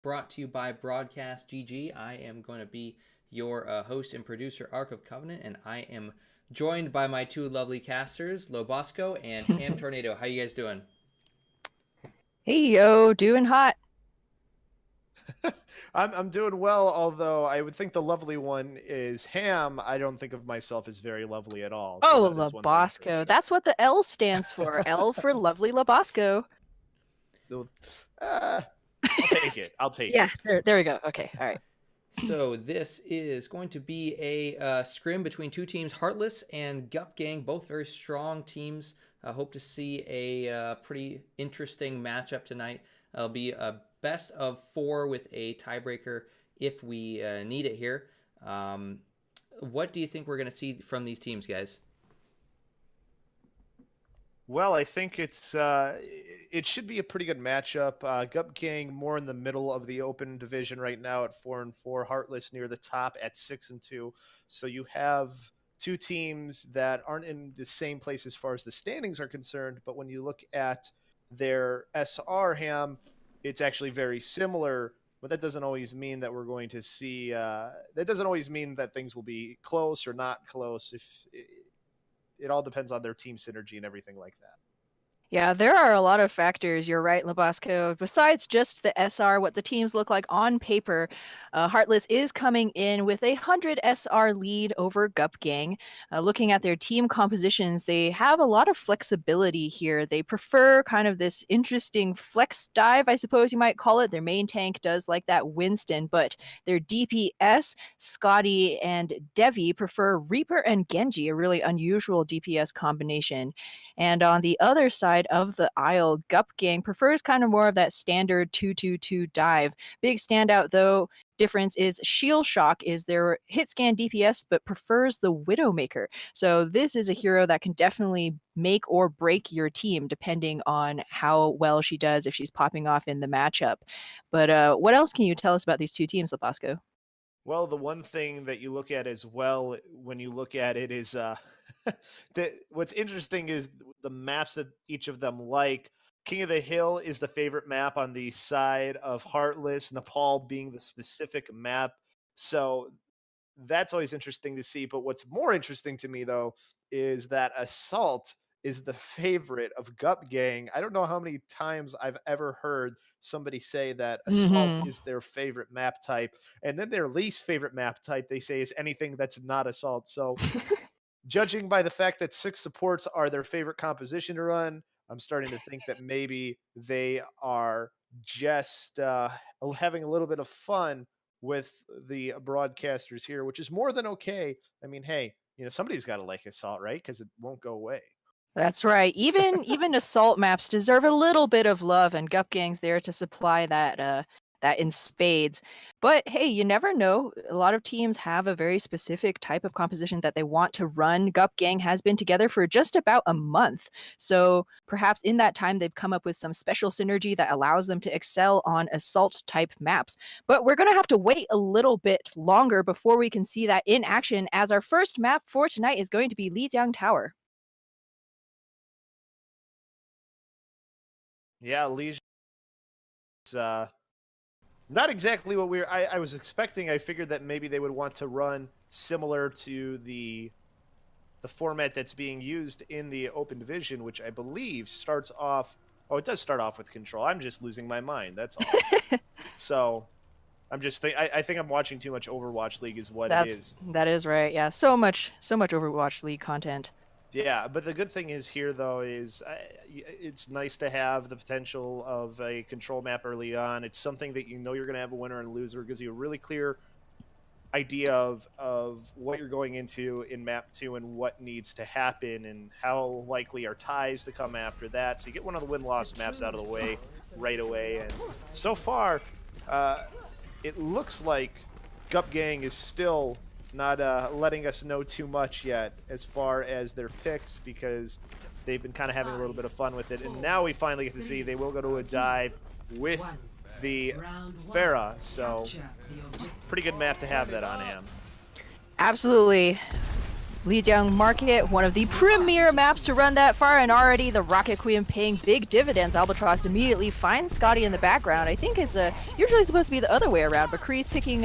brought to you by Broadcast.gg. I am going to be your host and producer, Ark of Covenant, and I am joined by my two lovely casters, Lobosco and Ham Tornado. How you guys doing? Hey yo, doing hot. I'm doing well, although I would think the lovely one is Ham. I don't think of myself as very lovely at all. So Oh, that is one thing for Labosco. sure. That's what the L stands for. L for lovely Labosco. I'll take it. I'll take Yeah, it. there we go. Okay, all right. So this is going to be a scrim between two teams, Heartless and Gup Gang, both very strong teams. I hope to see a pretty interesting matchup tonight. It'll be a best of 4 with a tiebreaker if we need it here. What do you think we're going to see from these teams, guys? Well, I think it should be a pretty good matchup. Gup Gang more in the middle of the open division right now at 4-4. Heartless near the top at 6-2. So you have two teams that aren't in the same place as far as the standings are concerned. But when you look at their SR, Ham, it's actually very similar. But that doesn't always mean that we're going to see. That doesn't always mean that things will be close or not close. If it all depends on their team synergy and everything like that. Yeah, there are a lot of factors. You're right, Labasco. Besides just the SR, what the teams look like on paper, Heartless is coming in with a 100 SR lead over Gup Gang. Looking at their team compositions, they have a lot of flexibility here. They prefer kind of this interesting flex dive, I suppose you might call it. Their main tank does like that Winston, but their DPS, Scotty and Devi, prefer Reaper and Genji, a really unusual DPS combination. And on the other side of the aisle, Gup Gang prefers kind of more of that standard 2-2-2 dive. Big standout though difference is Shield Shock is their hit scan DPS but prefers the Widowmaker. So this is a hero that can definitely make or break your team depending on how well she does if she's popping off in the matchup. But what else can you tell us about these two teams, Lapasco? Well, the one thing that you look at as well when you look at it is what's interesting is the maps that each of them like. King of the Hill is the favorite map on the side of Heartless, Nepal being the specific map. So that's always interesting to see. But what's more interesting to me, though, is that Assault is the favorite of Gup Gang. I don't know how many times I've ever heard somebody say that Assault Mm-hmm. is their favorite map type. And then their least favorite map type, they say, is anything that's not Assault. So judging by the fact that 6 supports are their favorite composition to run, I'm starting to think that maybe they are just having a little bit of fun with the broadcasters here, which is more than okay. I mean, hey, somebody's got to like Assault, right? Because it won't go away. That's right. Even assault maps deserve a little bit of love, and Gup Gang's there to supply that in spades. But hey, you never know. A lot of teams have a very specific type of composition that they want to run. Gup Gang has been together for just about a month. So perhaps in that time they've come up with some special synergy that allows them to excel on assault type maps. But we're gonna have to wait a little bit longer before we can see that in action, as our first map for tonight is going to be Lijiang Tower. Yeah, Legion is not exactly what I was expecting. I figured that maybe they would want to run similar to the format that's being used in the open division, which I believe starts off. Oh, it does start off with control. I'm just losing my mind. That's all. So I'm just I think I'm watching too much Overwatch League is what it is. That is right. Yeah, so much Overwatch League content. Yeah, but the good thing is here though is it's nice to have the potential of a control map early on. It's something that you know you're going to have a winner and loser. It gives you a really clear idea of what you're going into in map 2 and what needs to happen and how likely are ties to come after that. So you get one of the win-loss maps out of the way right away. And so far, it looks like Gup Gang is still not letting us know too much yet as far as their picks, because they've been kind of having a little bit of fun with it. And now we finally get to see they will go to a dive with the Pharah. So pretty good map to have that on, Am. Absolutely. Lijiang Market, one of the premier maps to run that far, and already the Rocket Queen paying big dividends. Albatross immediately finds Scotty in the background. I think it's usually supposed to be the other way around, but Kree's picking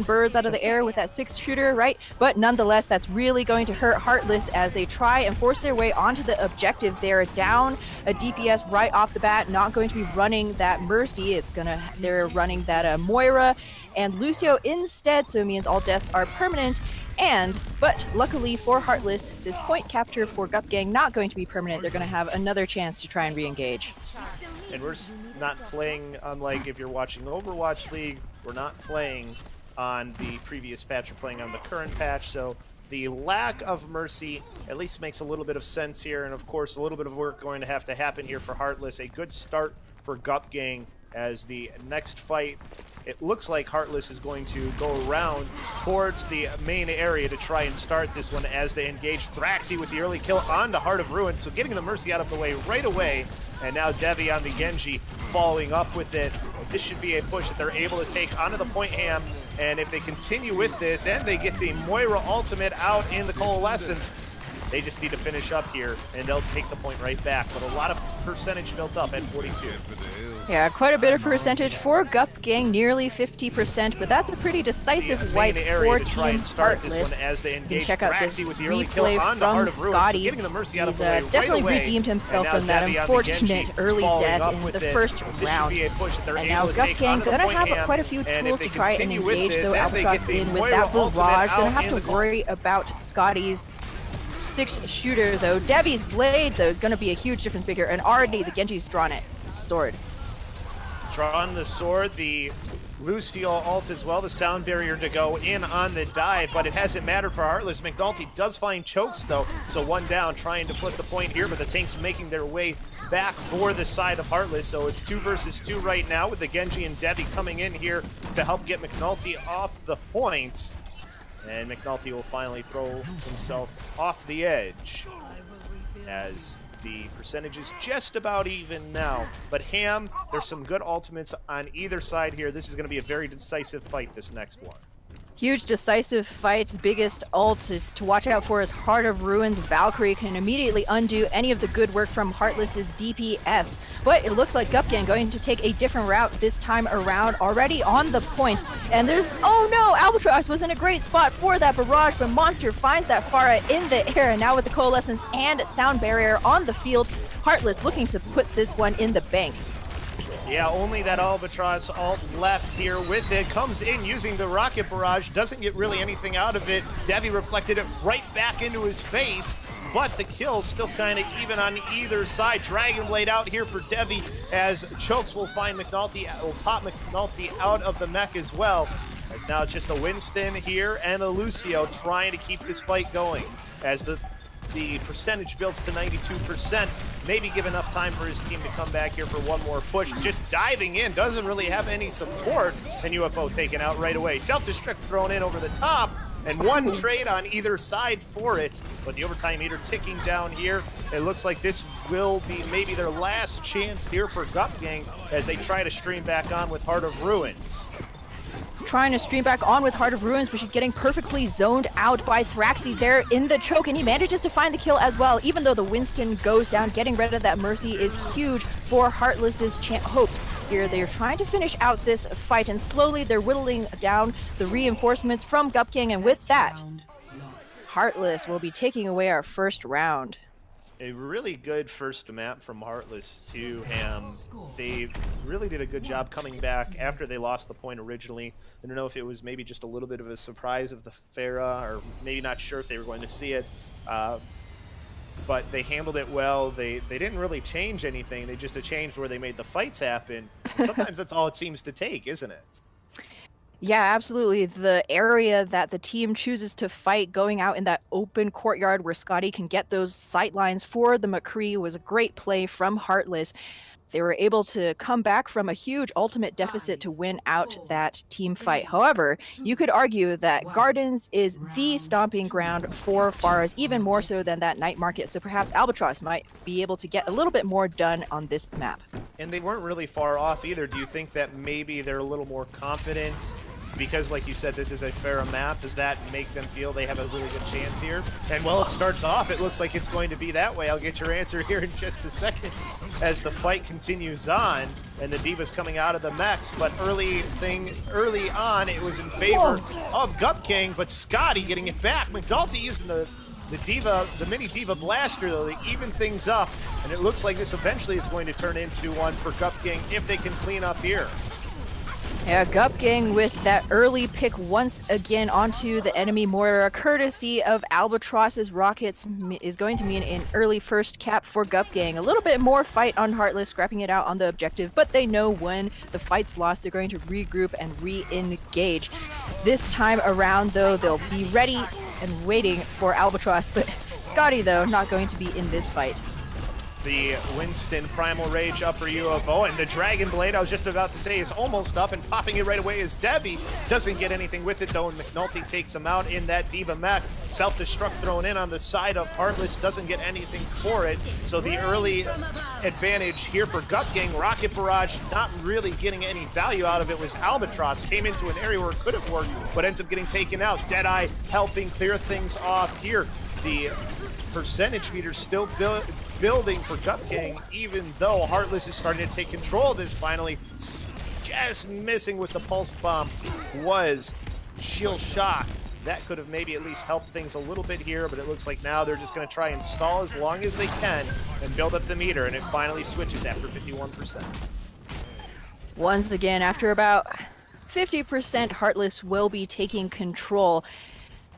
birds out of the air with that 6-shooter, right? But nonetheless, that's really going to hurt Heartless as they try and force their way onto the objective. They're down a DPS right off the bat, not going to be running that Mercy. They're running that Moira and Lucio instead, so it means all deaths are permanent. But luckily for Heartless, this point capture for Gup Gang not going to be permanent. They're going to have another chance to try and re-engage. And we're not playing, unlike if you're watching Overwatch League, we're not playing on the previous patch, we're playing on the current patch, so the lack of Mercy at least makes a little bit of sense here, and of course a little bit of work going to have to happen here for Heartless. A good start for Gup Gang as the next fight, it looks like Heartless is going to go around towards the main area to try and start this one as they engage Thraxi with the early kill onto Heart of Ruin. So getting the Mercy out of the way right away. And now Devi on the Genji following up with it. This should be a push that they're able to take onto the point ham. And if they continue with this and they get the Moira ultimate out in the Coalescence, they just need to finish up here, and they'll take the point right back. But a lot of percentage built up at 42. Yeah, quite a bit of percentage for Gup Gang, nearly 50%, but that's a pretty decisive wipe for Team Heartless. As they engage check out this with the early kill replay on from Heart of Ruin. Scotty. So getting the Mercy out He's of the way definitely right away. redeemed himself from that unfortunate early death in the first round. And now Gup Gang gonna have quite a few tools to try and engage, though Albatross in with that barrage. Gonna have to worry about Scotty's 6-shooter though. Devi's blade though is going to be a huge difference maker, and already the Genji's drawn it. Sword. Drawn the sword, the Lucio ult as well, the sound barrier to go in on the dive, but it hasn't mattered for Heartless. McNulty does find chokes though, so one down, trying to flip the point here, but the tanks making their way back for the side of Heartless, so it's 2 versus 2 right now with the Genji and Devi coming in here to help get McNulty off the point. And McNulty will finally throw himself off the edge as the percentage is just about even now. But Ham, there's some good ultimates on either side here. This is going to be a very decisive fight, this next one. Huge decisive fight. Biggest ult is to watch out for is Heart of Ruins. Valkyrie can immediately undo any of the good work from Heartless's DPS. But it looks like Gup Gang going to take a different route this time around, already on the point. And there's, oh no, Albatross was in a great spot for that barrage, but Monster finds that Pharah in the air. And now with the Coalescence and Sound Barrier on the field, Heartless looking to put this one in the bank. Yeah, only that Albatross ult left here with it. Comes in using the Rocket Barrage. Doesn't get really anything out of it. Devi reflected it right back into his face. But the kill's still kind of even on either side. Dragon Blade out here for Devi as Chokes will find McNulty, will pop McNulty out of the mech as well. As now it's just a Winston here and a Lucio trying to keep this fight going. As the percentage builds to 92%. Maybe give enough time for his team to come back here for one more push. Just diving in, doesn't really have any support, and UFO taken out right away. Self-destruct thrown in over the top, and one trade on either side for it. But the overtime meter ticking down here. It looks like this will be maybe their last chance here for Gup Gang as they try to stream back on with Heart of Ruins. Trying to stream back on with Heart of Ruins, but she's getting perfectly zoned out by Thraxi there in the choke, and he manages to find the kill as well. Even though the Winston goes down, getting rid of that Mercy is huge for Heartless's hopes. Here they're trying to finish out this fight, and slowly they're whittling down the reinforcements from Gup Gang, and with that, Heartless will be taking away our first round. A really good first map from Heartless too, Ham. They really did a good job coming back after they lost the point originally. I don't know if it was maybe just a little bit of a surprise of the Pharah, or maybe not sure if they were going to see it. But they handled it well. They didn't really change anything. They just changed where they made the fights happen. And sometimes that's all it seems to take, isn't it? Yeah, absolutely. The area that the team chooses to fight, going out in that open courtyard where Scotty can get those sight lines for the McCree, was a great play from Heartless. They were able to come back from a huge ultimate deficit to win out that team fight. However, you could argue that Gardens is the stomping ground for Pharahs, even more so than that night market. So perhaps Albatross might be able to get a little bit more done on this map. And they weren't really far off either. Do you think that maybe they're a little more confident because, like you said, this is a fair map, does that make them feel they have a really good chance here? And while it starts off, it looks like it's going to be that way. I'll get your answer here in just a second as the fight continues on and the D.Va's coming out of the mechs. But early on, it was in favor of Gup Gang, but Scotty getting it back. McNulty using the D.Va, the mini D.Va blaster, though, to even things up. And it looks like this eventually is going to turn into one for Gup Gang if they can clean up here. Yeah, Gup Gang with that early pick once again onto the enemy Moira, courtesy of Albatross's rockets, is going to mean an early first cap for Gup Gang. A little bit more fight on Heartless, scrapping it out on the objective, but they know when the fight's lost, they're going to regroup and re-engage. This time around, though, they'll be ready and waiting for Albatross, but Scotty, though, not going to be in this fight. The Winston Primal Rage up for UFO, and the Dragon Blade, I was just about to say, is almost up, and popping it right away is Devi. Doesn't get anything with it, though, and McNulty takes him out in that D.Va mech. Self-destruct thrown in on the side of Heartless, doesn't get anything for it. So the early advantage here for Gup Gang. Rocket Barrage not really getting any value out of it was Albatross. Came into an area where it could have worked, but ends up getting taken out. Deadeye helping clear things off here. The percentage meter still building for Gup Gang, even though Heartless is starting to take control of this finally. Just missing with the pulse bomb was Shield Shock. That could have maybe at least helped things a little bit here, but it looks like now they're just going to try and stall as long as they can and build up the meter, and it finally switches after 51%. Once again, after about 50%, Heartless will be taking control.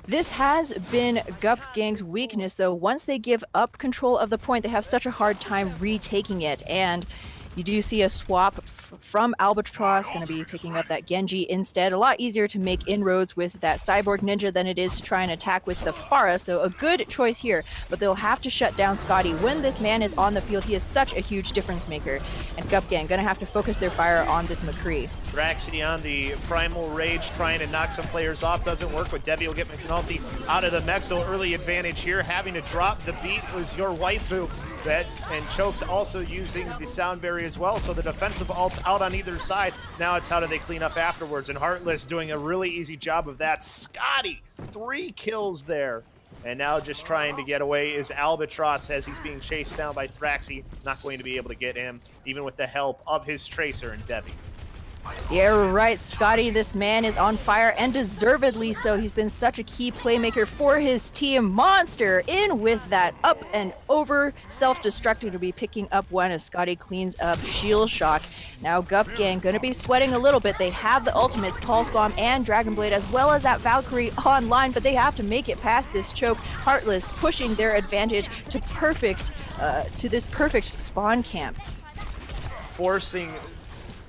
This has been Gup Gang's weakness, though. Once they give up control of the point, they have such a hard time retaking it. And you do see a swap from Albatross, going to be picking up that Genji instead. A lot easier to make inroads with that Cyborg Ninja than it is to try and attack with the Pharah, so a good choice here. But they'll have to shut down Scotty. When this man is on the field, he is such a huge difference maker. And Gup Gang going to have to focus their fire on this McCree. Draxi on the Primal Rage, trying to knock some players off. Doesn't work, but Devi will get McNulty out of the mech, so early advantage here. Having to drop the beat was your waifu. And Choke's also using the sound barrier as well, so the defensive ult's out on either side. Now it's how do they clean up afterwards, and Heartless doing a really easy job of that. Scotty, 3 kills there. And now just trying to get away is Albatross as he's being chased down by Thraxi. Not going to be able to get him, even with the help of his Tracer and Devi. Yeah, right, Scotty, this man is on fire, and deservedly so. He's been such a key playmaker for his team. Monster in with that up and over self-destructing to be picking up one as Scotty cleans up Shield Shock. Now Gup Gang going to be sweating a little bit. They have the ultimates, Pulse Bomb and Dragon Blade, as well as that Valkyrie online, but they have to make it past this choke. Heartless pushing their advantage to this perfect spawn camp.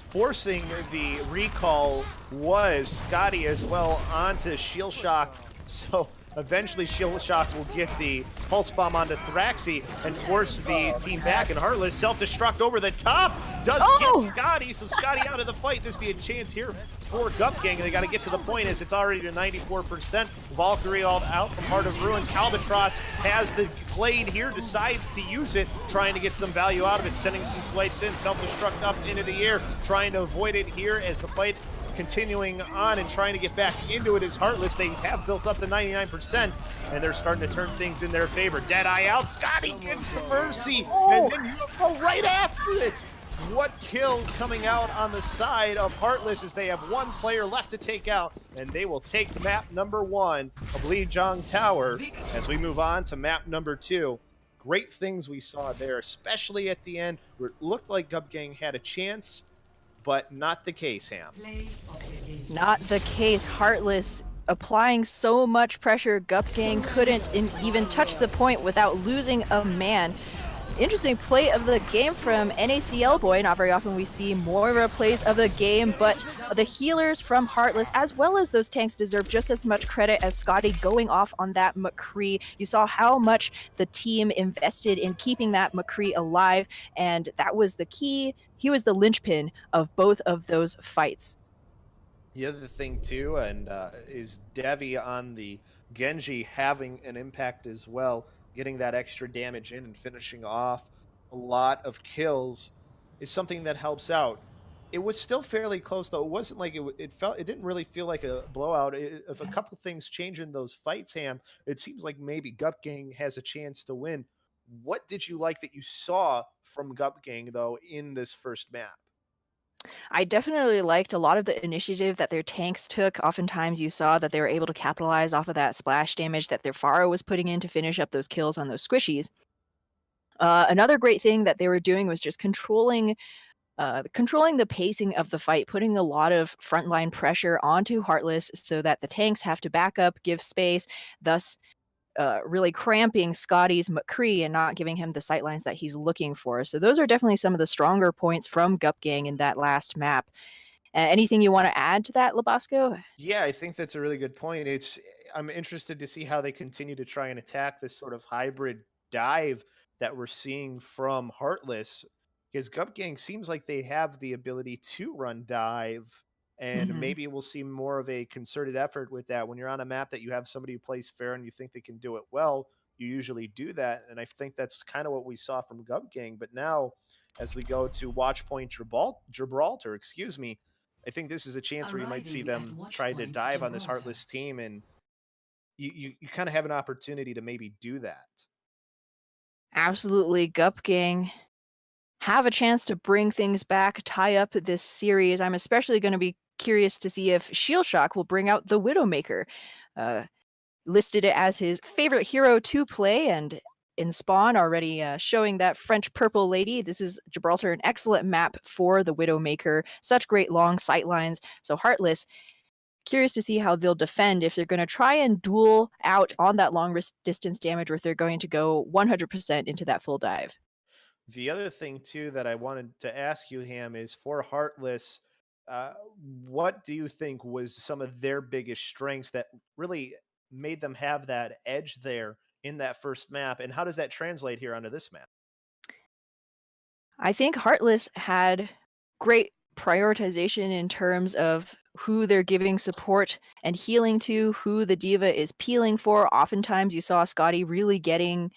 Forcing the recall was Scotty as well onto Shield Shock, so eventually Shield Shock will get the Pulse Bomb onto Thraxi and force the team back, and Heartless self-destruct over the top does get Scotty, so Scotty out of the fight. This is the chance here for Gup Gang, and they got to get to the point as it's already to 94%. Valkyrie all out from Heart of Ruins. Albatross has the blade here, decides to use it, trying to get some value out of it, sending some swipes in, self-destruct up into the air, trying to avoid it here as the fight continuing on and trying to get back into it is Heartless. They have built up to 99%, and they're starting to turn things in their favor. Deadeye out, Scotty gets the Mercy, and then UFO right after it. What kills coming out on the side of Heartless as they have 1 player left to take out, and they will take map number 1 of Lijiang Tower as we move on to map number 2. Great things we saw there, especially at the end where it looked like Gup Gang had a chance, but not the case, Ham. Not the case. Heartless applying so much pressure, Gup Gang couldn't even touch the point without losing a man. Interesting play of the game from NACL Boy. Not very often we see more plays of the game, but the healers from Heartless, as well as those tanks, deserve just as much credit as Scotty going off on that McCree. You saw how much the team invested in keeping that McCree alive, and that was the key. He was the linchpin of both of those fights. The other thing, too, and is Devi on the Genji having an impact as well. Getting that extra damage in and finishing off a lot of kills is something that helps out. It was still fairly close, though. It wasn't like it didn't really feel like a blowout. If a couple things change in those fights, Ham, it seems like maybe Gup Gang has a chance to win. What did you like that you saw from Gup Gang, though, in this first map? I definitely liked a lot of the initiative that their tanks took. Oftentimes, you saw that they were able to capitalize off of that splash damage that their Pharaoh was putting in to finish up those kills on those squishies. Another great thing that they were doing was just controlling the pacing of the fight, putting a lot of frontline pressure onto Heartless so that the tanks have to back up, give space, thus really cramping Scotty's McCree and not giving him the sightlines that he's looking for. So those are definitely some of the stronger points from Gup Gang in that last map. Anything you want to add to that, Labasco? Yeah, I think that's a really good point. I'm interested to see how they continue to try and attack this sort of hybrid dive that we're seeing from Heartless, because Gup Gang seems like they have the ability to run dive, and Mhm. maybe we'll see more of a concerted effort with that. When you're on a map that you have somebody who plays fair and you think they can do it well, you usually do that, and I think that's kind of what we saw from Gup Gang. But now, as we go to Watchpoint Gibraltar, excuse me, I think this is a chance where you might see Arriving at them try to Watchpoint dive on this Gibraltar. Heartless team, and you kind of have an opportunity to maybe do that. Absolutely. Gup Gang have a chance to bring things back, tie up this series. I'm especially going to be curious to see if Shield Shock will bring out the Widowmaker. Uh, Listed it as his favorite hero to play, and in Spawn already showing that French purple lady. This is Gibraltar, an excellent map for the Widowmaker. Such great long sight lines. So Heartless, curious to see how they'll defend if they're going to try and duel out on that long distance damage or if they're going to go 100% into that full dive. The other thing too that I wanted to ask you, Ham, is for Heartless, uh, what do you think was some of their biggest strengths that really made them have that edge there in that first map, and how does that translate here onto this map? I think Heartless had great prioritization in terms of who they're giving support and healing to, who the diva is peeling for. Oftentimes, you saw Scotty really getting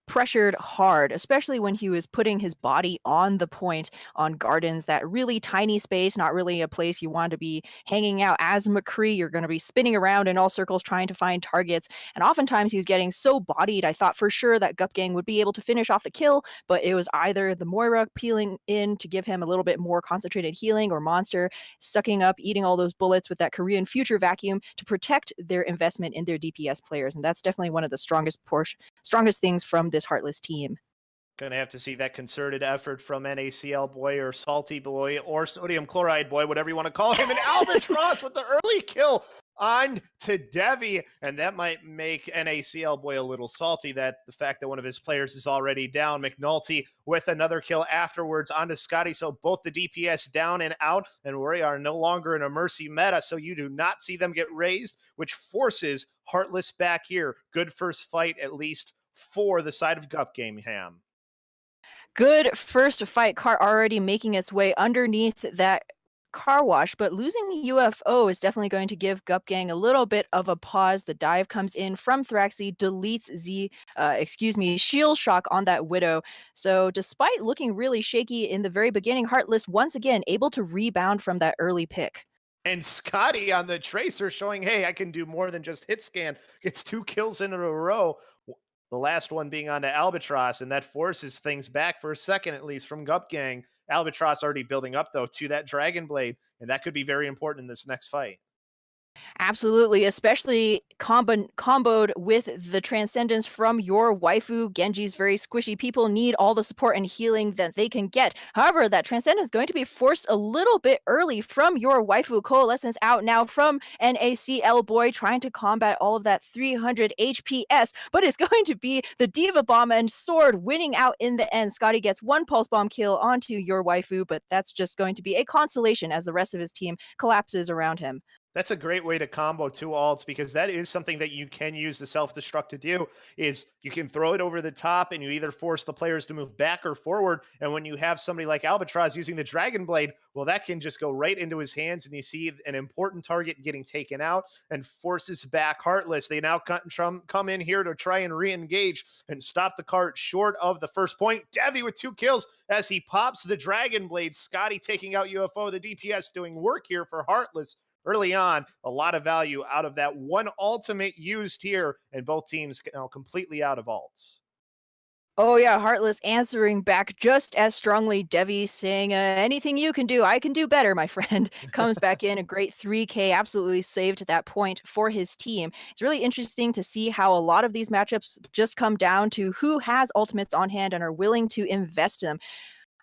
pressured hard, especially when he was putting his body on the point on Gardens, that really tiny space, not really a place you want to be hanging out. As McCree, you're going to be spinning around in all circles trying to find targets. And oftentimes he was getting so bodied, I thought for sure that Gup Gang would be able to finish off the kill, but it was either the Moira peeling in to give him a little bit more concentrated healing, or Monster sucking up, eating all those bullets with that Korean future vacuum to protect their investment in their DPS players. And that's definitely one of the strongest things from this Heartless team. Gonna have to see that concerted effort from NaCl boy or Salty boy or Sodium Chloride boy, whatever you want to call him, and Albatross with the early kill on to Devi, and that might make NaCl boy a little salty, that the fact that one of his players is already down. McNulty with another kill afterwards onto Scotty, so both the DPS down and out, and we are no longer in a Mercy meta, so you do not see them get raised, which forces Heartless back here. Good first fight, at least for the side of Gup Game, Ham. Good first fight car already making its way underneath that car wash, but losing the UFO is definitely going to give Gup Gang a little bit of a pause. The dive comes in from Thraxy, deletes Shield Shock on that Widow. So despite looking really shaky in the very beginning, Heartless once again able to rebound from that early pick. And Scotty on the Tracer showing, hey, I can do more than just hit scan. Gets 2 kills in a row. The last one being onto Albatross, and that forces things back for a second, at least, from Gup Gang. Albatross already building up, though, to that Dragon Blade, and that could be very important in this next fight. Absolutely, especially comboed with the transcendence from your waifu. Genji's very squishy. People need all the support and healing that they can get. However, that transcendence is going to be forced a little bit early from your waifu. Coalescence out now from NaCl boy, trying to combat all of that 300 HPS, but it's going to be the Diva Bomb and Sword winning out in the end. Scotty gets one Pulse Bomb kill onto your waifu, but that's just going to be a consolation as the rest of his team collapses around him. That's a great way to combo two alts, because that is something that you can use the self-destruct to do, is you can throw it over the top and you either force the players to move back or forward. And when you have somebody like Albatross using the Dragon Blade, well, that can just go right into his hands and you see an important target getting taken out and forces back Heartless. They now come in here to try and re-engage and stop the cart short of the first point. Devi with 2 kills as he pops the Dragon Blade. Scotty taking out UFO. The DPS doing work here for Heartless. Early on, a lot of value out of that one ultimate used here, and both teams completely out of ults. Oh yeah, Heartless answering back just as strongly. Devi saying, anything you can do, I can do better, my friend. Comes back in a great 3K, absolutely saved that point for his team. It's really interesting to see how a lot of these matchups just come down to who has ultimates on hand and are willing to invest them.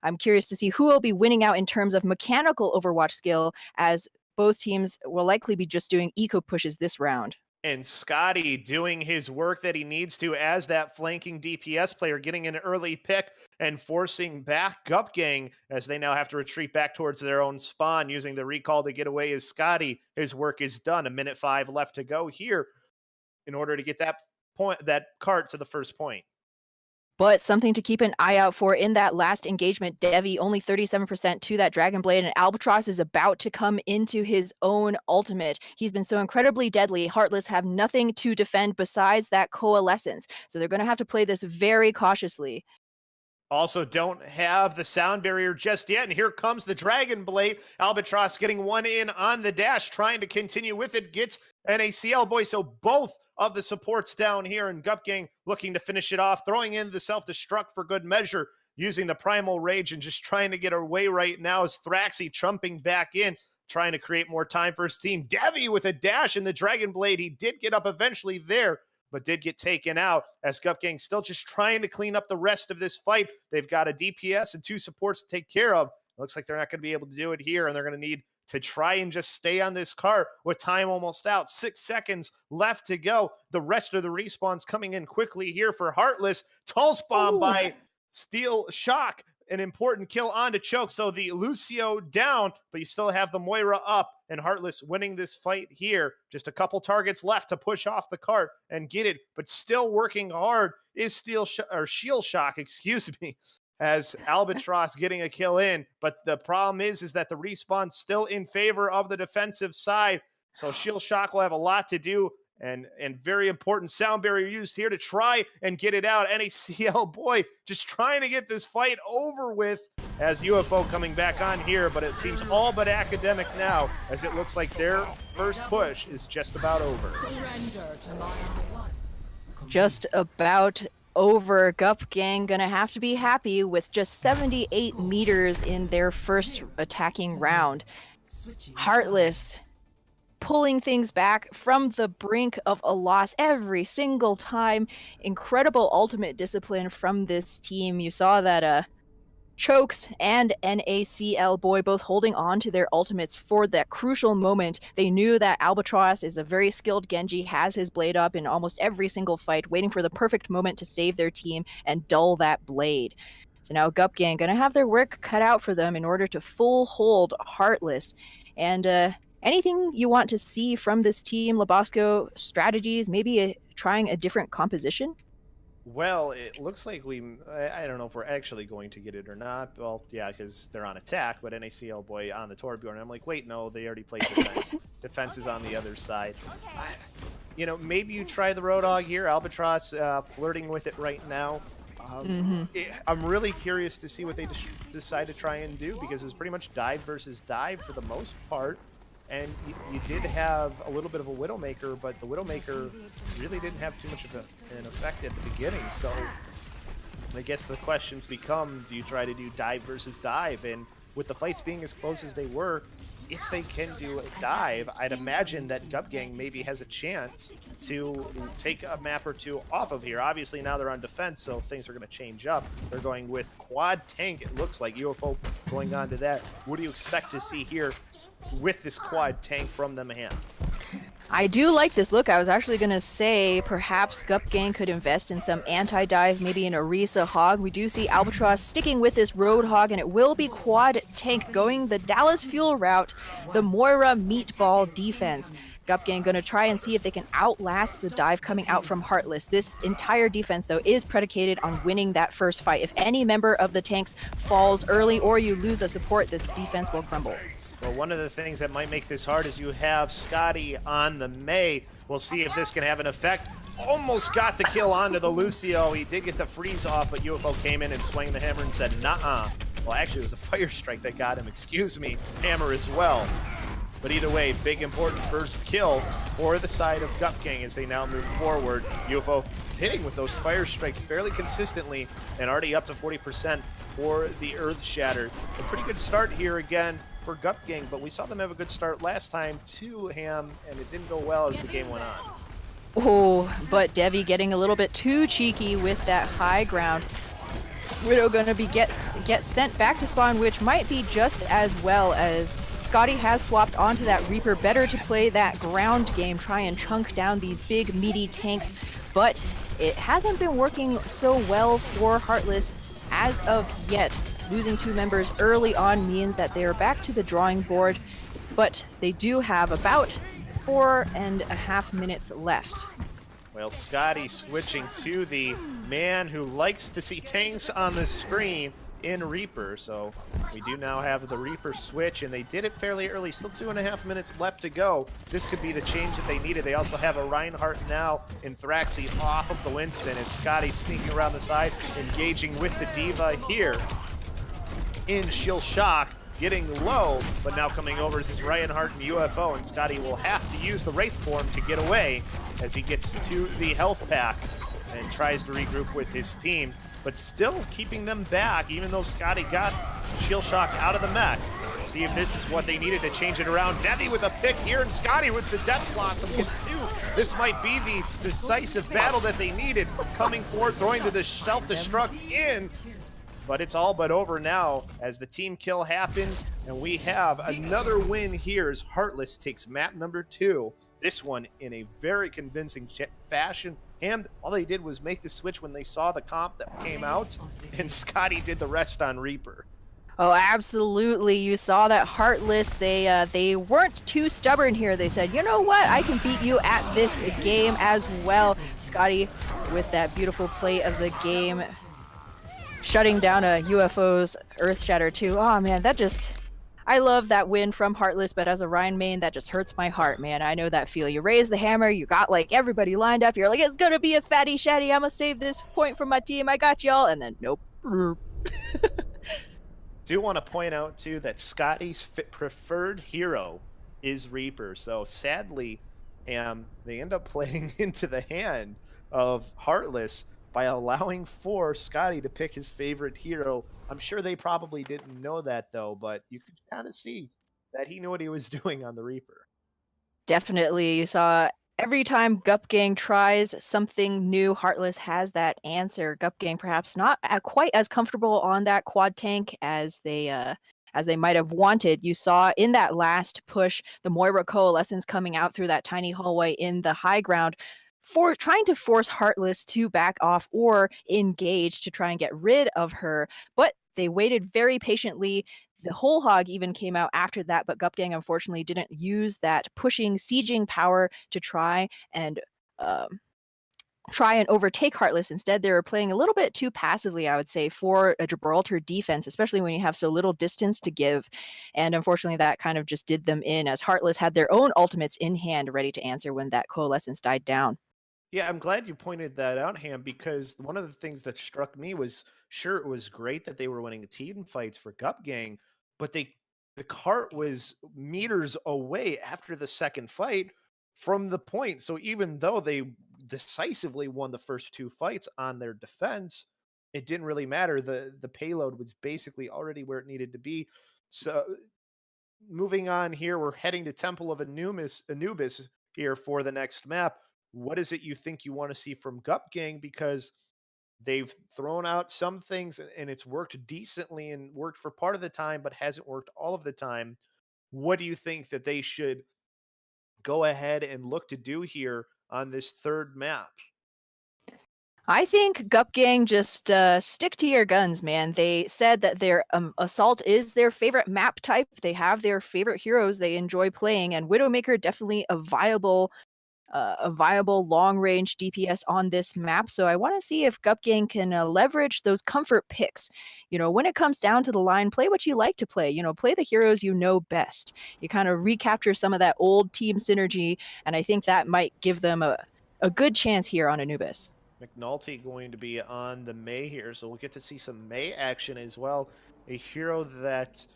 I'm curious to see who will be winning out in terms of mechanical Overwatch skill, as both teams will likely be just doing eco pushes this round. And Scotty doing his work that he needs to as that flanking DPS player, getting an early pick and forcing back Gup Gang as they now have to retreat back towards their own spawn, using the recall to get away as Scotty. His work is done. 1:05 left to go here in order to get that cart to the first point. But something to keep an eye out for in that last engagement, Devi only 37% to that Dragon Blade, and Albatross is about to come into his own ultimate. He's been so incredibly deadly. Heartless have nothing to defend besides that Coalescence, so they're going to have to play this very cautiously. Also don't have the sound barrier just yet, and here comes the Dragon Blade. Albatross getting one in on the dash, trying to continue with it, gets an ACL boy, so both of the supports down here, and Gup Gang looking to finish it off, throwing in the self-destruct for good measure, using the Primal Rage and just trying to get away right now as Thraxy jumping back in, trying to create more time for his team. Devi with a dash in the Dragon Blade. He did get up eventually there, but did get taken out as Gup Gang still just trying to clean up the rest of this fight. They've got a DPS and 2 supports to take care of. Looks like they're not going to be able to do it here, and they're going to need to try and just stay on this cart with time almost out. 6 seconds left to go. The rest of the respawns coming in quickly here for Heartless. Tulse Bomb by Steel Shock. An important kill on to choke, so the Lucio down, but you still have the Moira up, and Heartless winning this fight here. Just a couple targets left to push off the cart and get it, but still working hard is Shield Shock, excuse me, as Albatross getting a kill in. But the problem is that the respawn's still in favor of the defensive side, so Shield Shock will have a lot to do. And very important sound barrier used here to try and get it out. NACL boy just trying to get this fight over with as UFO coming back on here, but it seems all but academic now as it looks like their first push is just about over. Just about over. Gup Gang gonna have to be happy with just 78 meters in their first attacking round. Heartless pulling things back from the brink of a loss every single time. Incredible ultimate discipline from this team. You saw that Chokes and NACL boy both holding on to their ultimates for that crucial moment. They knew that Albatross is a very skilled Genji, has his blade up in almost every single fight, waiting for the perfect moment to save their team and dull that blade. So now Gup Gang gonna have their work cut out for them in order to full hold Heartless. And anything you want to see from this team, Labasco, strategies, maybe trying a different composition? Well, it looks like I don't know if we're actually going to get it or not. Well, yeah, because they're on attack, but NACL boy on the Torbjorn. I'm like, wait, no, they already played defense. Defense is on the other side. Maybe you try the Roadhog here. Albatross flirting with it right now. I'm really curious to see what they decide to try and do, because it was pretty much dive versus dive for the most part. And you did have a little bit of a Widowmaker, but the Widowmaker really didn't have too much of an effect at the beginning. So I guess the questions become, do you try to do dive versus dive? And with the fights being as close as they were, if they can do a dive, I'd imagine that Gup Gang maybe has a chance to take a map or two off of here. Obviously now they're on defense, so things are going to change up. They're going with quad tank, it looks like. UFO going on to that. What do you expect to see here with this quad tank from them hand? I do like this look. I was actually going to say perhaps Gup Gang could invest in some anti-dive, maybe an Orisa Hog. We do see Albatross sticking with this Road Hog, and it will be Quad Tank going the Dallas Fuel route, the Moira Meatball defense. Gup Gang going to try and see if they can outlast the dive coming out from Heartless. This entire defense, though, is predicated on winning that first fight. If any member of the tanks falls early or you lose a support, this defense will crumble. Well, one of the things that might make this hard is you have Scotty on the May. We'll see if this can have an effect. Almost got the kill onto the Lucio. He did get the freeze off, but UFO came in and swung the hammer and said, "Nuh-uh." Well, actually, it was a fire strike that got him. Excuse me, hammer as well. But either way, big important first kill for the side of Gup Gang as they now move forward. UFO hitting with those fire strikes fairly consistently and already up to 40% for the Earth Shatter. A pretty good start here again for Gup Gang, but we saw them have a good start last time too, Ham, and it didn't go well as the game went on. Oh, but Devi getting a little bit too cheeky with that high ground. Widow gonna be get sent back to spawn, which might be just as well, as Scotty has swapped onto that Reaper. Better to play that ground game, try and chunk down these big meaty tanks, but it hasn't been working so well for Heartless as of yet. Losing 2 members early on means that they are back to the drawing board, but they do have about 4.5 minutes left. Well, Scotty switching to the man who likes to see tanks on the screen in Reaper. So we do now have the Reaper switch, and they did it fairly early. Still 2.5 minutes left to go. This could be the change that they needed. They also have a Reinhardt now in Thraxi off of the Winston as Scotty sneaking around the side, engaging with the Diva here in Shield Shock. Getting low, but now coming over is his Reinhardt and UFO, and Scotty will have to use the Wraith form to get away as he gets to the health pack and tries to regroup with his team, but still keeping them back, even though Scotty got Shield Shock out of the mech. See if this is what they needed to change it around. Debbie with a pick here, and Scotty with the Death Blossom gets 2. This might be the decisive battle that they needed. Coming forward, throwing the self-destruct in. But it's all but over now as the team kill happens, and we have another win here as Heartless takes map number 2. This one in a very convincing fashion. And all they did was make the switch when they saw the comp that came out, and Scotty did the rest on Reaper. Oh, absolutely. You saw that Heartless, they weren't too stubborn here. They said, you know what, I can beat you at this game as well. Scotty with that beautiful play of the game, shutting down a UFO's Earth Shatter too. Oh man, that just, I love that win from Heartless, but as a Ryan main, that just hurts my heart, man. I know that feel. You raise the hammer, you got like everybody lined up, you're like, it's gonna be a fatty shatty, I'm gonna save this point for my team, I got y'all, and then nope. Do want to point out too that Scotty's preferred hero is Reaper, so sadly they end up playing into the hand of Heartless by allowing for Scotty to pick his favorite hero. I'm sure they probably didn't know that though, but you could kind of see that he knew what he was doing on the Reaper. Definitely. You saw every time Gup Gang tries something new, Heartless has that answer. Gup Gang perhaps not quite as comfortable on that quad tank as they might have wanted. You saw in that last push, the Moira Coalescence coming out through that tiny hallway in the high ground, for trying to force Heartless to back off or engage to try and get rid of her. But they waited very patiently. The whole hog even came out after that, but Gup Gang unfortunately didn't use that pushing, sieging power to and um, try and overtake Heartless. Instead, they were playing a little bit too passively, I would say, for a Gibraltar defense, especially when you have so little distance to give. And unfortunately, that kind of just did them in, as Heartless had their own ultimates in hand ready to answer when that coalescence died down. Yeah, I'm glad you pointed that out, Ham, because one of the things that struck me was, sure, it was great that they were winning team fights for Gup Gang, but the cart was meters away after the second fight from the point. So even though they decisively won the first 2 fights on their defense, it didn't really matter. The payload was basically already where it needed to be. So moving on here, we're heading to Temple of Anubis here for the next map. What is it you think you want to see from Gup Gang? Because they've thrown out some things and it's worked decently and worked for part of the time, but hasn't worked all of the time. What do you think that they should go ahead and look to do here on this third map? I think Gup Gang just stick to your guns, man. They said that their assault is their favorite map type. They have their favorite heroes they enjoy playing, and Widowmaker definitely a viable long range DPS on this map. So I want to see if Gup Gang can leverage those comfort picks. When it comes down to the line, play what you like to play. Play the heroes you know best. You kind of recapture some of that old team synergy, and I think that might give them a good chance here on Anubis. McNulty going to be on the May here, so we'll get to see some May action as well. A hero that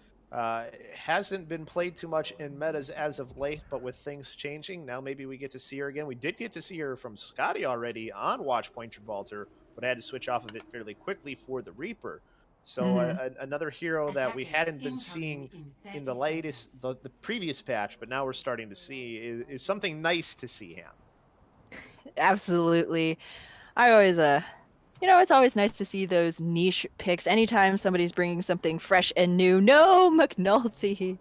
hasn't been played too much in metas as of late, but with things changing, now maybe we get to see her again. We did get to see her from Scotty already on Watchpoint Gibraltar, but I had to switch off of it fairly quickly for the Reaper. So another hero that we hadn't been seeing in the latest, the previous patch, but now we're starting to see is something nice to see him. Absolutely. I always it's always nice to see those niche picks anytime somebody's bringing something fresh and new. No, McNulty.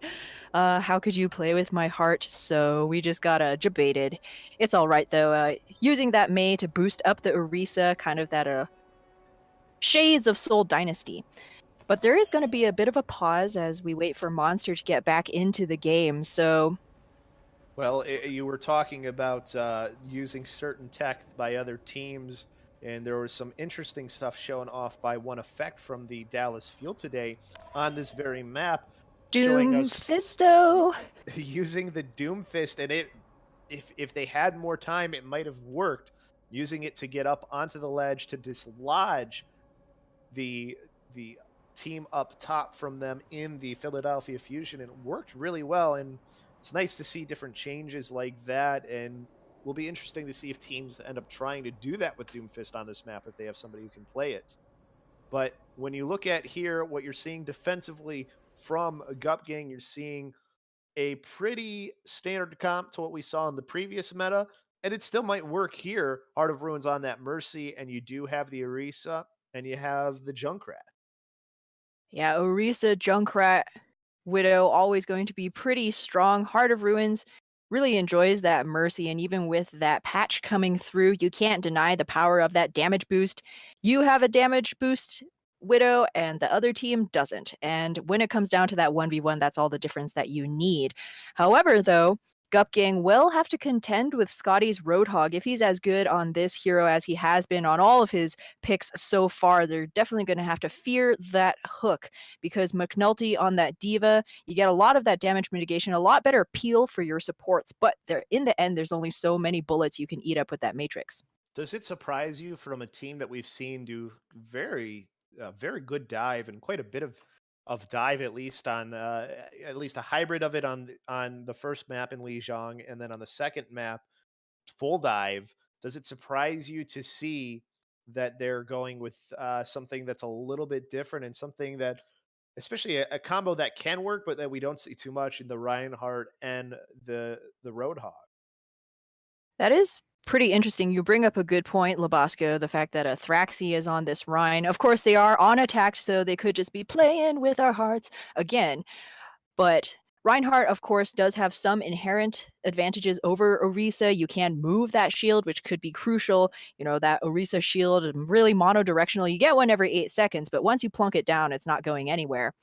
How could you play with my heart? So we just got jebaited. It's all right though. Using that May to boost up the Orisa, kind of that shades of Soul Dynasty. But there is going to be a bit of a pause as we wait for Monster to get back into the game. So well, you were talking about using certain tech by other teams, and there was some interesting stuff shown off by one effect from the Dallas field today on this very map, showing Doom us Fisto. using the Doom Fist, and if they had more time, it might have worked, using it to get up onto the ledge to dislodge the team up top from them in the Philadelphia Fusion, and it worked really well. And it's nice to see different changes like that, and will be interesting to see if teams end up trying to do that with Doomfist on this map if they have somebody who can play it. But when you look at here, what you're seeing defensively from Gup Gang, you're seeing a pretty standard comp to what we saw in the previous meta, and it still might work here. Heart of Ruins on that Mercy, and you do have the Orisa, and you have the Junkrat. Yeah, Orisa, Junkrat, Widow, always going to be pretty strong. Heart of Ruins really enjoys that Mercy, and even with that patch coming through, you can't deny the power of that damage boost. You have a damage boost, Widow, and the other team doesn't. And when it comes down to that 1v1, that's all the difference that you need. However, though, Gup Gang will have to contend with Scotty's Roadhog. If he's as good on this hero as he has been on all of his picks so far, they're definitely going to have to fear that hook, because McNulty on that Diva, you get a lot of that damage mitigation, a lot better peel for your supports, but in the end, there's only so many bullets you can eat up with that Matrix. Does it surprise you from a team that we've seen do very good dive and quite a bit of dive, at least on at least a hybrid of it on the first map in Lijiang, and then on the second map full dive? Does it surprise you to see that they're going with something that's a little bit different, and something that, especially a combo that can work, but that we don't see too much in the Reinhardt and the Roadhog? That is pretty interesting. You bring up a good point, Labasco, the fact that Thraxi is on this Rhine. Of course, they are on attack, so they could just be playing with our hearts again. But Reinhardt, of course, does have some inherent advantages over Orisa. You can move that shield, which could be crucial. That Orisa shield is really monodirectional. You get one every 8 seconds, but once you plunk it down, it's not going anywhere.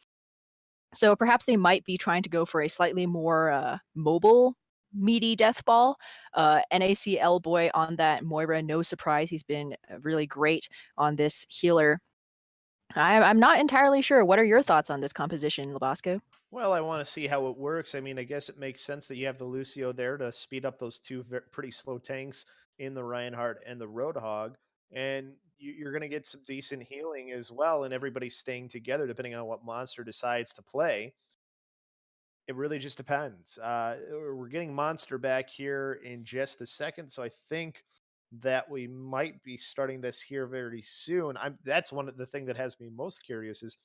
So perhaps they might be trying to go for a slightly more mobile, meaty death ball. NAC Boy on that Moira, no surprise. He's been really great on this healer. I'm not entirely sure. What are your thoughts on this composition, Labasco? Well, I want to see how it works. I mean, I guess it makes sense that you have the Lucio there to speed up those two pretty slow tanks in the Reinhardt and the Roadhog. And you're going to get some decent healing as well, and everybody's staying together depending on what monster decides to play. It really just depends. We're getting Monster back here in just a second, so I think that we might be starting this here very soon. That's one of the thing that has me most curious is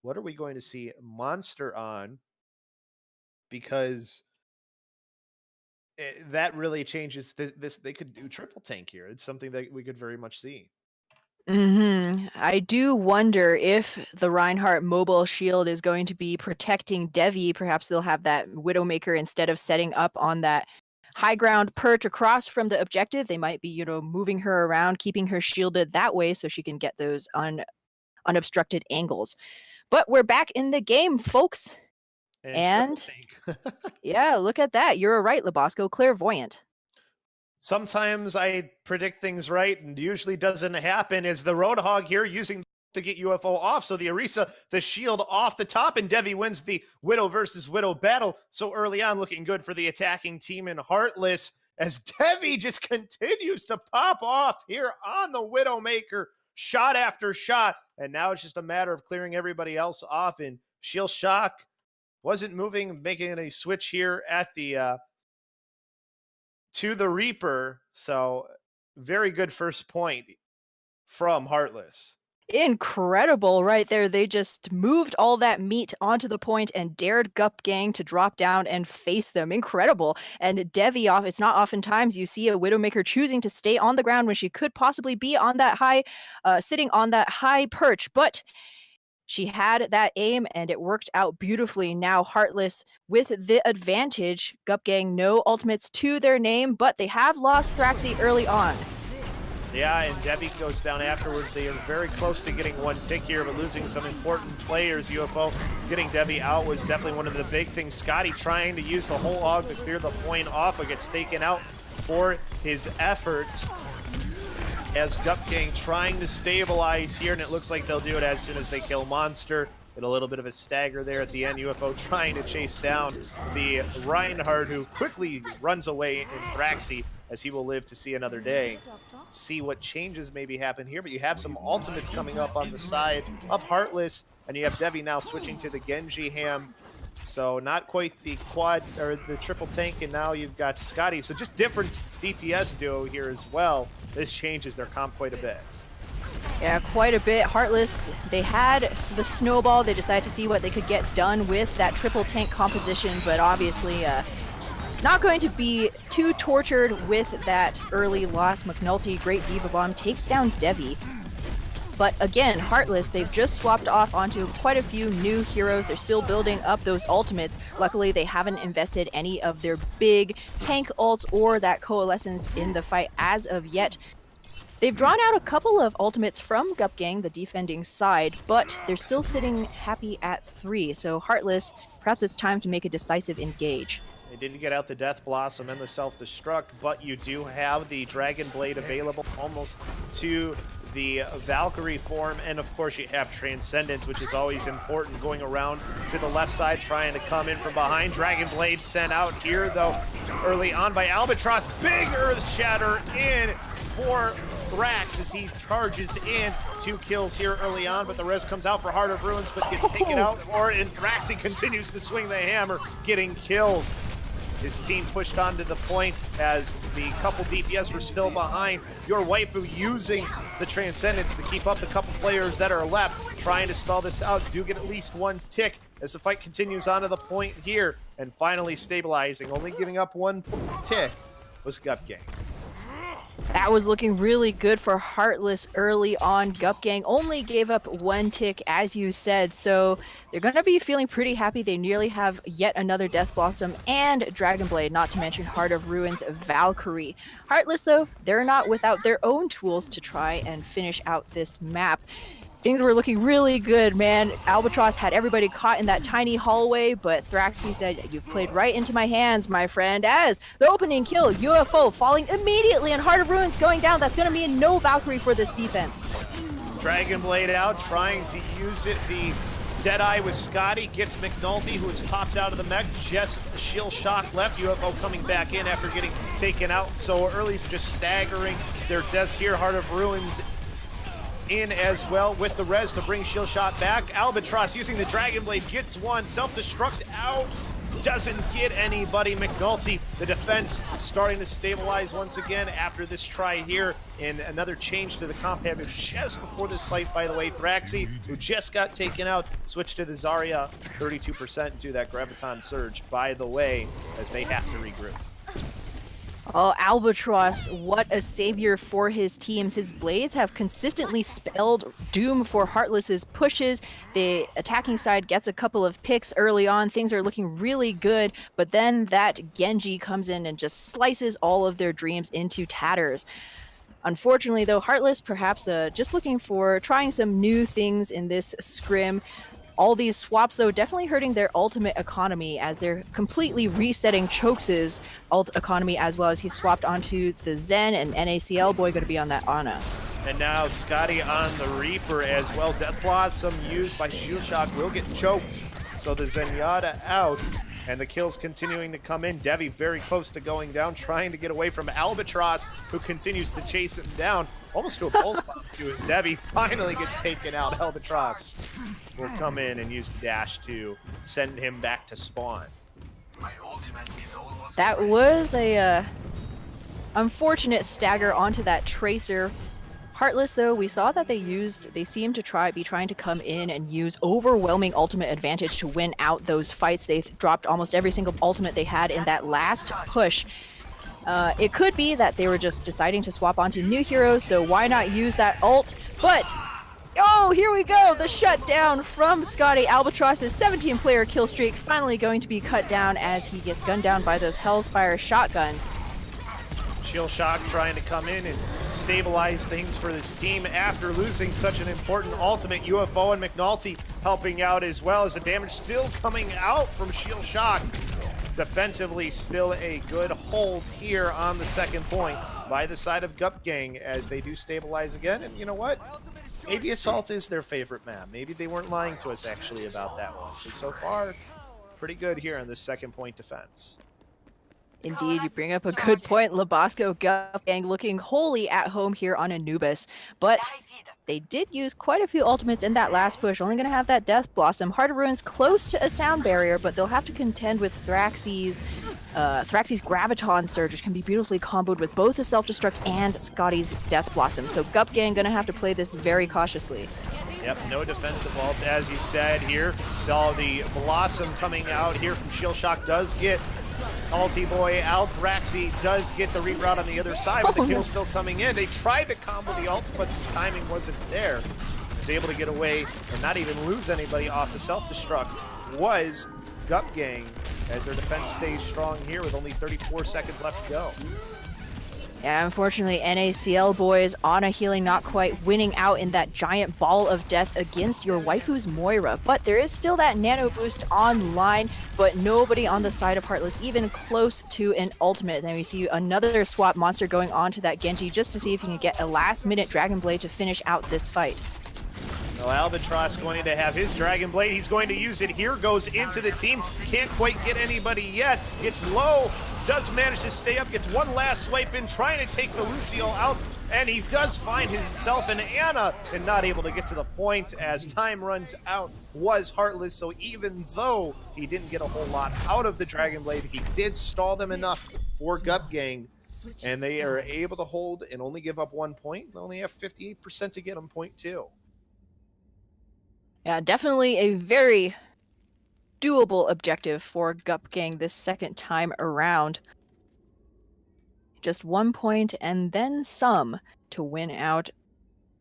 what are we going to see Monster on? Because that really changes this. They could do triple tank here. It's something that we could very much see. I do wonder if the Reinhardt mobile shield is going to be protecting Devi. Perhaps they'll have that Widowmaker instead of setting up on that high ground perch across from the objective. They might be, you know, moving her around, keeping her shielded that way so she can get those unobstructed angles. But we're back in the game, folks. And triple And tank. yeah, look at that. You're right, Labasco, clairvoyant. Sometimes I predict things right and usually doesn't happen. Is the Roadhog here using to get UFO off? So the Orisa, the shield off the top, and Devi wins the Widow versus Widow battle. So early on, looking good for the attacking team in Heartless as Devi just continues to pop off here on the Widowmaker, shot after shot. And now it's just a matter of clearing everybody else off. And Shield Shock wasn't moving, making a switch here at the to the Reaper. So very good first point from Heartless. Incredible right there. They just moved all that meat onto the point and dared Gup Gang to drop down and face them. Incredible. And Devi off, it's not oftentimes you see a Widowmaker choosing to stay on the ground when she could possibly be on that high, sitting on that high perch. But she had that aim and it worked out beautifully. Now Heartless with the advantage. Gup Gang no ultimates to their name, but they have lost Thraxie early on. Yeah, and Debbie goes down afterwards. They are very close to getting one tick here, but losing some important players. UFO getting Debbie out was definitely one of the big things. Scotty trying to use the whole hog to clear the point off, but gets taken out for his efforts. As Gup Gang trying to stabilize here, and it looks like they'll do it as soon as they kill Monster. Get a little bit of a stagger there at the end. UFO trying to chase down the Reinhardt, who quickly runs away in Thraxie, as he will live to see another day. See what changes maybe happen here, but you have some ultimates coming up on the side of Heartless, and you have Devi now switching to the Genji Ham. So not quite the quad or the triple tank, and now you've got Scotty. So just different DPS duo here as well. This changes their comp quite a bit. Yeah, quite a bit. Heartless, they had the snowball. They decided to see what they could get done with that triple tank composition, but obviously not going to be too tortured with that early loss. McNulty, great Diva Bomb, takes down Devi. But again, Heartless, they've just swapped off onto quite a few new heroes. They're still building up those ultimates. Luckily, they haven't invested any of their big tank ults or that coalescence in the fight as of yet. They've drawn out a couple of ultimates from Gup Gang, the defending side, but they're still sitting happy at 3. So Heartless, perhaps it's time to make a decisive engage. They didn't get out the Death Blossom and the Self-Destruct, but you do have the Dragon Blade available almost to the Valkyrie form, and of course you have Transcendence, which is always important, going around to the left side, trying to come in from behind. Dragon Blade sent out here, though, early on by Albatross. Big Earth Shatter in for Thrax as he charges in. 2 kills here early on, but the res comes out for Heart of Ruins, but gets taken out for it, and Thraxie continues to swing the hammer, getting kills. His team pushed onto the point as the couple DPS were still behind. Your waifu using the Transcendence to keep up the couple players that are left, trying to stall this out. Do get at least 1 tick as the fight continues onto the point here, and finally stabilizing. Only giving up 1 tick was Gup Gang. That was looking really good for Heartless early on. Gup Gang only gave up 1 tick, as you said, so they're going to be feeling pretty happy. They nearly have yet another Death Blossom and Dragon Blade, not to mention Heart of Ruins Valkyrie. Heartless, though, they're not without their own tools to try and finish out this map. Things were looking really good, man. Albatross had everybody caught in that tiny hallway, but Thraxie said, "You've played right into my hands, my friend," as the opening kill, UFO falling immediately and Heart of Ruins going down. That's going to mean no Valkyrie for this defense. Dragon Blade out, trying to use it. The Deadeye with Scotty gets McNulty, who has popped out of the mech. Just Shield Shock left. UFO coming back in after getting taken out so early, just staggering their deaths here. Heart of Ruins in as well with the res to bring Shield Shot back. Albatross using the Dragon Blade gets 1. Self-destruct out. Doesn't get anybody. McNulty, the defense starting to stabilize once again after this try here. And another change to the comp habit just before this fight, by the way. Thraxie, who just got taken out, switched to the Zarya, 32% do that Graviton Surge, by the way, as they have to regroup. Oh, Albatross, what a savior for his teams. His blades have consistently spelled doom for Heartless's pushes. The attacking side gets a couple of picks early on. Things are looking really good, but then that Genji comes in and just slices all of their dreams into tatters. Unfortunately, though, Heartless perhaps just looking for trying some new things in this scrim. All these swaps, though, definitely hurting their ultimate economy as they're completely resetting Chokes' ult economy, as well as he swapped onto the Zen, and NACL boy going to be on that Ana. And now Scotty on the Reaper as well. Death Blossom used by Shield Shock will get chokes. So the Zenyatta out, and the kills continuing to come in. Devi very close to going down, trying to get away from Albatross, who continues to chase him down. Almost to a pulse bomb too, as Devi finally gets taken out. Albatross will come in and use the dash to send him back to spawn. That was a unfortunate stagger onto that Tracer. Heartless, though, we saw that they seemed to be trying to come in and use overwhelming ultimate advantage to win out those fights. They dropped almost every single ultimate they had in that last push. It could be that they were just deciding to swap onto new heroes, so why not use that ult? But, oh, here we go! The shutdown from Scotty. Albatross's 17-player kill streak finally going to be cut down as he gets gunned down by those Hellfire shotguns. Shield Shock trying to come in and stabilize things for this team after losing such an important ultimate. UFO and McNulty helping out as well, as the damage still coming out from Shield Shock. Defensively, still a good hold here on the second point by the side of Gup Gang as they do stabilize again. And you know what? Maybe Assault is their favorite map. Maybe they weren't lying to us actually about that one. But so far, pretty good here on this second point defense. Indeed, you bring up a good point. Labasco Gup Gang looking wholly at home here on Anubis, but they did use quite a few ultimates in that last push. Only going to have that Death Blossom. Heart of Ruins close to a sound barrier, but they'll have to contend with Thrax's Graviton Surge, which can be beautifully comboed with both the Self-Destruct and Scotty's Death Blossom. So Gup Gang going to have to play this very cautiously. Yep, no defensive ults, as you said here. All the Blossom coming out here from Shield Shock does get Ulti Boy out. Thraxy does get the reroute on the other side, but the kill's still coming in. They tried to combo the ults, but the timing wasn't there. Was able to get away and not even lose anybody off the self-destruct was Gup Gang, as their defense stays strong here with only 34 seconds left to go. Yeah, unfortunately, NACL boys, Ana healing not quite winning out in that giant ball of death against your waifu's Moira. But there is still that nano boost online, but nobody on the side of Heartless even close to an ultimate. Then we see another swap monster going on to that Genji just to see if he can get a last-minute Dragon Blade to finish out this fight. Well, Albatross going to have his Dragon Blade. He's going to use it here. Goes into the team. Can't quite get anybody yet. Gets low. Does manage to stay up. Gets one last swipe in, trying to take the Lucio out. And he does find himself an Ana and not able to get to the point as time runs out. Was Heartless, so even though he didn't get a whole lot out of the Dragon Blade, he did stall them enough for Gup Gang. And they are able to hold and only give up 1 point. They only have 58% to get on point 2. Yeah, definitely a very doable objective for Gup Gang this second time around. Just 1 point and then some to win out,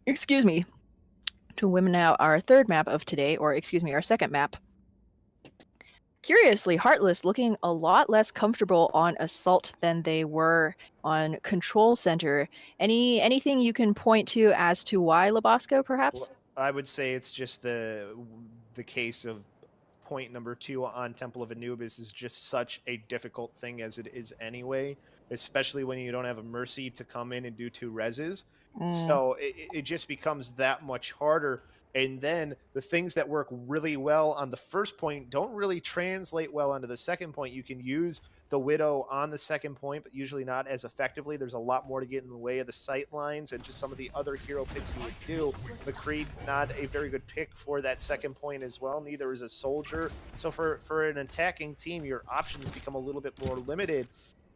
to win out our third map of today, or our second map. Curiously, Heartless looking a lot less comfortable on Assault than they were on Control Center. Anything you can point to as to why, Labasco, perhaps? Well, I would say it's just the case of point number 2 on Temple of Anubis is just such a difficult thing as it is anyway, especially when you don't have a Mercy to come in and do 2 reses. So it just becomes that much harder. And then the things that work really well on the first point don't really translate well onto the second point. You can use the Widow on the second point, but usually not as effectively. There's a lot more to get in the way of the sight lines and just some of the other hero picks you would do. The Creed, not a very good pick for that second point as well. Neither is a Soldier. So for an attacking team, your options become a little bit more limited,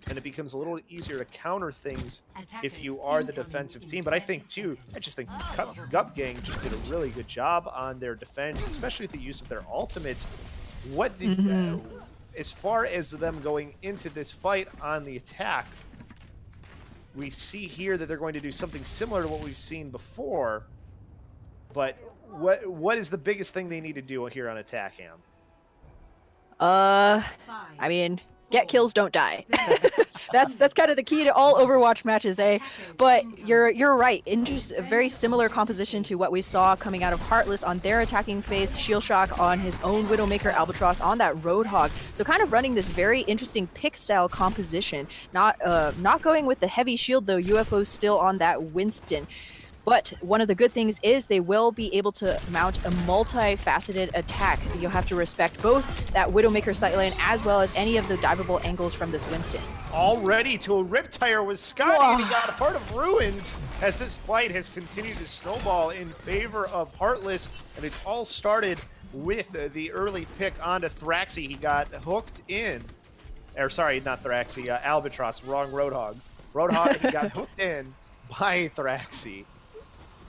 and it becomes a little easier to counter things if you are the defensive team. But I think, too, Gup Gang just did a really good job on their defense, especially with the use of their ultimates. What did, as far as them going into this fight on the attack, we see here that they're going to do something similar to what we've seen before. But what is the biggest thing they need to do here on attack, Ham? I mean, get kills, don't die. That's kind of the key to all Overwatch matches, eh? But you're right. A very similar composition to what we saw coming out of Heartless on their attacking phase, Shield Shock on his own Widowmaker Albatross on that Roadhog. So kind of running this very interesting pick style composition. Not going with the heavy shield though. UFO's still on that Winston. But one of the good things is they will be able to mount a multifaceted attack. You'll have to respect both that Widowmaker sightline as well as any of the diveable angles from this Winston. Already to a Riptire with Scotty, and he got Heart of Ruins as this fight has continued to snowball in favor of Heartless. And it all started with the early pick onto Thraxi. He got hooked in. Or sorry, not Thraxi, Albatross, wrong Roadhog. Roadhog, he got hooked in by Thraxi.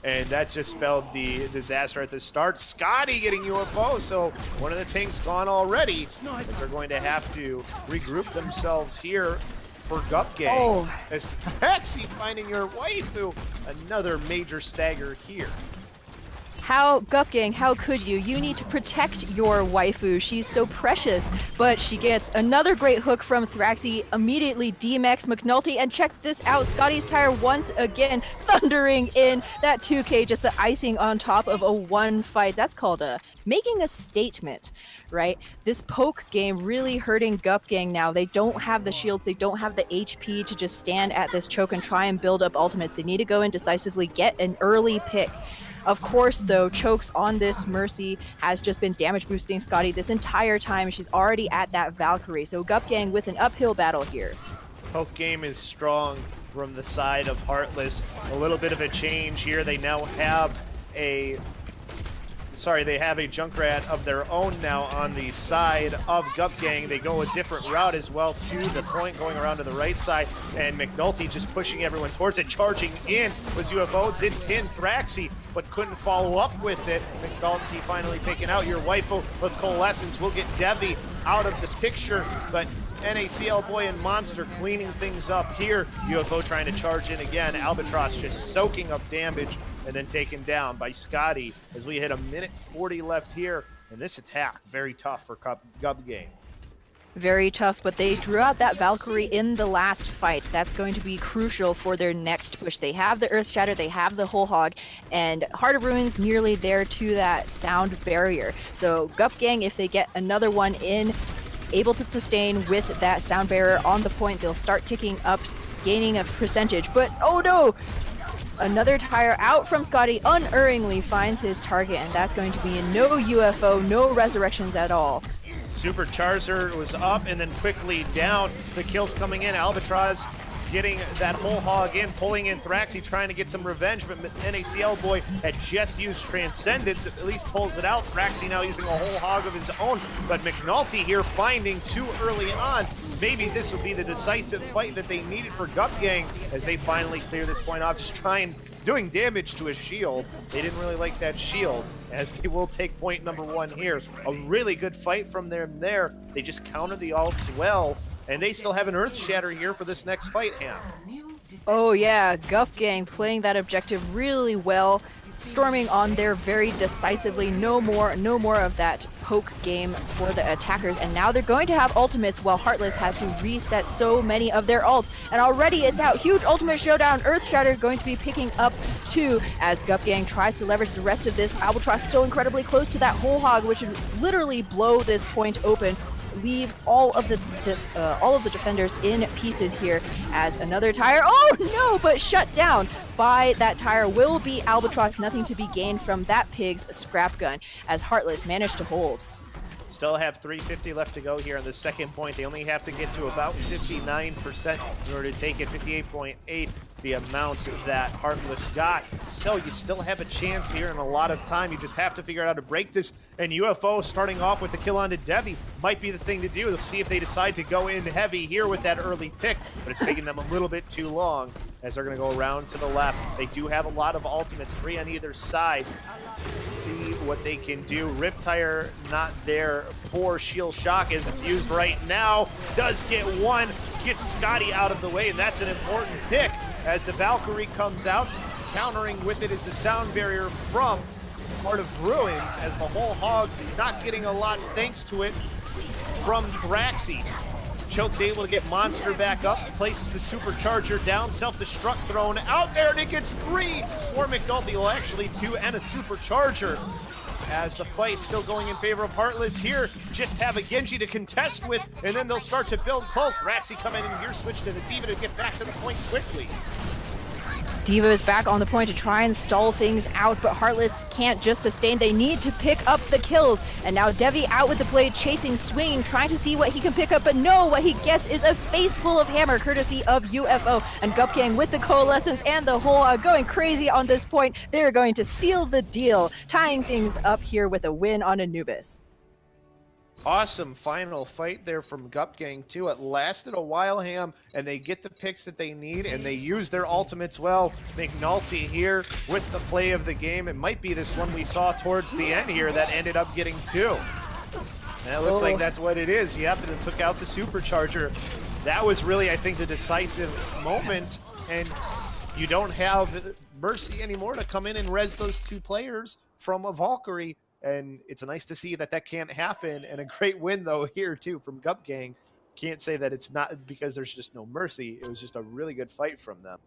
And that just spelled the disaster at the start. Scotty getting UFO, so one of the tanks gone already, as they're going to have to regroup themselves here for Gup Gang. Oh. As Taxi finding your waifu, another major stagger here. How, Gup Gang, how could you? You need to protect your waifu. She's so precious. But she gets another great hook from Thraxi, immediately D-Max McNulty, and check this out. Scotty's tire once again thundering in that 2K, just the icing on top of a one fight. That's called making a statement, right? This poke game really hurting Gup Gang now. They don't have the shields, they don't have the HP to just stand at this choke and try and build up ultimates. They need to go in decisively, get an early pick. Of course, though, chokes on this Mercy has just been damage boosting Scotty this entire time. She's already at that Valkyrie. So Gup Gang with an uphill battle here. Poke game is strong from the side of Heartless. A little bit of a change here. They now have a Junkrat of their own now on the side of Gup Gang. They go a different route as well to the point, going around to the right side, and McNulty just pushing everyone towards it. Charging in was UFO, did pin Thraxi, but couldn't follow up with it. McNulty finally taken out. Your waifu with Coalescence will get Devi out of the picture, but NACL Boy and Monster cleaning things up here. UFO trying to charge in again. Albatross just soaking up damage and then taken down by Scotty as we hit a minute 40 left here. And this attack, very tough for Gup Gang. Very tough, but they drew out that Valkyrie in the last fight. That's going to be crucial for their next push. They have the Earth Shatter, they have the Whole Hog, and Heart of Ruins nearly there to that sound barrier. So Gup Gang, if they get another one in, able to sustain with that sound barrier on the point, they'll start ticking up, gaining a percentage. But oh no! Another tire out from Scotty, unerringly finds his target, and that's going to be a no UFO, no resurrections at all. Supercharger was up and then quickly down. The kills coming in. Albatross getting that Whole Hog in, pulling in Thraxi, trying to get some revenge, but NACL Boy had just used Transcendence, at least pulls it out. Thraxi now using a Whole Hog of his own, but McNulty here finding too early on. Maybe this will be the decisive fight that they needed for Gup Gang as they finally clear this point off, just doing damage to his shield. They didn't really like that shield, as they will take point number one here. A really good fight from them there. They just countered the ults well, and they still have an Earth Shatter here for this next fight, Ham. Oh yeah, Gup Gang playing that objective really well, storming on there very decisively. No more of that poke game for the attackers, and now they're going to have ultimates while Heartless had to reset so many of their ults, and already it's out. Huge ultimate showdown. Earth Shatter going to be picking up too as Gup Gang tries to leverage the rest of this. Albatross so incredibly close to that Whole Hog, which would literally blow this point open, leave all of the defenders in pieces here as another tire. Oh no, but shut down by that tire will be Albatross. Nothing to be gained from that pig's scrap gun as Heartless managed to hold. Still have 350 left to go here on the second point. They only have to get to about 59% in order to take it. 58.8, the amount that Heartless got. So you still have a chance here and a lot of time. You just have to figure out how to break this. And UFO starting off with the kill onto Devi might be the thing to do. We'll see if they decide to go in heavy here with that early pick, but it's taking them a little bit too long as they're going to go around to the left. They do have a lot of ultimates, 3 on either side. The what they can do. Riptire not there for Shield Shock as it's used right now. Does get one, gets Scotty out of the way, and that's an important pick as the Valkyrie comes out. Countering with it is the sound barrier from Heart of Ruins, as the whole hog not getting a lot thanks to it from Thraxi. Choke's able to get Monster back up, places the Supercharger down, self-destruct thrown out there, and it gets 3 for McNulty, well actually 2 and a Supercharger. As the fight's still going in favor of Heartless here, just have a Genji to contest with, and then they'll start to build close. Thraxi coming in here, switch to the D.Va to get back to the point quickly. D.Va is back on the point to try and stall things out, but Heartless can't just sustain. They need to pick up the kills. And now Devi out with the blade, chasing, swinging, trying to see what he can pick up, but no, what he gets is a face full of hammer, courtesy of UFO. And Gup Gang with the Coalescence and the whole going crazy on this point. They're going to seal the deal, tying things up here with a win on Anubis. Awesome final fight there from Gup Gang too. It lasted a while, Ham, and they get the picks that they need, and they use their ultimates well. McNulty here with the play of the game. It might be this one we saw towards the end here that ended up getting 2. And it looks like that's what it is. Yep, and then took out the Supercharger. That was really, I think, the decisive moment, and you don't have Mercy anymore to come in and res those 2 players from a Valkyrie. And it's nice to see that that can't happen, and a great win, though, here, too, from Gup Gang. Can't say that it's not because there's just no mercy. It was just a really good fight from them.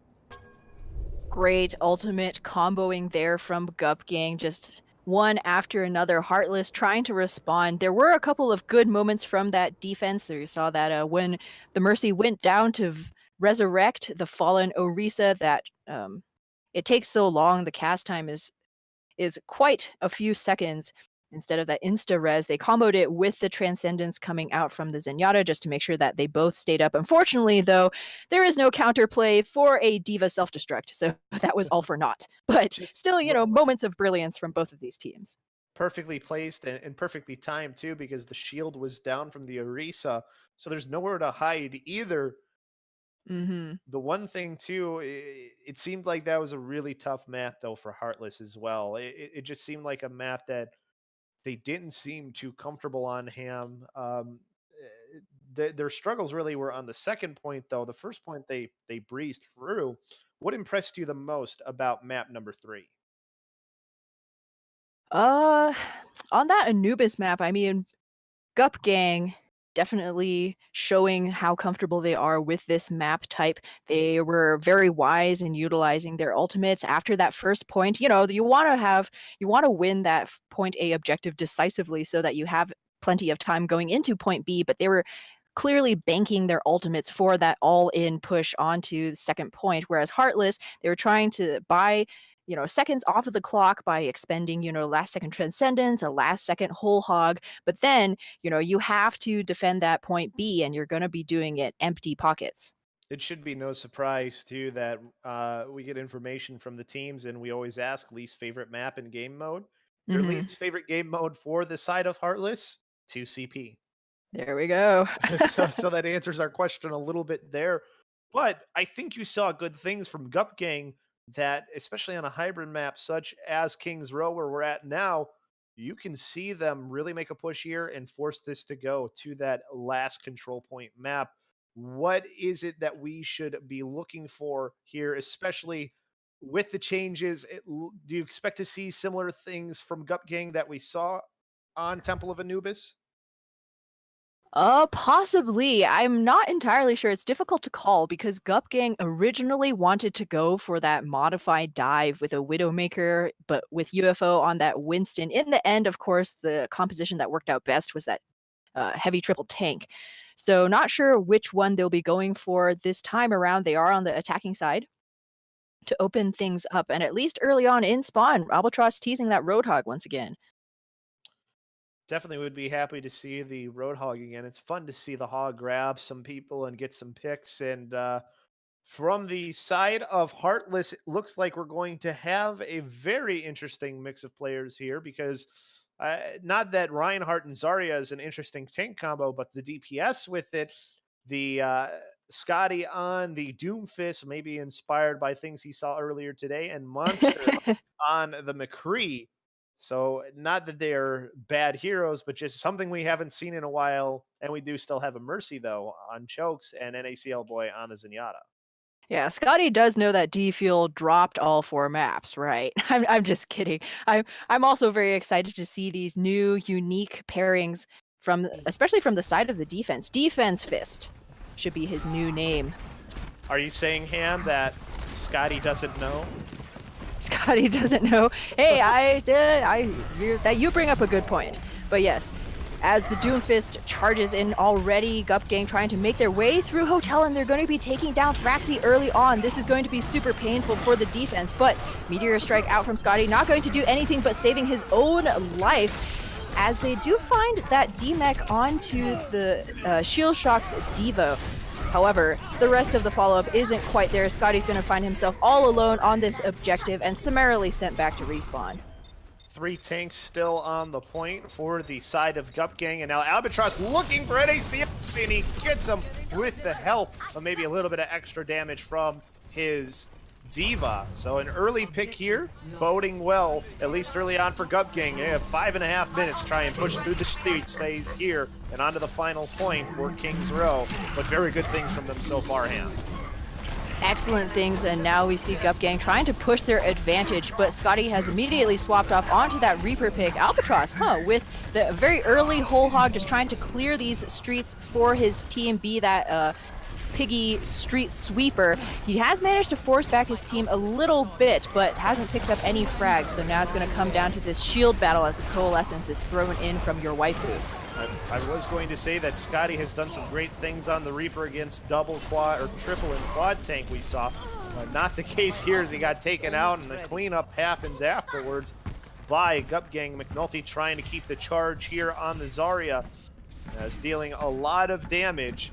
Great ultimate comboing there from Gup Gang, just one after another. Heartless trying to respond. There were a couple of good moments from that defense. So you saw that when the Mercy went down to resurrect the fallen Orisa, that it takes so long. The cast time is quite a few seconds. Instead of that insta-res, they comboed it with the Transcendence coming out from the Zenyatta just to make sure that they both stayed up. Unfortunately, though, there is no counterplay for a D.Va self-destruct, so that was all for naught. But still, moments of brilliance from both of these teams. Perfectly placed and perfectly timed, too, because the shield was down from the Orisa, so there's nowhere to hide either. Mm-hmm. The one thing, too, it seemed like that was a really tough map, though, for Heartless as well. It just seemed like a map that they didn't seem too comfortable on, Ham. Their struggles really were on the second point, though. The first point they breezed through. What impressed you the most about map number 3? On that Anubis map, I mean, Gup Gang definitely showing how comfortable they are with this map type. They were very wise in utilizing their ultimates after that first point. You want to win that point A objective decisively so that you have plenty of time going into point B, but they were clearly banking their ultimates for that all-in push onto the second point, whereas Heartless, they were trying to buy seconds off of the clock by expending, last second Transcendence, a last second whole hog. But then, you have to defend that point B, and you're going to be doing it empty pockets. It should be no surprise, too, that we get information from the teams, and we always ask least favorite map in game mode. Your least favorite game mode for the side of Heartless? 2CP. There we go. so that answers our question a little bit there. But I think you saw good things from Gup Gang that, especially on a hybrid map such as Kings Row, where we're at now, you can see them really make a push here and force this to go to that last control point map. What is it that we should be looking for here, especially with the changes? Do you expect to see similar things from Gup Gang that we saw on Temple of Anubis? Possibly. I'm not entirely sure. It's difficult to call because Gup Gang originally wanted to go for that modified dive with a Widowmaker, but with UFO on that Winston. In the end, of course, the composition that worked out best was that heavy triple tank. So not sure which one they'll be going for this time around. They are on the attacking side to open things up. And at least early on in spawn, Albatross teasing that Roadhog once again. Definitely would be happy to see the Roadhog again. It's fun to see the Hog grab some people and get some picks. And from the side of Heartless, it looks like we're going to have a very interesting mix of players here because not that Reinhardt and Zarya is an interesting tank combo, but the DPS with it, the Scotty on the Doomfist, maybe inspired by things he saw earlier today, and Monster on the McCree. So not that they're bad heroes, but just something we haven't seen in a while. And we do still have a Mercy, though, on Chokes and NACL Boy on the Zenyatta. Yeah, Scotty does know that D Field dropped all 4 maps, right? I'm just kidding. I'm also very excited to see these new unique pairings from especially from the side of the defense. Defense Fist should be his new name. Are you saying, Ham, that Scotty doesn't know? Scotty doesn't know. Hey, you bring up a good point. But yes, as the Doomfist charges in already, Gup Gang trying to make their way through Hotel, and they're going to be taking down Thraxi early on. This is going to be super painful for the defense, but Meteor Strike out from Scotty, not going to do anything but saving his own life, as they do find that D-Mech onto the Shield Shock's Devo. However, the rest of the follow-up isn't quite there. Scotty's going to find himself all alone on this objective and summarily sent back to respawn. 3 tanks still on the point for the side of Gup Gang, and now Albatross looking for NAC, and he gets him with the help of maybe a little bit of extra damage from his Diva. So an early pick here, boding well, at least early on for Gup Gang. They have 5.5 minutes to try and push through the streets phase here and onto the final point for Kings Row. But very good things from them so far, Ham. Excellent things, and now we see Gup Gang trying to push their advantage, but Scotty has immediately swapped off onto that Reaper pick. Albatross, with the very early Whole Hog just trying to clear these streets for his team, be that Piggy street sweeper. He has managed to force back his team a little bit, but hasn't picked up any frags, so now it's going to come down to this shield battle as the Coalescence is thrown in from your waifu. I was going to say that Scotty has done some great things on the Reaper against double, quad, or triple and quad tank we saw. Not the case here as he got taken out, and the cleanup happens afterwards by Gup Gang. McNulty trying to keep the charge here on the Zarya, as dealing a lot of damage.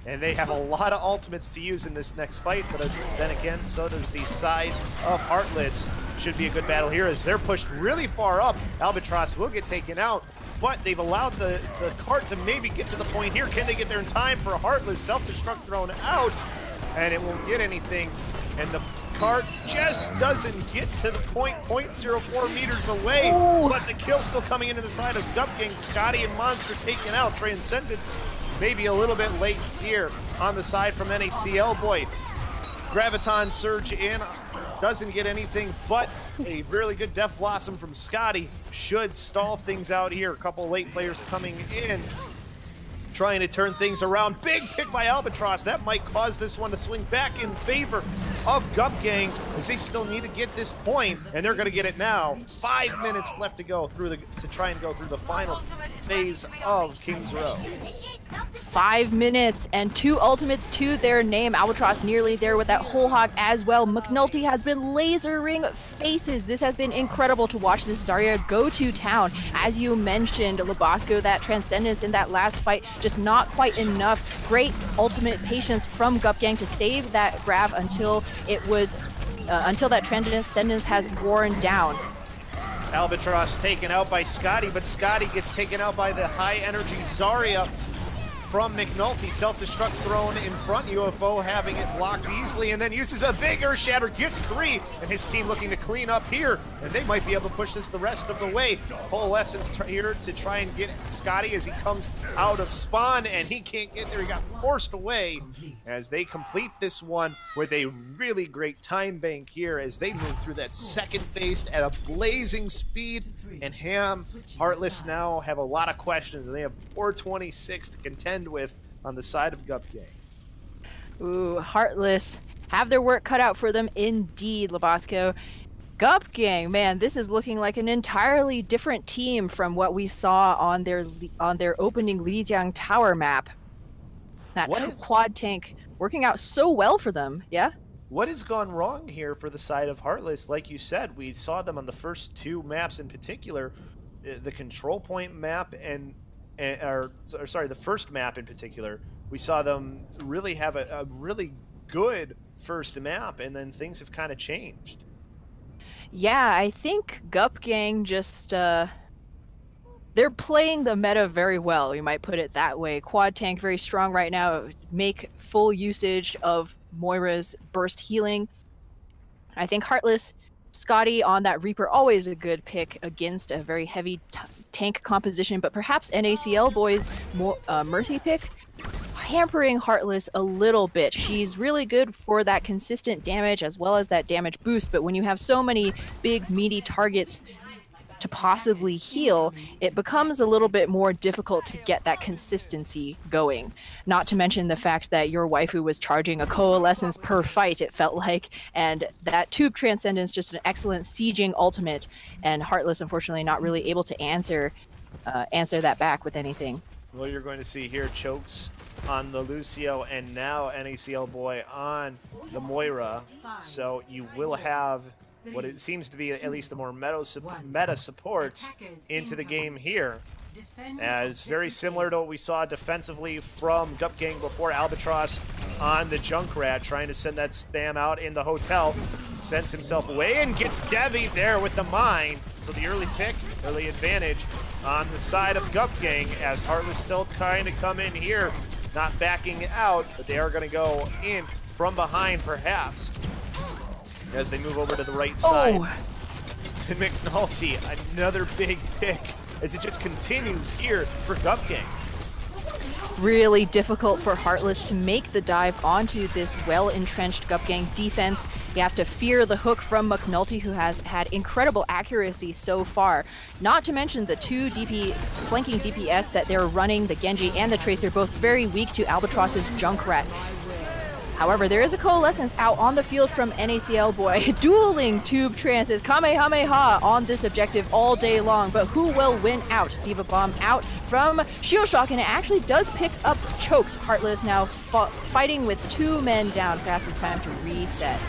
And they have a lot of ultimates to use in this next fight, but then again, so does the side of Heartless. Should be a good battle here as they're pushed really far up. Albatross will get taken out, but they've allowed the cart to maybe get to the point here. Can they get there in time for a Heartless self-destruct thrown out? And it won't get anything. And the cart just doesn't get to the point, 0.04 meters away. Ooh. But the kill still coming into the side of Gup Gang. Scotty and Monster taken out. Transcendence maybe a little bit late here on the side from NACL Boy. Graviton surge in, doesn't get anything but a really good Death Blossom from Scotty. Should stall things out here. A couple late players coming in, trying to turn things around. Big pick by Albatross. That might cause this one to swing back in favor of Gup Gang, as they still need to get this point, and they're going to get it now. 5 minutes left to go through to try and go through the final phase of Kings Row. 5 minutes and 2 ultimates to their name. Albatross nearly there with that Whole Hog as well. McNulty has been lasering faces. This has been incredible to watch this Zarya go to town. As you mentioned, Labasco, that Transcendence in that last fight, just not quite enough. Great ultimate patience from Gup Gang to save that grab until it was until that Transcendence has worn down. Albatross taken out by Scotty, but Scotty gets taken out by the high energy Zarya from McNulty. Self-destruct thrown in front, UFO having it blocked easily, and then uses a big Earth Shatter, gets 3, and his team looking to clean up here, and they might be able to push this the rest of the way. Coalescence here to try and get Scotty as he comes out of spawn, and he can't get there. He got forced away as they complete this one with a really great time bank here as they move through that second phase at a blazing speed. And Ham, Heartless now have a lot of questions, and they have 426 to contend with on the side of Gup Gang. Ooh, Heartless have their work cut out for them indeed, Labasco. Gup Gang, man, this is looking like an entirely different team from what we saw on their opening Lijiang Tower map. That quad tank working out so well for them, yeah? What has gone wrong here for the side of Heartless? Like you said, we saw them on the first 2 maps in particular, the control point map the first map in particular. We saw them really have a really good first map, and then things have kind of changed. Yeah, I think Gup Gang just they're playing the meta very well, we might put it that way. Quad tank very strong right now, make full usage of Moira's burst healing. I think Heartless Scotty on that Reaper, always a good pick against a very heavy tank composition, but perhaps NACL boys Mercy pick hampering Heartless a little bit. She's really good for that consistent damage as well as that damage boost, but when you have so many big meaty targets to possibly heal, it becomes a little bit more difficult to get that consistency going. Not to mention the fact that your waifu was charging a coalescence per fight, it felt like, and that Tube Transcendence, just an excellent sieging ultimate, and Heartless unfortunately not really able to answer that back with anything. Well, you're going to see here chokes on the Lucio and now NACL boy on the Moira, so you will have what it seems to be at least the more meta supports into the game here. As very similar to what we saw defensively from Gup Gang before, Albatross on the Junkrat, trying to send that spam out in the hotel. Sends himself away and gets Devi there with the mine. So the early pick, early advantage on the side of Gup Gang, as Heartless still trying to come in here, not backing out, but they are going to go in from behind perhaps as they move over to the right side. And McNulty, another big pick as it just continues here for Gup Gang. Really difficult for Heartless to make the dive onto this well-entrenched Gup Gang defense. You have to fear the hook from McNulty, who has had incredible accuracy so far. Not to mention the two flanking DPS that they're running, the Genji and the Tracer, both very weak to Albatross's Junkrat. However, there is a coalescence out on the field from NACL boy. Dueling Tube Trances, Kamehameha on this objective all day long, but who will win out? Diva Bomb out from Shield Shock, and it actually does pick up chokes. Heartless now fighting with 2 men down. Perhaps it's time to reset.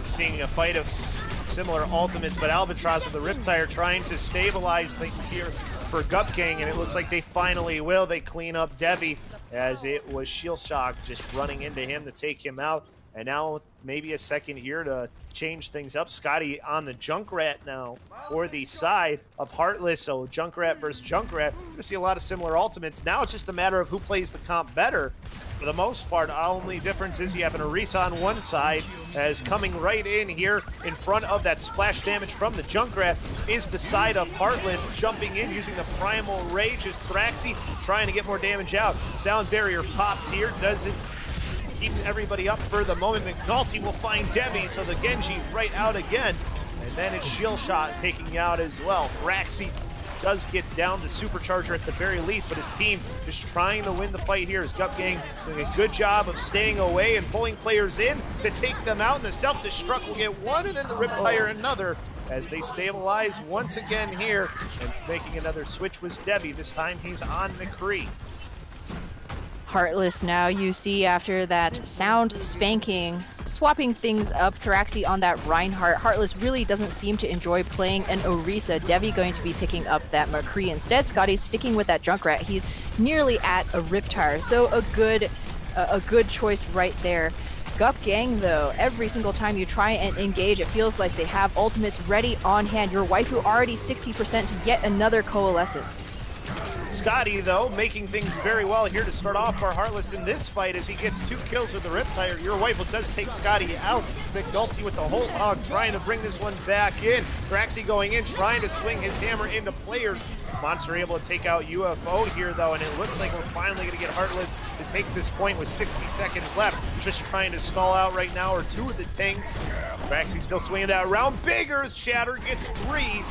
Seeing a fight of similar ultimates, but Albatross with the Riptire trying to stabilize things here for Gup Gang, and it looks like they finally will. They clean up Devi, as it was Shield Shock just running into him to take him out. And now maybe a second here to change things up. Scotty on the Junkrat now for the side of Heartless. So Junkrat versus Junkrat. We see a lot of similar ultimates. Now it's just a matter of who plays the comp better. For the most part, the only difference is you have an Orisa on one side, as coming right in here in front of that splash damage from the Junkrat is the side of Heartless, jumping in using the Primal Rage as Thraxi trying to get more damage out. Sound Barrier popped here, keeps everybody up for the moment. McNulty will find Devi, so the Genji right out again. And then it's Shield Shot taking out as well. Thraxi does get down the Supercharger at the very least, but his team just trying to win the fight here as Gup Gang doing a good job of staying away and pulling players in to take them out. And the Self-Destruct will get one, and then the Riptire another, as they stabilize once again here. And making another switch was Devi. This time he's on McCree. Heartless now, you see, after that sound spanking, swapping things up. Thraxi on that Reinhardt. Heartless really doesn't seem to enjoy playing an Orisa. Devi going to be picking up that McCree instead. Scotty's sticking with that Junkrat. He's nearly at a Riptire, so a good choice right there. Gup Gang, though, every single time you try and engage, it feels like they have ultimates ready on hand. Your waifu already 60% to yet another coalescence. Scotty, though, making things very well here to start off for Heartless in this fight as he gets 2 kills with the Riptire. Your Waifu does take Scotty out. McNulty with the whole hog trying to bring this one back in. Thraxi going in, trying to swing his hammer into players. Monster able to take out UFO here, though, and it looks like we're finally going to get Heartless to take this point with 60 seconds left. Just trying to stall out right now are 2 of the tanks. Thraxi still swinging that around. Big Earth Shatter gets 3.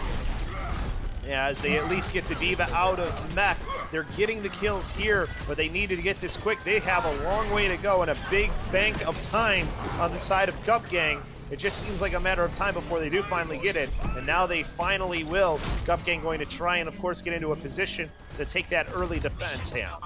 As they at least get the Diva out of mech. They're getting the kills here, but they needed to get this quick. They have a long way to go and a big bank of time on the side of Gup Gang. It just seems like a matter of time before they do finally get it, and now they finally will. Gup Gang going to try and, of course, get into a position to take that early defense down.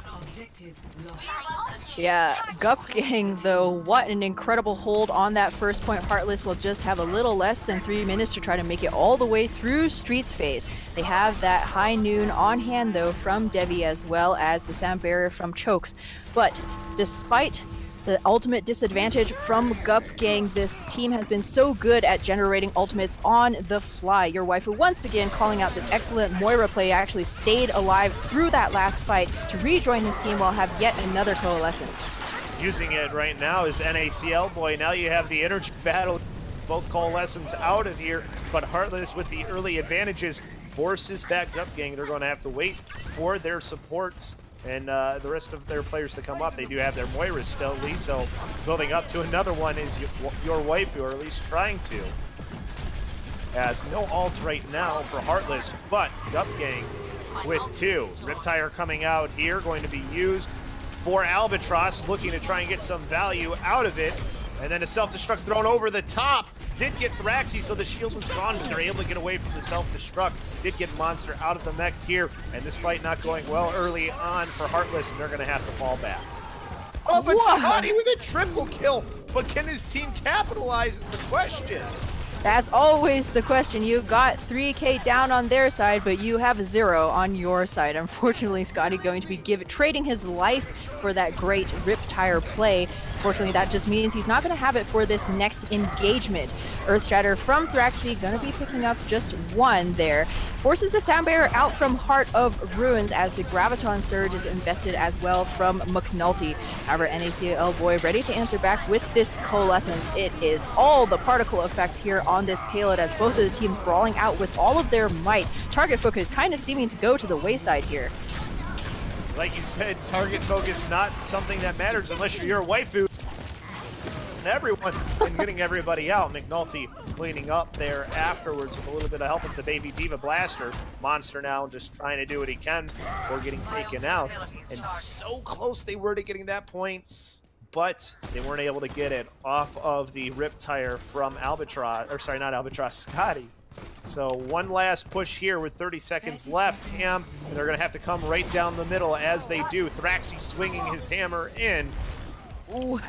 Yeah, Gup Gang, though, what an incredible hold on that first point. Heartless will just have a little less than 3 minutes to try to make it all the way through Streets phase. They have that high noon on hand, though, from Devi, as well as the sound barrier from Chokes. But despite the ultimate disadvantage from Gup Gang, this team has been so good at generating ultimates on the fly. Your waifu once again calling out this excellent Moira play, actually stayed alive through that last fight to rejoin his team while have yet another coalescence. Using it right now is NACL boy. Now you have the energy battle both Coalescence out of here, but Heartless with the early advantages forces back Gup Gang. They're going to have to wait for their supports and the rest of their players to come up. They do have their Moira still. Liso building up to another one is your waifu, or at least trying to. Has no ults right now for Heartless, but Gup Gang with 2. Riptire coming out here, going to be used for Albatross, looking to try and get some value out of it. And then a self-destruct thrown over the top. Did get Thraxi, so the shield was gone, but they're able to get away from the self-destruct. Did get Monster out of the mech here, and this fight not going well early on for Heartless, and they're going to have to fall back. Oh, but Scotty with a triple kill. But can his team capitalize is the question. That's always the question. You got 3K down on their side, but you have 0 on your side. Unfortunately, Scotty going to be trading his life for that great Riptire play. Fortunately, that just means he's not going to have it for this next engagement. Earthshatter from Thraxi going to be picking up just 1 there. Forces the Sound Bearer out from Heart of Ruins as the Graviton Surge is invested as well from McNulty. However, NACL Boy ready to answer back with this Coalescence. It is all the particle effects here on this payload as both of the teams brawling out with all of their might. Target focus kind of seeming to go to the wayside here. Like you said, target focus not something that matters unless you're your waifu. And everyone and getting everybody out. McNulty cleaning up there afterwards with a little bit of help with the Baby Diva Blaster. Monster now just trying to do what he can before getting taken out. And so close they were to getting that point, but they weren't able to get it off of the Riptire from Albatross, or sorry, not Albatross, Scotty. So one last push here with 30 seconds left. And they're going to have to come right down the middle as they do. Thraxi swinging his hammer in. Ooh.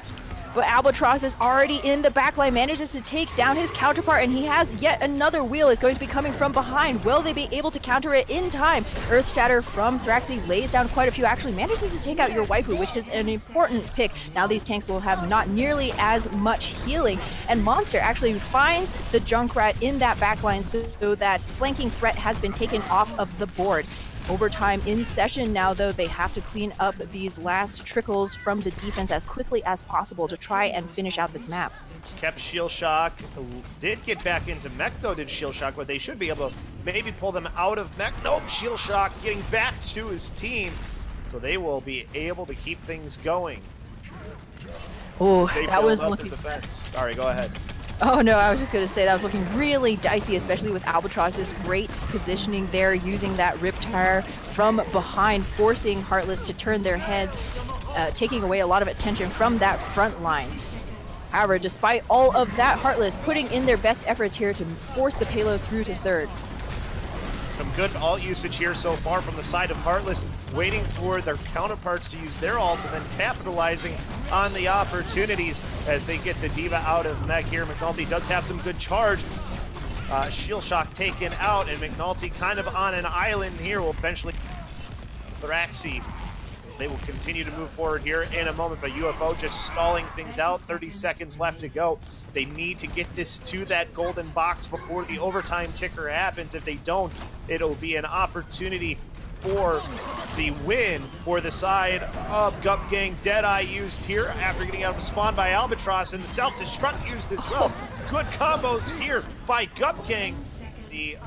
But Albatross is already in the backline, manages to take down his counterpart, and he has yet another wheel is going to be coming from behind. Will they be able to counter it in time? Earthshatter from Thraxi lays down quite a few, actually manages to take out your waifu, which is an important pick. Now these tanks will have not nearly as much healing, and Monster actually finds the Junkrat in that backline so that flanking threat has been taken off of the board. Overtime in session now, though. They have to clean up these last trickles from the defense as quickly as possible to try and finish out this map. Kept Shield Shock. Did get back into mech, though, did Shield Shock, but they should be able to maybe pull them out of mech. Nope, Shield Shock getting back to his team, so they will be able to keep things going. Oh, that was looking... Sorry, go ahead. Oh no, I was just going to say that was looking really dicey, especially with Albatross's great positioning there, using that Riptire from behind, forcing Heartless to turn their heads, taking away a lot of attention from that front line. However, despite all of that, Heartless putting in their best efforts here to force the payload through to third. Some good ult usage here so far from the side of Heartless, waiting for their counterparts to use their ults and then capitalizing on the opportunities as they get the Diva out of mech here. McNulty does have some good charge. Shield Shock taken out, and McNulty kind of on an island here will eventually Thraxi as they will continue to move forward here in a moment, but UFO just stalling things out. 30 seconds left to go. They need to get this to that golden box before the overtime ticker happens. If they don't, it'll be an opportunity for the win for the side of Gup Gang. Deadeye used here after getting out of spawn by Albatross, and the self-destruct used as well. Good combos here by Gup Gang. The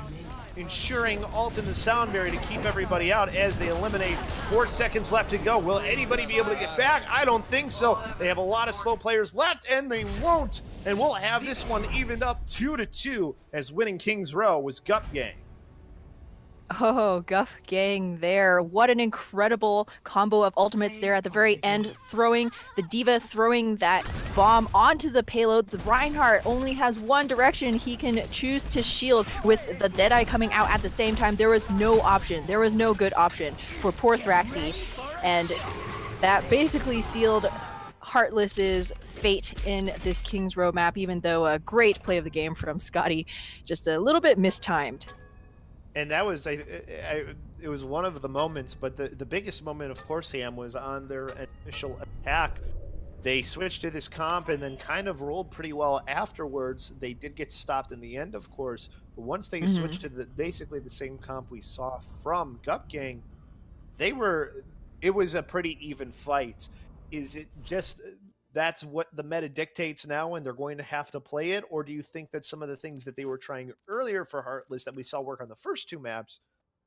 ensuring ult in the sound barrier to keep everybody out as they eliminate. 4 seconds left to go. Will anybody be able to get back? I don't think so. They have a lot of slow players left, and they won't. And we'll have this one evened up 2-2 as winning King's Row was Gup Gang. Oh, Gup Gang there. What an incredible combo of ultimates there at the very end, throwing the Diva, throwing that bomb onto the payload. The Reinhardt only has one direction he can choose to shield. With the Deadeye coming out at the same time, there was no option. There was no good option for poor Thraxi. And that basically sealed Heartless's fate in this King's Row map, even though a great play of the game from Scotty, just a little bit mistimed. And that was, it was one of the moments, but the biggest moment, of course, Sam, was on their initial attack. They switched to this comp and then kind of rolled pretty well afterwards. They did get stopped in the end, of course, but once they switched to basically the same comp we saw from Gup Gang, it was a pretty even fight. Is it just that's what the meta dictates now and they're going to have to play it? Or do you think that some of the things that they were trying earlier for Heartless that we saw work on the first 2 maps,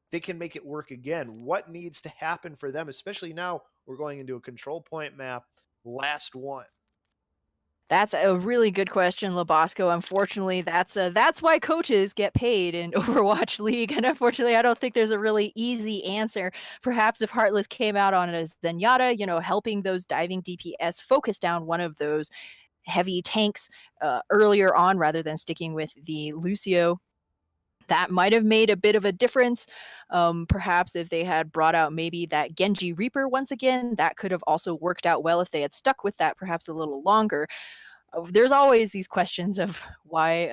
they can make it work again? What needs to happen for them, especially now we're going into a control point map, last one? That's a really good question, Labasco. Unfortunately, that's why coaches get paid in Overwatch League, and unfortunately, I don't think there's a really easy answer. Perhaps if Heartless came out on a Zenyatta, helping those diving DPS focus down one of those heavy tanks earlier on rather than sticking with the Lucio, that might have made a bit of a difference. Perhaps if they had brought out maybe that Genji Reaper once again, that could have also worked out well if they had stuck with that perhaps a little longer. There's always these questions of why,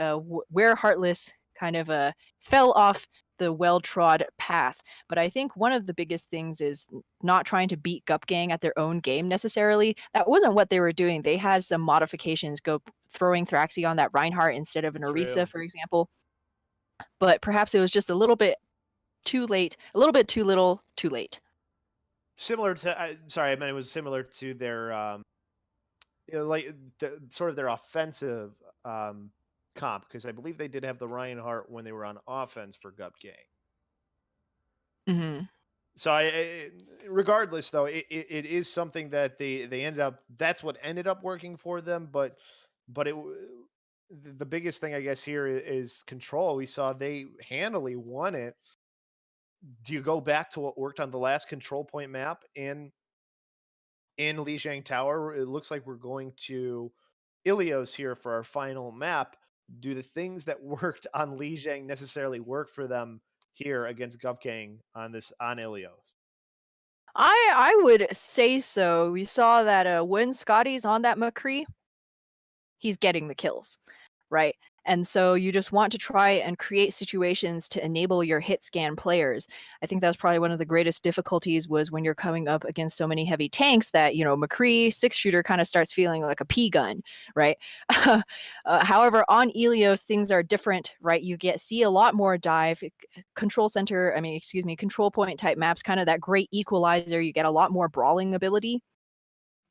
where Heartless kind of fell off the well-trod path. But I think one of the biggest things is not trying to beat Gup Gang at their own game necessarily. That wasn't what they were doing. They had some modifications, go throwing Thraxi on that Reinhardt instead of an Orisa, True. for example. But perhaps it was just a little bit too late, a little bit too little, too late. Similar to, sorry, I meant it was similar to their, like sort of their offensive comp, because I believe they did have the Reinhardt when they were on offense for Gup Gang. Mm-hmm. So regardless, though, it is something that they ended up. That's what ended up working for them. But the biggest thing I guess here is control. We saw they handily won it. Do you go back to what worked on the last control point map in Lijiang Tower? It looks like we're going to Ilios here for our final map. Do the things that worked on Lijiang necessarily work for them here against Gup Gang on Ilios? I would say so. We saw that when Scotty's on that McCree, he's getting the kills, right? And so you just want to try and create situations to enable your hit scan players. I think that was probably one of the greatest difficulties was when you're coming up against so many heavy tanks that, McCree 6-shooter kind of starts feeling like a P gun, right? However, on Ilios, things are different, right? You see a lot more dive, control point type maps, kind of that great equalizer. You get a lot more brawling ability.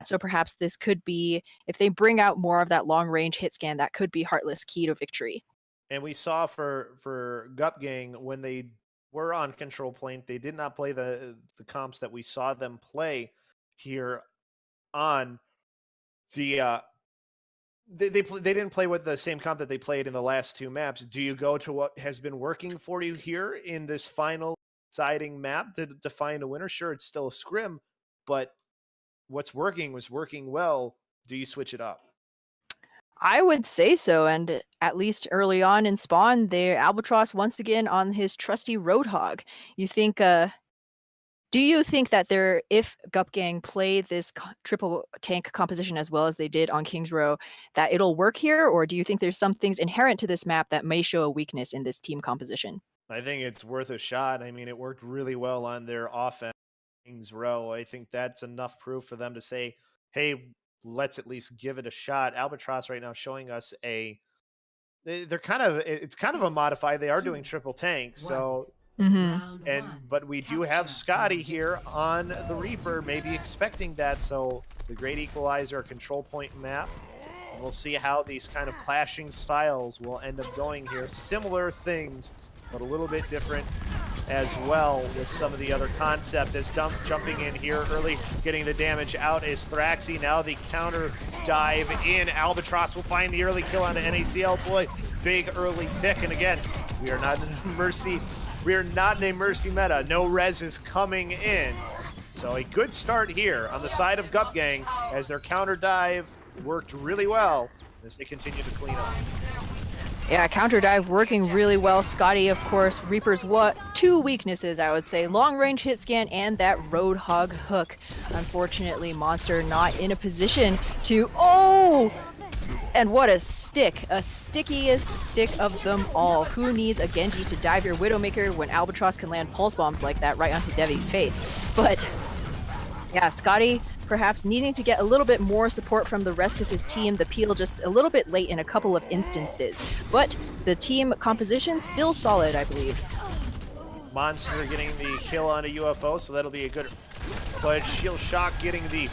So perhaps this could be, if they bring out more of that long range hit scan, that could be Heartless key to victory. And we saw for Gup Gang, when they were on control point, they did not play the comps that we saw them play here on the they didn't play with the same comp that they played in the last 2 maps. Do you go to what has been working for you here in this final deciding map to find a winner? Sure, it's still a scrim, but what's working was working well. Do you switch it up? I would say so, and at least early on in Spawn, the Albatross once again on his trusty Roadhog. Do you think that if Gup Gang play this triple tank composition as well as they did on King's Row, that it'll work here, or do you think there's some things inherent to this map that may show a weakness in this team composition? I think it's worth a shot. I mean, it worked really well on their offense. Kings Row. I think that's enough proof for them to say, hey, let's at least give it a shot. Albatross right now showing us it's kind of a modified. They are doing triple tank. So, but we do have Scotty here on the Reaper, maybe expecting that. So the great equalizer control point map. And we'll see how these kind of clashing styles will end up going here. Similar things, but a little bit different as well with some of the other concepts. As jumping in here early, getting the damage out is Thraxi. Now the counter dive in. Albatross will find the early kill on the NACL. Boy, big early pick. And again, we are not in a mercy. We are not in a mercy meta. No res is coming in. So a good start here on the side of Gup Gang as their counter dive worked really well as they continue to clean up. Yeah, counter dive working really well. Scotty, of course, Reaper's 2 weaknesses, I would say. Long range hit scan and that Roadhog hook. Unfortunately, Monster not in a position to... Oh! And what a stick. A stickiest stick of them all. Who needs a Genji to dive your Widowmaker when Albatross can land pulse bombs like that right onto Devi's face? But, yeah, Scotty perhaps needing to get a little bit more support from the rest of his team. The peel just a little bit late in a couple of instances. But the team composition still solid, I believe. Monster getting the kill on a UFO, so that'll be a good... But Shield Shock getting the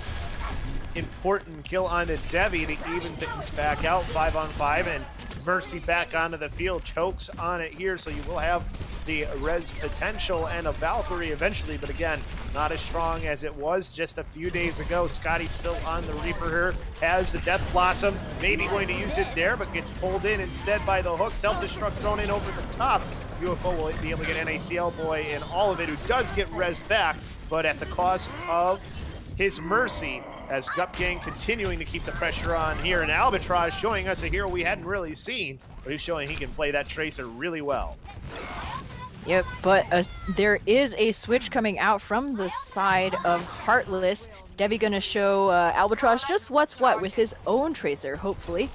important kill onto Devi to even things back out 5-on-5, and Mercy back onto the field, chokes on it here, so you will have the res potential and a Valkyrie eventually, but again, not as strong as it was just a few days ago. Scotty still on the Reaper here, has the Death Blossom, maybe going to use it there, but gets pulled in instead by the hook. Self-destruct thrown in over the top. UFO will be able to get NACL boy in all of it, who does get res back, but at the cost of his Mercy, as Gup Gang continuing to keep the pressure on here. And Albatross showing us a hero we hadn't really seen, but he's showing he can play that Tracer really well. Yep, but there is a switch coming out from the side of Heartless. Devi gonna show Albatross just what's what with his own Tracer, hopefully.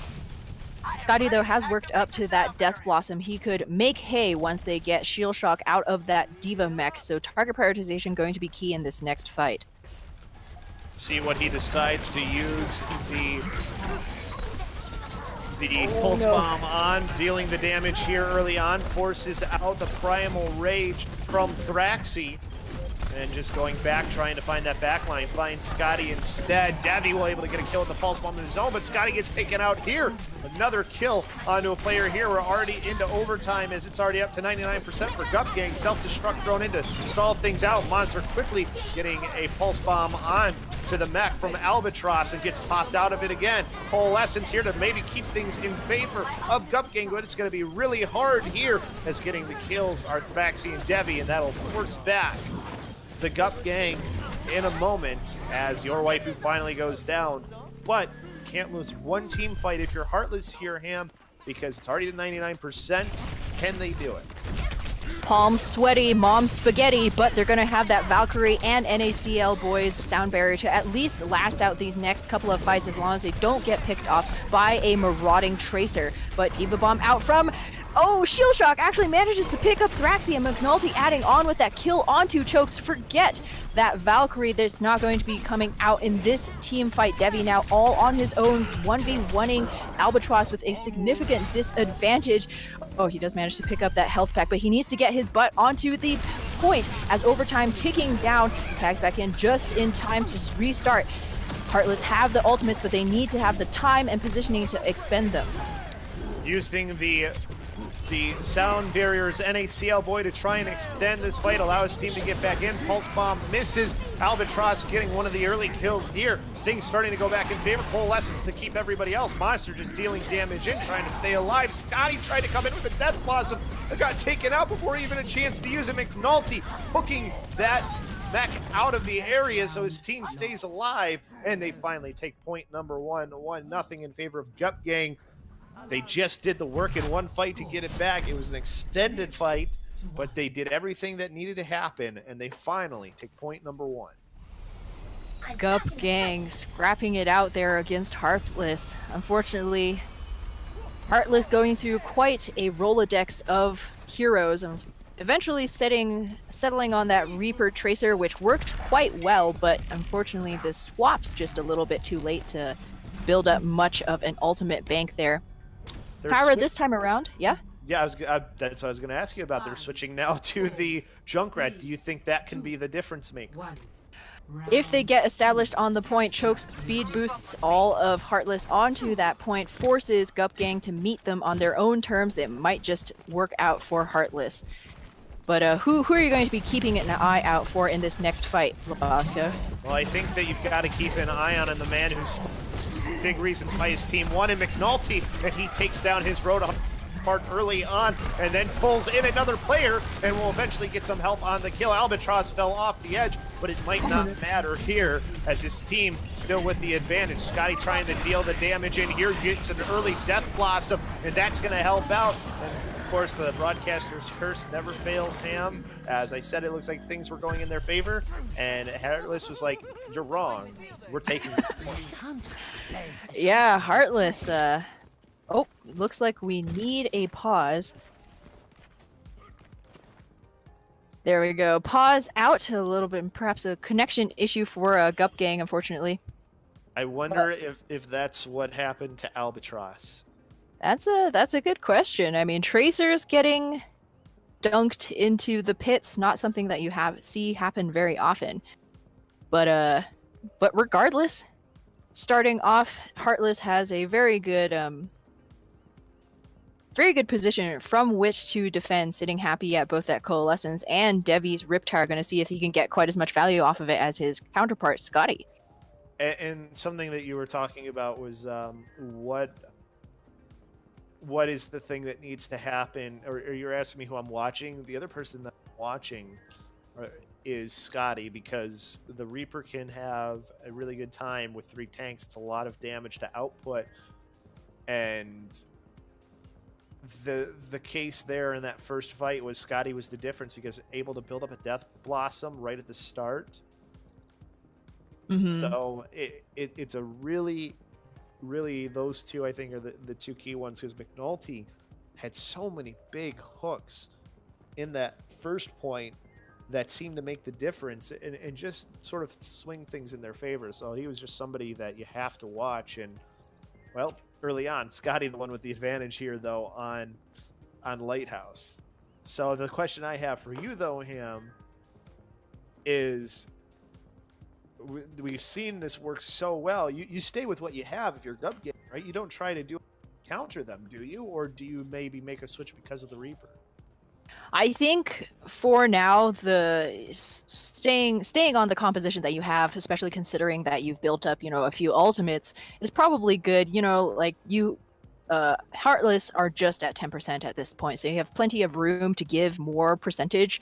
Scotty, though, has worked up to that Death Blossom. He could make hay once they get Shield Shock out of that Diva mech, so target prioritization going to be key in this next fight. See what he decides to use the Pulse Bomb on, dealing the damage here early on, forces out the Primal Rage from Thraxi, and just going back, trying to find that backline, finds Scotty instead. Devi will able to get a kill with the Pulse Bomb in his own, but Scotty gets taken out here. Another kill onto a player here. We're already into overtime as it's already up to 99% for Gup Gang. Self-destruct thrown in to stall things out. Monster quickly getting a Pulse Bomb on to the mech from Albatross and gets popped out of it again. Coalescence here to maybe keep things in favor of Gup Gang, but it's going to be really hard here as getting the kills are Thraxi and Devi, and that'll force back the Gup Gang in a moment as your waifu finally goes down. But you can't lose one team fight if you're Heartless here, Ham, because it's already at 99%. Can they do it? Palms sweaty, mom's spaghetti, but they're going to have that Valkyrie and NACL boys sound barrier to at least last out these next couple of fights as long as they don't get picked off by a marauding Tracer. But Diva Bomb out from... Oh, Shield Shock actually manages to pick up Thraxi, and McNulty adding on with that kill onto Chokes. Forget that Valkyrie that's not going to be coming out in this team fight. Devi now all on his own, 1v1ing Albatross with a significant disadvantage. Oh, he does manage to pick up that health pack, but he needs to get his butt onto the point as overtime ticking down. He tags back in just in time to restart. Heartless have the ultimates, but they need to have the time and positioning to expend them. Using the sound barriers, NACL boy to try and extend this fight, allow his team to get back in. Pulse Bomb misses. Albatross getting one of the early kills here. Things starting to go back in favor. Coalescence to keep everybody else. Monster just dealing damage in, trying to stay alive. Scotty tried to come in with a Death Blossom. It got taken out before even a chance to use it. McNulty hooking that back out of the area so his team stays alive. And they finally take point number one, 1-0 in favor of Gup Gang. They just did the work in one fight to get it back. It was an extended fight, but they did everything that needed to happen, and they finally take point number one. Gup Gang scrapping it out there against Heartless. Unfortunately, Heartless going through quite a Rolodex of heroes and eventually settling on that Reaper Tracer, which worked quite well, but unfortunately the swap's just a little bit too late to build up much of an ultimate bank there. Power this time around, yeah? Yeah, that's what I was going to ask you about. They're switching now to the Junkrat. Do you think that can be the difference maker? If they get established on the point, Chokes speed boosts all of Heartless onto that point, forces Gup Gang to meet them on their own terms. It might just work out for Heartless. But who are you going to be keeping an eye out for in this next fight, Labasco? Well, I think that you've got to keep an eye on the man who's big reasons why his team won, and McNulty, and he takes down his road part early on and then pulls in another player and will eventually get some help on the kill. Albatross fell off the edge, but it might not matter here as his team still with the advantage. Scotty trying to deal the damage in here, gets an early Death Blossom, and that's going to help out. And of course, the broadcaster's curse never fails, Ham. As I said, it looks like things were going in their favor, and Heartless was like, you're wrong. We're taking this point. Yeah, Heartless. Oh, looks like we need a pause. There we go. Pause out a little bit, perhaps a connection issue for Gup Gang, unfortunately. I wonder if that's what happened to Albatross. That's a good question. I mean, Tracers getting dunked into the pits, not something that you see happen very often. But regardless, starting off, Heartless has a very good position from which to defend, sitting happy at both that Coalescence and Devi's Riptire. Going to see if he can get quite as much value off of it as his counterpart, Scotty. And something that you were talking about was what is the thing that needs to happen, or you're asking me who I'm watching. The other person that I'm watching is Scotty, because the Reaper can have a really good time with 3 tanks. It's a lot of damage to output, and the case there in that first fight was Scotty was the difference, because able to build up a Death Blossom right at the start. So it's a really those two, I think, are the two key ones, because McNulty had so many big hooks in that first point that seemed to make the difference and just sort of swing things in their favor. So he was just somebody that you have to watch. And well, early on, Scotty the one with the advantage here though on Lighthouse. So the question I have for you though, Ham, is we've seen this work so well. You stay with what you have if you're Gub Gang, right? You don't try to counter them, do you? Or do you maybe make a switch because of the Reaper? I think for now, the staying on the composition that you have, especially considering that you've built up, a few ultimates, is probably good. Like you, Heartless are just at 10% at this point, so you have plenty of room to give more percentage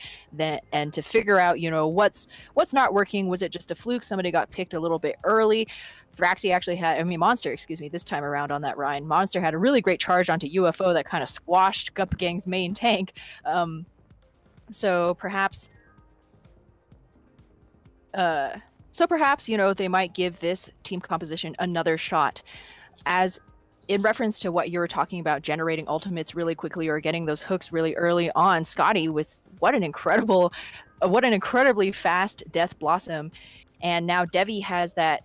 and to figure out, what's not working. Was it just a fluke? Somebody got picked a little bit early. Monster, this time around on that Rhine. Monster had a really great charge onto UFO that kind of squashed Gup Gang's main tank. So perhaps, they might give this team composition another shot. As in reference to what you were talking about, generating ultimates really quickly or getting those hooks really early on, Scotty with what an incredibly fast Death Blossom, and now Devi has that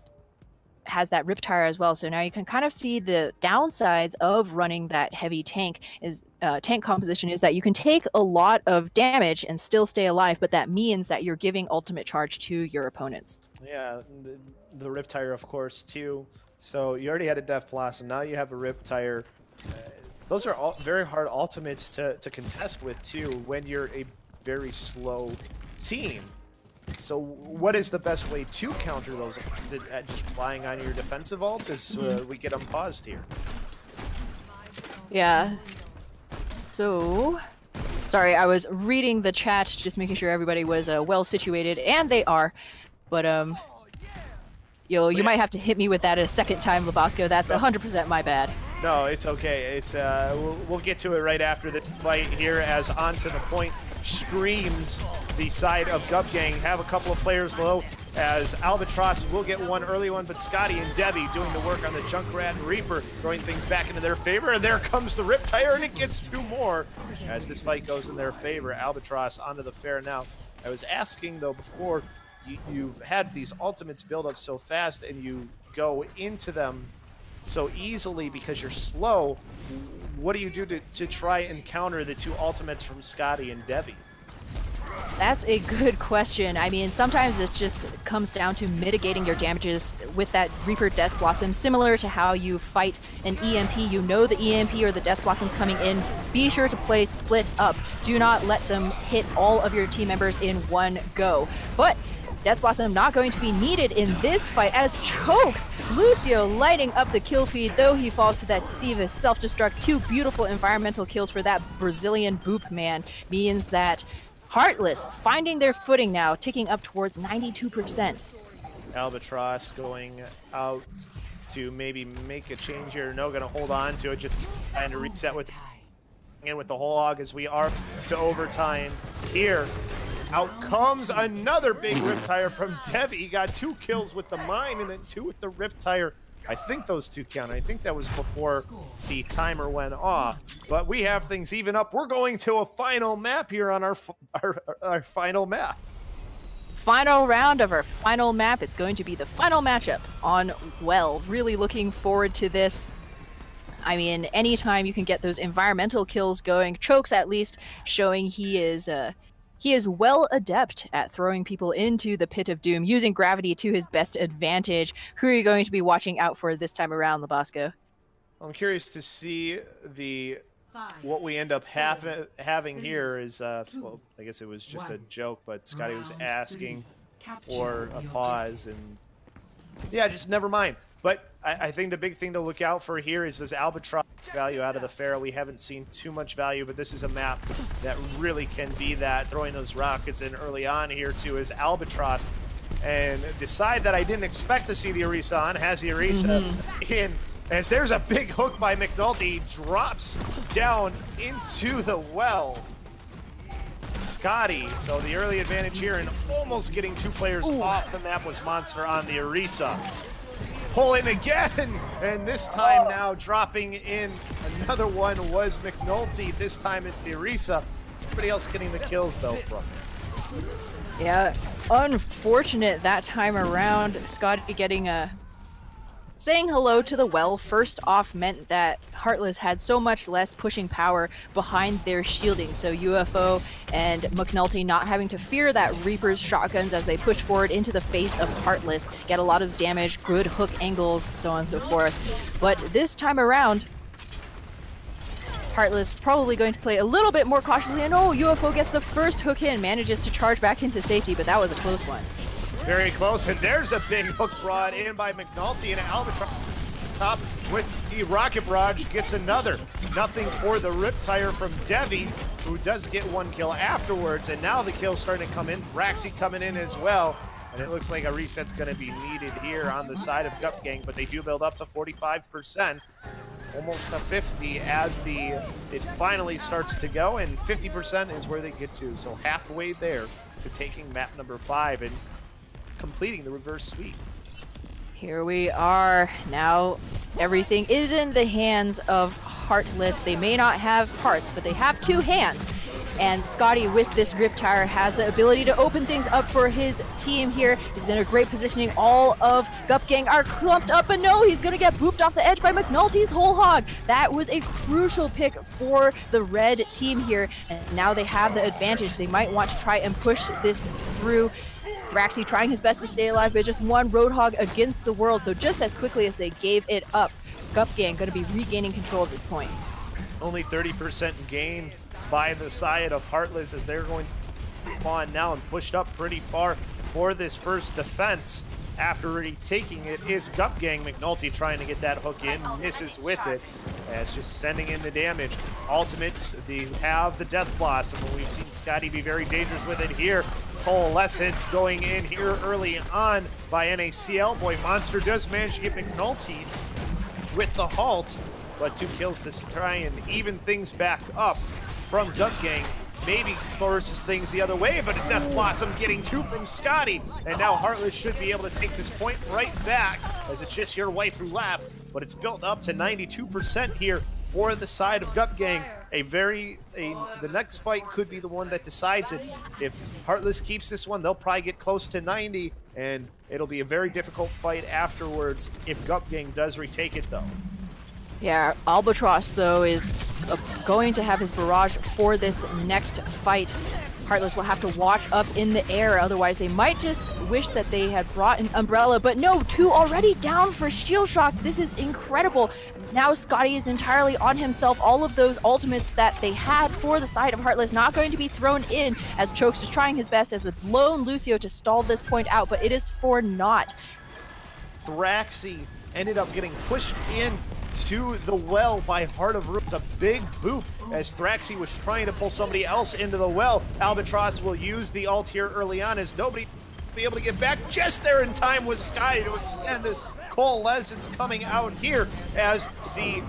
Riptire as well. So now you can kind of see the downsides of running that heavy tank composition is that you can take a lot of damage and still stay alive, but that means that you're giving ultimate charge to your opponents. Yeah, the Riptire, of course, too. So you already had a Death Blossom. Now you have a Riptire. Those are all very hard ultimates to contest with, too, when you're a very slow team. So what is the best way to counter those? Just relying on your defensive ults as we get them paused here? Yeah. So, sorry, I was reading the chat, just making sure everybody was well situated, and they are. But you might have to hit me with that a second time, Labasco. That's 100% my bad. No, it's okay. It's we'll get to it right after the fight here, as onto the point screams the side of Gub Gang. Have a couple of players low, as Albatross will get one early one, but Scotty and Devi doing the work on the Junkrat and Reaper, throwing things back into their favor, and there comes the Riptire, and it gets 2 more as this fight goes in their favor. Albatross onto the fair now. I was asking though before, you've had these ultimates build up so fast and you go into them so easily because you're slow. What do you do to try and counter the 2 ultimates from Scotty and Devi? That's a good question. I mean, sometimes it just comes down to mitigating your damages with that Reaper Death Blossom, similar to how you fight an EMP. You know the EMP or the Death Blossom's coming in. Be sure to play split up. Do not let them hit all of your team members in one go. But Death Blossom not going to be needed in this fight, as Chokes Lucio lighting up the kill feed, though he falls to that Siva self-destruct. 2 beautiful environmental kills for that Brazilian boop man means that Heartless finding their footing now, ticking up towards 92%. Albatross going out to maybe make a change here. No, gonna hold on to it, just trying to reset with the whole hog as we are to overtime here. Out comes another big Riptire from Devi. He got 2 kills with the mine and then 2 with the Riptire. I think those 2 count. I think that was before the timer went off. But we have things even up. We're going to a final map here on our final map. Final round of our final map. It's going to be the final matchup on Well. Really looking forward to this. I mean, anytime you can get those environmental kills going, Chokes at least showing he is He is well adept at throwing people into the pit of doom, using gravity to his best advantage. Who are you going to be watching out for this time around, Labasco? I'm curious to see what we end up having here is, well, I guess it was just a joke, but Scotty was asking for a pause, and yeah, just never mind. But I think the big thing to look out for here is this Albatross value out of the Pharaoh. We haven't seen too much value, but this is a map that really can be that. Throwing those rockets in early on here too is Albatross. And the side that I didn't expect to see the Orisa on has the Orisa in. As there's a big hook by McNulty, drops down into the well. Scotty, so the early advantage here and almost getting 2 players off the map was Monster on the Orisa. Pull in again, and this time now dropping in another one was McNulty. This time it's the Orisa. Everybody else getting the kills though from it. Yeah, unfortunate that time around. Scotty getting saying hello to the well first off meant that Heartless had so much less pushing power behind their shielding, so UFO and McNulty not having to fear that Reaper's shotguns as they push forward into the face of Heartless, get a lot of damage, good hook angles, so on and so forth. But this time around, Heartless probably going to play a little bit more cautiously, and UFO gets the first hook in, manages to charge back into safety, but that was a close one. Very close, and there's a big hook brought in by McNulty, and Albatross top with the rocket barrage gets another. Nothing for the rip tire from Devi, who does get 1 kill afterwards, and now the kill's starting to come in. Thraxy coming in as well, and it looks like a reset's going to be needed here on the side of Gup Gang, but they do build up to 45%. Almost to 50 as it finally starts to go, and 50% is where they get to, so halfway there to taking map number 5 and completing the reverse sweep. Here we are. Now everything is in the hands of Heartless. They may not have parts, but they have 2 hands. And Scotty, with this Riptire, has the ability to open things up for his team here. He's in a great positioning. All of Gup Gang are clumped up, and no, he's going to get booped off the edge by McNulty's whole hog. That was a crucial pick for the red team here, and now they have the advantage. They might want to try and push this through. Thraxy trying his best to stay alive, but just 1 Roadhog against the world. So just as quickly as they gave it up, Gup Gang going to be regaining control at this point. Only 30% gained by the side of Heartless as they're going on now and pushed up pretty far for this first defense. After already taking it is Gup Gang. McNulty trying to get that hook in, misses with it. It's just sending in the damage. Ultimates, they have the Death Blossom, and we've seen Scotty be very dangerous with it here. Coalescence going in here early on by NACL. Boy, Monster does manage to get McNulty with the halt, but 2 kills to try and even things back up from Gup Gang. Maybe forces things the other way, but a Death Blossom getting 2 from Scotty, and now Heartless should be able to take this point right back as it's just your waifu left, but it's built up to 92% here for the side of Gup Gang. The next fight could be the one that decides it. If Heartless keeps this one, they'll probably get close to 90, and it'll be a very difficult fight afterwards if Gup Gang does retake it though. Yeah, Albatross, though, is going to have his barrage for this next fight. Heartless will have to watch up in the air, otherwise they might just wish that they had brought an umbrella, but no, 2 already down for Shield Shock. This is incredible. Now Scotty is entirely on himself. All of those ultimates that they had for the side of Heartless not going to be thrown in, as Chokes is trying his best as a lone Lucio to stall this point out, but it is for naught. Thraxy ended up getting pushed in to the well by Heart of Runes. A big boop as Thraxy was trying to pull somebody else into the well. Albatross will use the ult here early on as nobody will be able to get back. Just there in time was Sky to extend this. Coalescence coming out here as the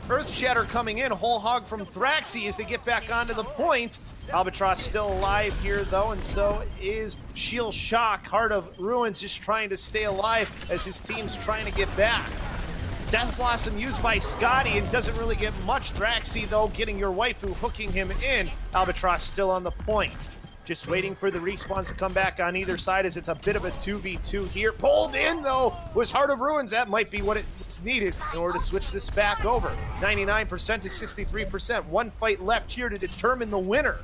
Earth Shatter coming in. Whole hog from Thraxy as they get back onto the point. Albatross still alive here though, and so is Shield Shock. Heart of Ruins just trying to stay alive as his team's trying to get back. Death Blossom used by Scotty and doesn't really get much. Thraxy though getting your waifu, hooking him in. Albatross still on the point. Just waiting for the respawns to come back on either side as it's a bit of a 2v2 here. Pulled in though was Heart of Ruins. That might be what it's needed in order to switch this back over. 99% to 63%. 1 fight left here to determine the winner.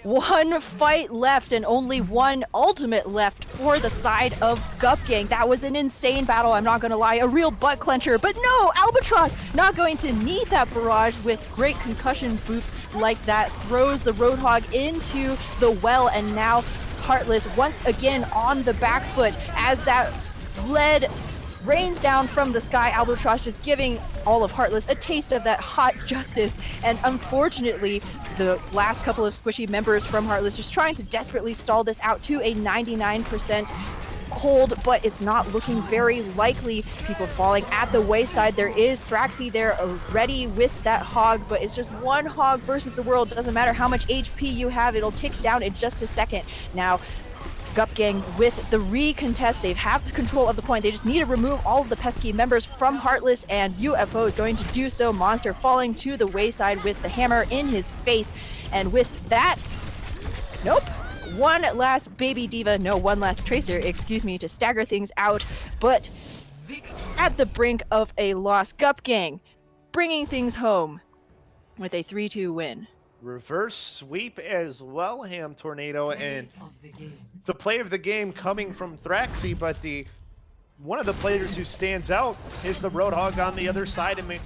One fight left and only one ultimate left for the side of Gup Gang. That was an insane battle, I'm not gonna lie, a real butt clencher, but no, Albatross not going to need that barrage with great concussion boops like that, throws the Roadhog into the well, and now Heartless once again on the back foot as that lead rains down from the sky. Albatross just giving all of Heartless a taste of that hot justice, and unfortunately the last couple of squishy members from Heartless just trying to desperately stall this out to a 99% hold, but it's not looking very likely. People falling at the wayside. There is Thraxie there already with that hog, but it's just one hog versus the world. Doesn't matter how much HP you have, it'll tick down in just a second. Now Gup Gang with the recontest. They have control of the point. They just need to remove all of the pesky members from Heartless, and UFO is going to do so. Monster falling to the wayside with the hammer in his face. And with that, nope. One last baby diva, no, one last tracer, excuse me, to stagger things out. But at the brink of a loss, Gup Gang bringing things home with a 3-2 win. Reverse sweep as well, Ham Tornado, and the play of the game coming from Thraxie, but one of the players who stands out is the Roadhog on the other side, and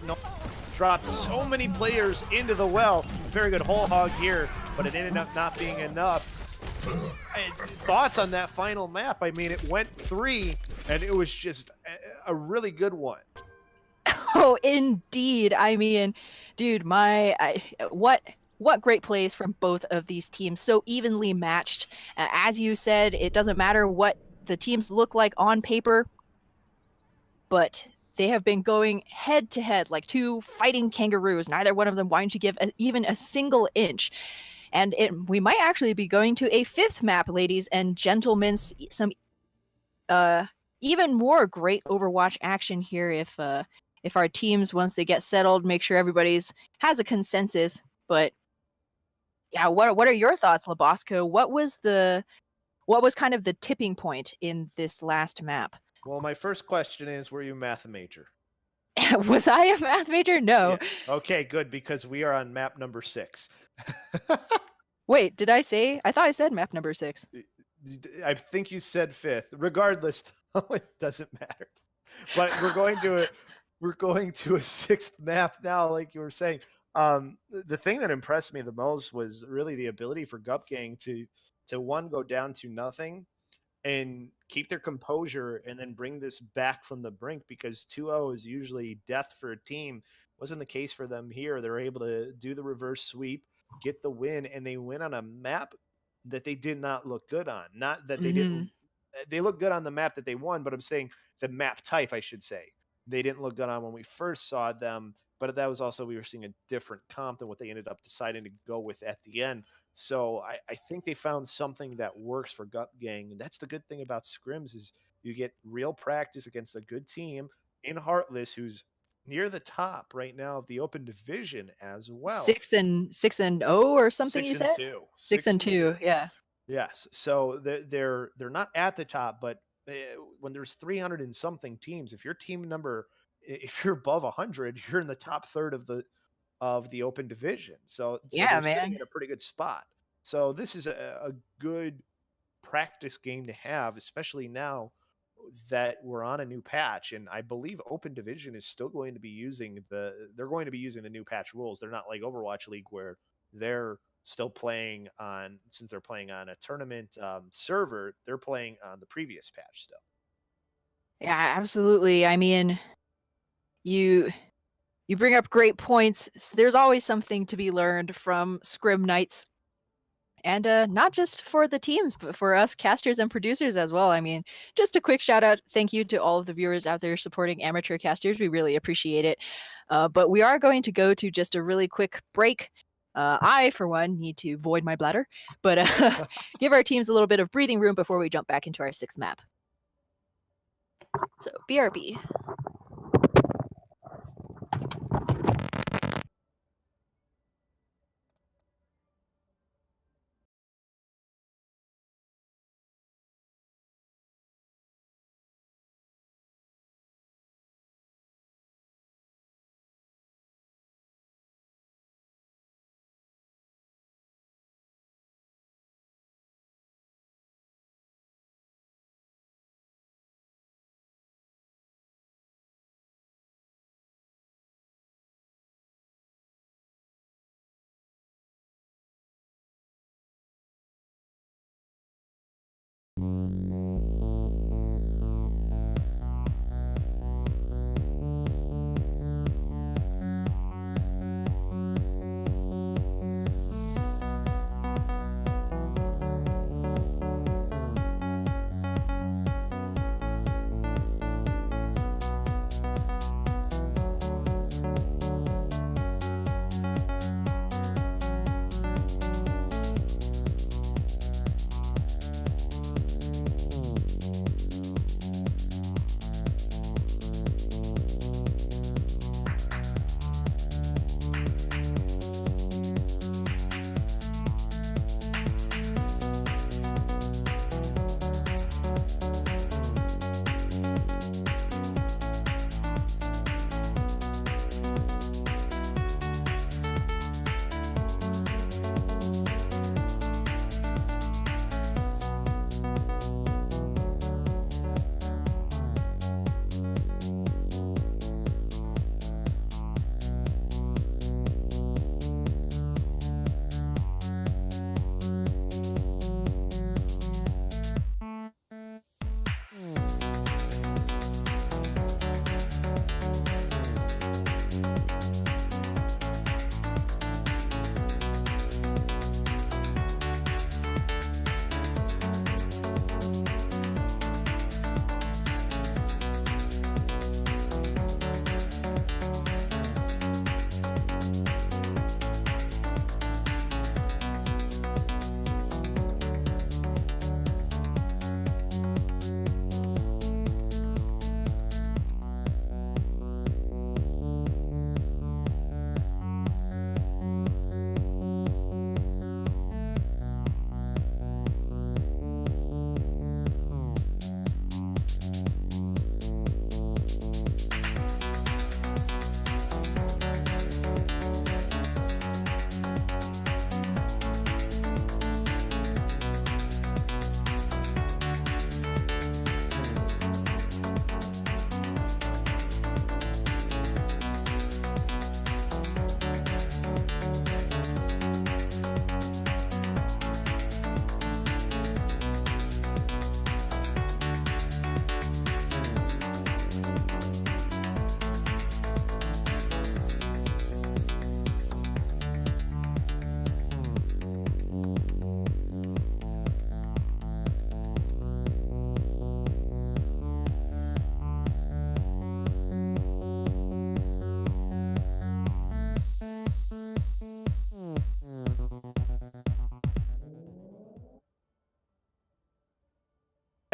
dropped so many players into the well. Very good whole hog here, but it ended up not being enough. Thoughts on that final map? I mean, it went 3, and it was just a really good one. Oh, indeed. I mean, dude, what great plays from both of these teams, so evenly matched. As you said, it doesn't matter what the teams look like on paper, but they have been going head to head like two fighting kangaroos. Neither one of them wanting to give even a single inch. And we might actually be going to a 5th map, ladies and gentlemen. Some even more great Overwatch action here if our teams, once they get settled, make sure everybody's has a consensus. But yeah, what are your thoughts, Labosco? What was kind of the tipping point in this last map? Well, my first question is, were you a math major? Was I a math major? No. Yeah. Okay, good, because we are on map number 6. Wait, did I say? I thought I said map number 6. I think you said 5th. Regardless, though, it doesn't matter. But we're going to a 6th map now, like you were saying. The thing that impressed me the most was really the ability for Gup Gang to one, go down to nothing and keep their composure and then bring this back from the brink, because 2-0 is usually death for a team. Wasn't the case for them here. They're able to do the reverse sweep, get the win, and they win on a map that they did not look good on. Not that they didn't, they look good on the map that they won, but I'm saying the map type, I should say. They didn't look good on when we first saw them, but that was also, we were seeing a different comp than what they ended up deciding to go with at the end. So I think they found something that works for Gup Gang. And that's the good thing about scrims, is you get real practice against a good team in Heartless, who's near the top right now of the open division as well. 6-0 or something, 6 you and said? 2. 6-2, yeah. Yes. So they're not at the top, but when there's 300 and something teams, if you're above 100, you're in the top third of the open division. So Yeah, they're sitting man. in a pretty good spot. So this is a good practice game to have, especially now that we're on a new patch. And I believe Open Division is still going to be using the new patch rules. They're not like Overwatch League, where they're still playing on, since they're playing on a tournament server, they're playing on the previous patch still. Yeah, absolutely. I mean, you bring up great points. There's always something to be learned from Scrim Nights. And not just for the teams, but for us casters and producers as well. I mean, just a quick shout out. Thank you to all of the viewers out there supporting amateur casters. We really appreciate it. But we are going to go to just a really quick break. I, for one, need to void my bladder, but give our teams a little bit of breathing room before we jump back into our 6th map. So, BRB.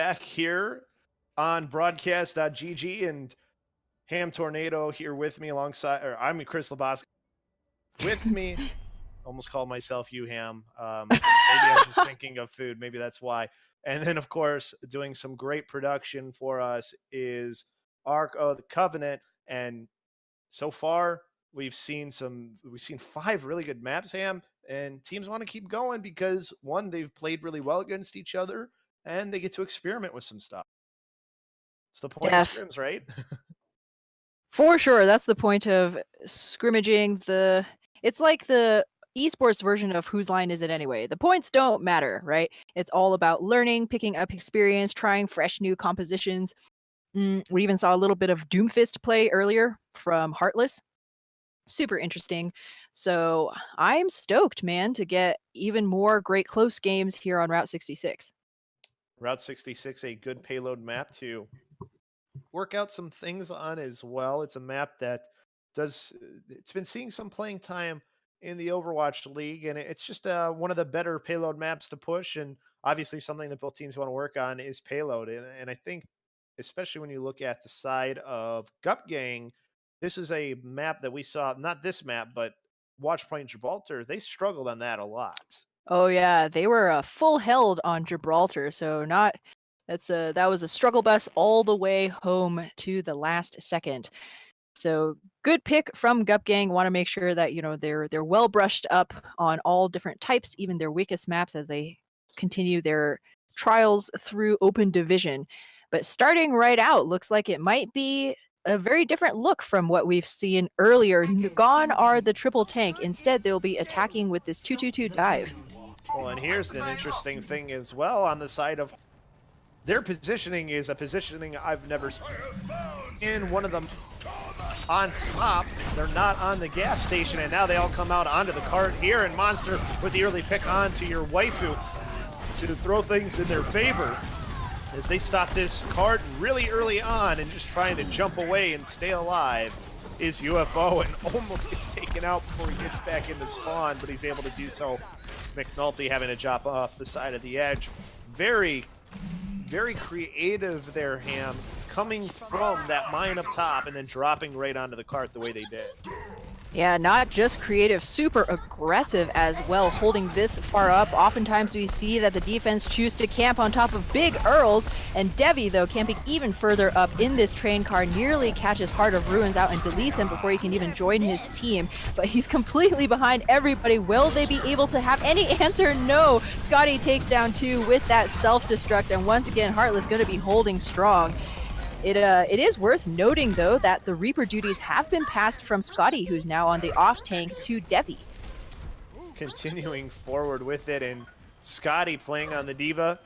back here on Broadcast.gg, and Ham Tornado here with me alongside, or I'm Chris Lebowski. With me, almost called myself you, Ham. Maybe I'm just thinking of food. Maybe that's why. And then, of course, doing some great production for us is Ark of the Covenant. And so far, we've seen 5 really good maps, Ham, and teams want to keep going because, one, they've played really well against each other, and they get to experiment with some stuff. It's the point of scrims, right? For sure, that's the point of scrimmaging. It's like the esports version of Whose Line Is It Anyway? The points don't matter, right? It's all about learning, picking up experience, trying fresh new compositions. We even saw a little bit of Doomfist play earlier from Heartless. Super interesting. So I'm stoked, man, to get even more great close games here on Route 66. Route 66, a good payload map to work out some things on as well. It's a map that it's been seeing some playing time in the Overwatch League, and it's just one of the better payload maps to push, and obviously something that both teams want to work on is payload. And I think, especially when you look at the side of Gup Gang, this is a map that we saw, not this map, but Watchpoint Gibraltar, they struggled on that a lot. Oh yeah, they were full held on Gibraltar, so that was a struggle bus all the way home to the last second. So good pick from Gup Gang. Want to make sure that they're well brushed up on all different types, even their weakest maps, as they continue their trials through Open Division. But starting right out, looks like it might be a very different look from what we've seen earlier. Gone are the triple tank. Instead, they'll be attacking with this 2-2-2 dive. Well, and here's an interesting thing as well on the side of their positioning is a positioning I've never seen. In one of them on top, they're not on the gas station, and now they all come out onto the cart here, and Monster with the early pick onto your waifu to throw things in their favor as they stop this cart really early on and just trying to jump away and stay alive is UFO, and almost gets taken out before he gets back into spawn, but he's able to do so. McNulty having to drop off the side of the edge. Very, very creative there, Ham, coming from that mine up top and then dropping right onto the cart the way they did. Yeah, not just creative, super aggressive as well, holding this far up. Oftentimes we see that the defense choose to camp on top of big Earls, and Devi, though, camping even further up in this train car, nearly catches Heart of Ruins out and deletes him before he can even join his team. But he's completely behind everybody. Will they be able to have any answer? No. Scotty takes down 2 with that self-destruct, and once again, Heartless going to be holding strong. It is worth noting, though, that the Reaper duties have been passed from Scotty, who's now on the off tank, to Devi. Continuing forward with it, and Scotty playing on the Diva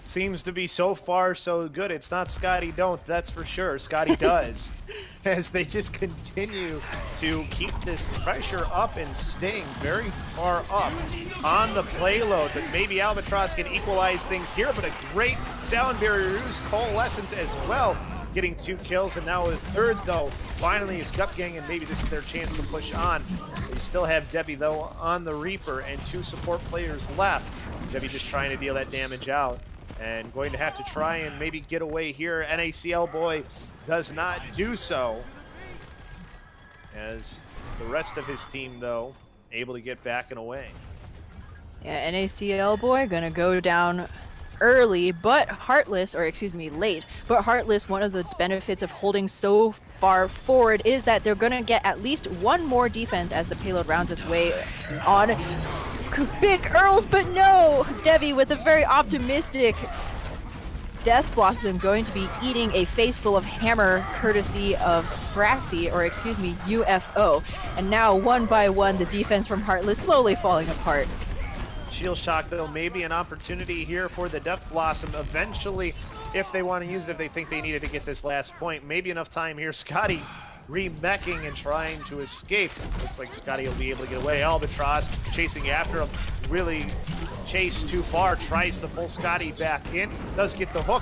seems to be so far so good. It's not Scotty don't, that's for sure. Scotty does. As they just continue to keep this pressure up and staying very far up on the payload. But maybe Albatross can equalize things here, but a great sound barrier use coalescence as well. Getting 2 kills, and now a third, though, finally is Gup Gang, and maybe this is their chance to push on. They still have Debbie, though, on the Reaper, and 2 support players left. Debbie just trying to deal that damage out, and going to have to try and maybe get away here. NACL boy does not do so, as the rest of his team, though, able to get back and away. Yeah, NACL boy gonna go down early, but Heartless, late. But Heartless, one of the benefits of holding so far forward is that they're going to get at least 1 more defense as the payload rounds its way on big Earls, but no! Devi with a very optimistic Death Blossom going to be eating a face full of hammer courtesy of UFO. And now, one by one, the defense from Heartless slowly falling apart. Shield Shock, though, maybe an opportunity here for the Death Blossom eventually, if they want to use it, if they think they needed to get this last point. Maybe enough time here. Scotty remeching and trying to escape. Looks like Scotty will be able to get away. Albatross chasing after him. Really chased too far. Tries to pull Scotty back in. Does get the hook.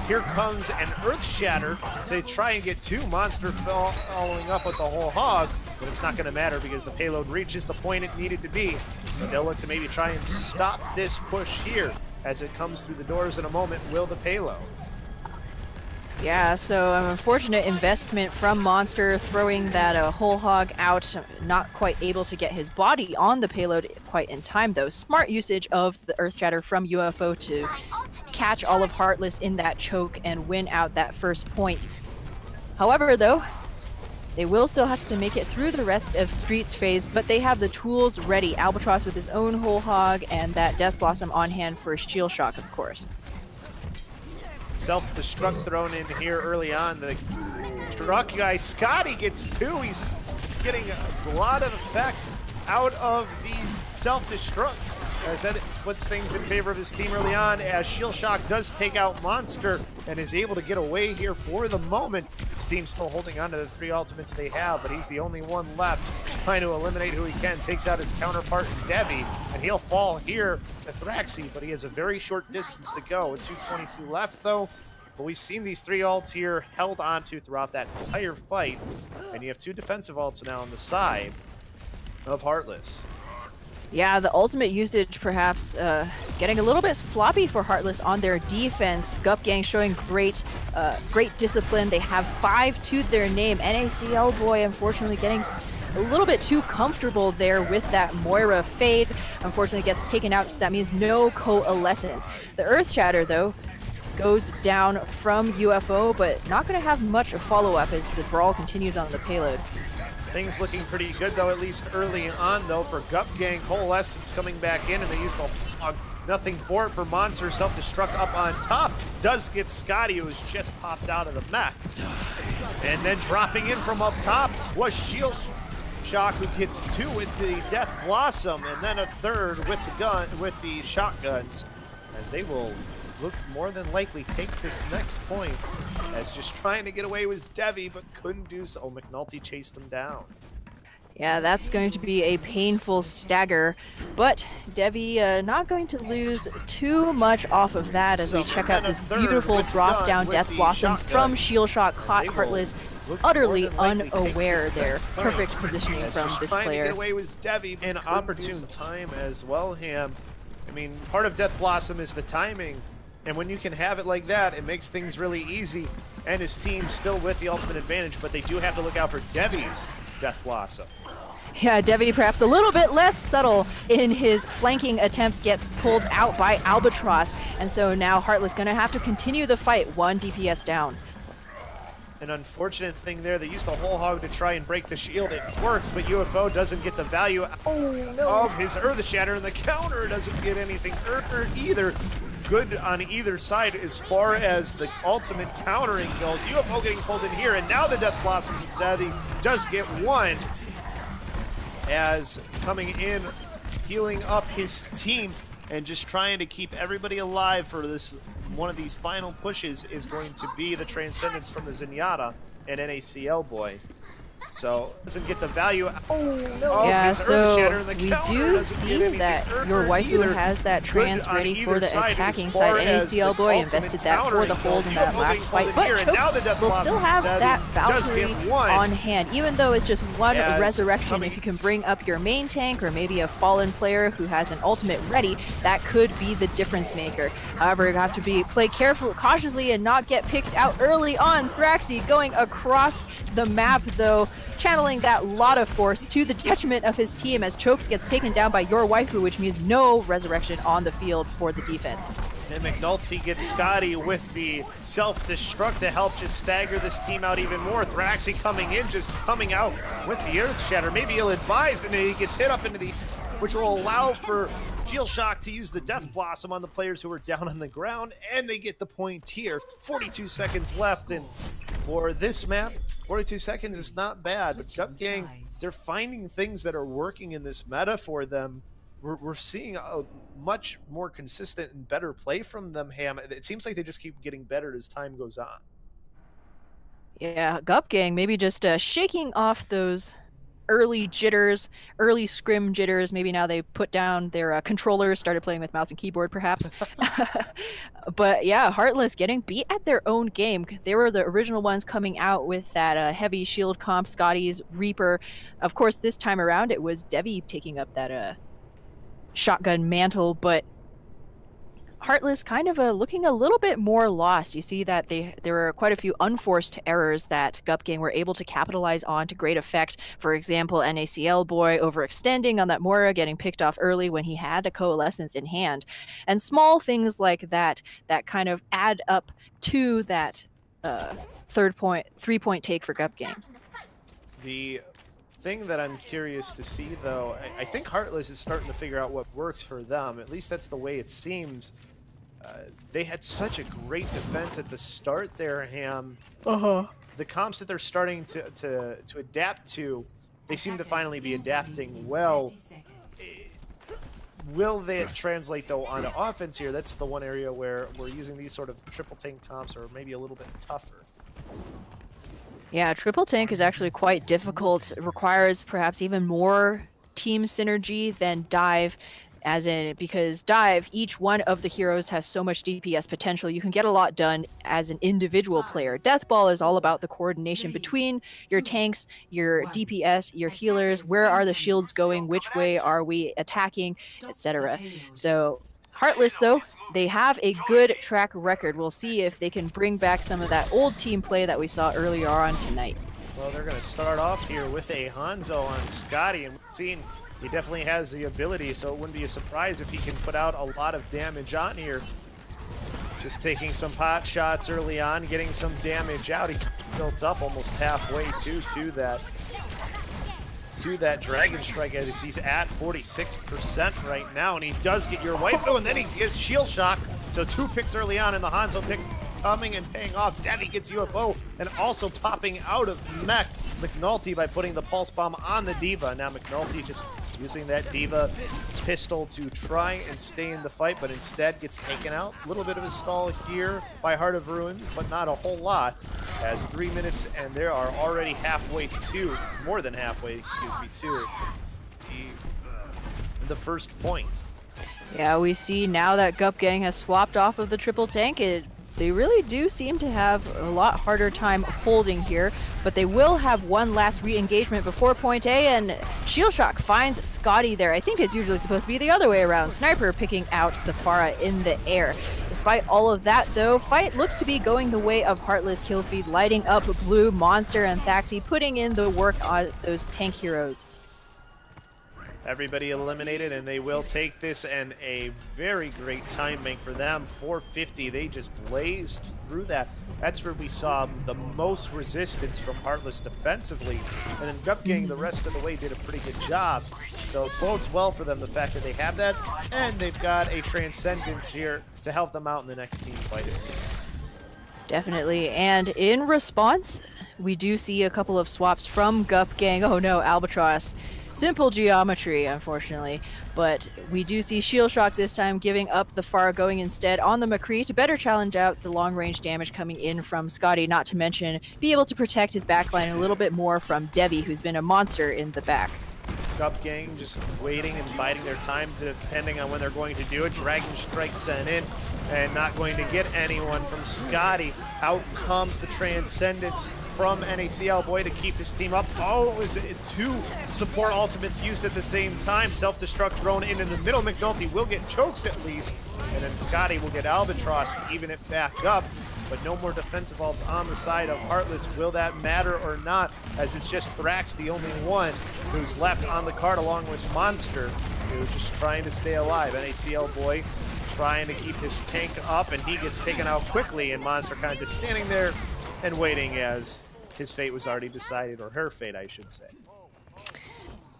Here comes an Earth Shatter to try and get 2 Monster following up with the whole hog, but it's not going to matter because the payload reaches the point it needed to be. And they'll look to maybe try and stop this push here as it comes through the doors in a moment. Will the payload? Yeah, so an unfortunate investment from Monster, throwing that whole hog out, not quite able to get his body on the payload quite in time, though. Smart usage of the Earth Shatter from UFO to catch all of Heartless in that choke and win out that first point. However, though, they will still have to make it through the rest of Streets phase, but they have the tools ready. Albatross with his own whole hog and that Death Blossom on hand for Shield Shock, of course. Self-destruct thrown in here early on. The truck guy, Scotty, gets 2. He's getting a lot of effect out of these self-destructs, as that puts things in favor of his team early on, as Shield Shock does take out Monster and is able to get away here for the moment. His team's still holding on to the 3 ultimates they have, but he's the only one left. He's trying to eliminate who he can, takes out his counterpart in Devi, and he'll fall here to Thraxi, but he has a very short distance to go with 2:22 left though. But we've seen these 3 ults here held onto throughout that entire fight, and you have 2 defensive ults now on the side of Heartless. Yeah, the ultimate usage perhaps getting a little bit sloppy for Heartless on their defense. Gup Gang showing great discipline. They have 5 to their name. NACL boy unfortunately getting a little bit too comfortable there with that Moira fade. Unfortunately gets taken out, so that means no coalescence. The Earth Shatter though goes down from UFO, but not going to have much follow-up as the brawl continues on the payload. Things looking pretty good, though, at least early on, though, for Gup Gang. Coalescence coming back in, and they use the hog. Nothing for it for Monster. Self-destruct up on top. Does get Scotty, who's just popped out of the mech. And then dropping in from up top was Shield Shock, who gets 2 with the Death Blossom, and then a 3rd with the shotguns, as they will look more than likely take this next point, as just trying to get away was Devi, but couldn't do so. McNulty chased him down. Yeah, that's going to be a painful stagger, but Devi not going to lose too much off of that as we check out this beautiful drop-down Death Blossom from Shield Shock. Caught Heartless utterly unaware there. Perfect positioning from this player. Trying to get away was Devi, an opportune time as well, Ham. I mean, part of Death Blossom is the timing, and when you can have it like that, it makes things really easy. And his team still with the ultimate advantage, but they do have to look out for Devi's Death Blossom. Yeah, Devi perhaps a little bit less subtle in his flanking attempts, gets pulled out by Albatross. And so now Heartless going to have to continue the fight, 1 DPS down. An unfortunate thing there, they used the whole hog to try and break the shield. It works, but UFO doesn't get the value of his Earth Shatter, and the counter doesn't get anything either. Good on either side as far as the ultimate countering goes. UFO getting pulled in here, and now the Death Blossom Daddy does get 1, as coming in, healing up his team, and just trying to keep everybody alive for this. One of these final pushes is going to be the Transcendence from the Zenyatta and NACL boy. So doesn't get the value of yeah, his so Earth Shatter, and the we counter do doesn't see get anything that your waifu has that trans ready for the attacking side. NACL boy invested that for the hold in that last fight, but Chokes will still have that Valkyrie on hand, even though it's just 1 resurrection. If you can bring up your main tank or maybe a fallen player who has an ultimate ready, that could be the difference maker. However, you have to play cautiously and not get picked out early on. Thraxi going across the map though, channeling that lot of force to the detriment of his team as Chokes gets taken down by your waifu, which means no resurrection on the field for the defense. And McNulty gets Scotty with the self-destruct to help just stagger this team out even more. Thraxi coming in, just coming out with the Earth Shatter. Maybe ill-advised, and then he gets hit up into the, which will allow for Shield Shock to use the Death Blossom on the players who are down on the ground, and they get the point here. 42 seconds left, and for this map, 42 seconds is not bad, but Gup Gang, they're finding things that are working in this meta for them. We're seeing a much more consistent and better play from them, Ham. It seems like they just keep getting better as time goes on. Yeah, Gup Gang maybe just shaking off those early jitters, early scrim jitters. Maybe now they put down their controllers, started playing with mouse and keyboard perhaps. But yeah, Heartless getting beat at their own game. They were the original ones coming out with that heavy shield comp, Scotty's Reaper. Of course, this time around it was Devi taking up that shotgun mantle, but Heartless kind of looking a little bit more lost. You see that there were quite a few unforced errors that Gupgang were able to capitalize on to great effect. For example, NACL Boy overextending on that Mora, getting picked off early when he had a Coalescence in hand. And small things like that kind of add up to that 3-point take for Gupgang. The thing that I'm curious to see, though, I think Heartless is starting to figure out what works for them. At least that's the way it seems. They had such a great defense at the start there, Ham. The comps that they're starting to adapt to, they seem to finally be adapting well. Will they translate, though, onto offense here? That's the one area where we're using these sort of triple tank comps are maybe a little bit tougher. Yeah, triple tank is actually quite difficult. It requires perhaps even more team synergy than dive, because dive, each one of the heroes has so much DPS potential. You can get a lot done as an individual player. Deathball is all about the coordination between your tanks, your DPS, your healers. Where are the shields going? Which way are we attacking, etc. So Heartless, though, they have a good track record. We'll see if they can bring back some of that old team play that we saw earlier on tonight. Well, they're going to start off here with a Hanzo on Scotty, and we've seen he definitely has the ability, so it wouldn't be a surprise if he can put out a lot of damage on here. Just taking some pot shots early on, getting some damage out. He's built up almost halfway to that Dragon Strike as he's at 46% right now, and he does get your waifu, and then he gets Shield Shock. So 2 picks early on, and the Hanzo pick coming and paying off. Devi gets UFO, and also popping out of mech McNulty by putting the Pulse Bomb on the D.Va. Now McNulty just using that D.Va pistol to try and stay in the fight, but instead gets taken out. A little bit of a stall here by Heart of Ruins, but not a whole lot. As 3 minutes, and they are already halfway to, more than halfway, excuse me, to the first point. Yeah, we see now that Gupgang has swapped off of the triple tank, they really do seem to have a lot harder time holding here, but they will have one last re-engagement before point A, and Shield Shock finds Scotty there. I think it's usually supposed to be the other way around. Sniper picking out the Pharah in the air. Despite all of that, though, fight looks to be going the way of Heartless Killfeed, lighting up Blue, Monster, and Thaxi, putting in the work on those tank heroes. Everybody eliminated, and they will take this, and a very great time bank for them. 450, they just blazed through that. That's where we saw the most resistance from Heartless defensively. And then Gupgang the rest of the way did a pretty good job. So it bodes well for them, the fact that they have that, and they've got a Transcendence here to help them out in the next team fight. Definitely, and in response, we do see a couple of swaps from Gupgang. Oh no, Albatross. Simple geometry, unfortunately, but we do see Shield Shock this time giving up the Pharah, going instead on the McCree to better challenge out the long-range damage coming in from Scotty, not to mention be able to protect his backline a little bit more from Devi, who's been a monster in the back. Gupgang just waiting and biding their time depending on when they're going to do it. Dragon Strike sent in and not going to get anyone from Scotty. Out comes the Transcendence from NACL Boy to keep his team up. Oh, it was 2 support ultimates used at the same time. Self-destruct thrown into the middle. McNulty will get chokes at least, and then Scotty will get Albatross to even it back up. But no more defensive ults on the side of Heartless. Will that matter or not, as it's just Thrax, the only one who's left on the card, along with Monster, who's just trying to stay alive. NACL Boy trying to keep his tank up, and he gets taken out quickly, and Monster kind of just standing there and waiting as his fate was already decided, or her fate, I should say.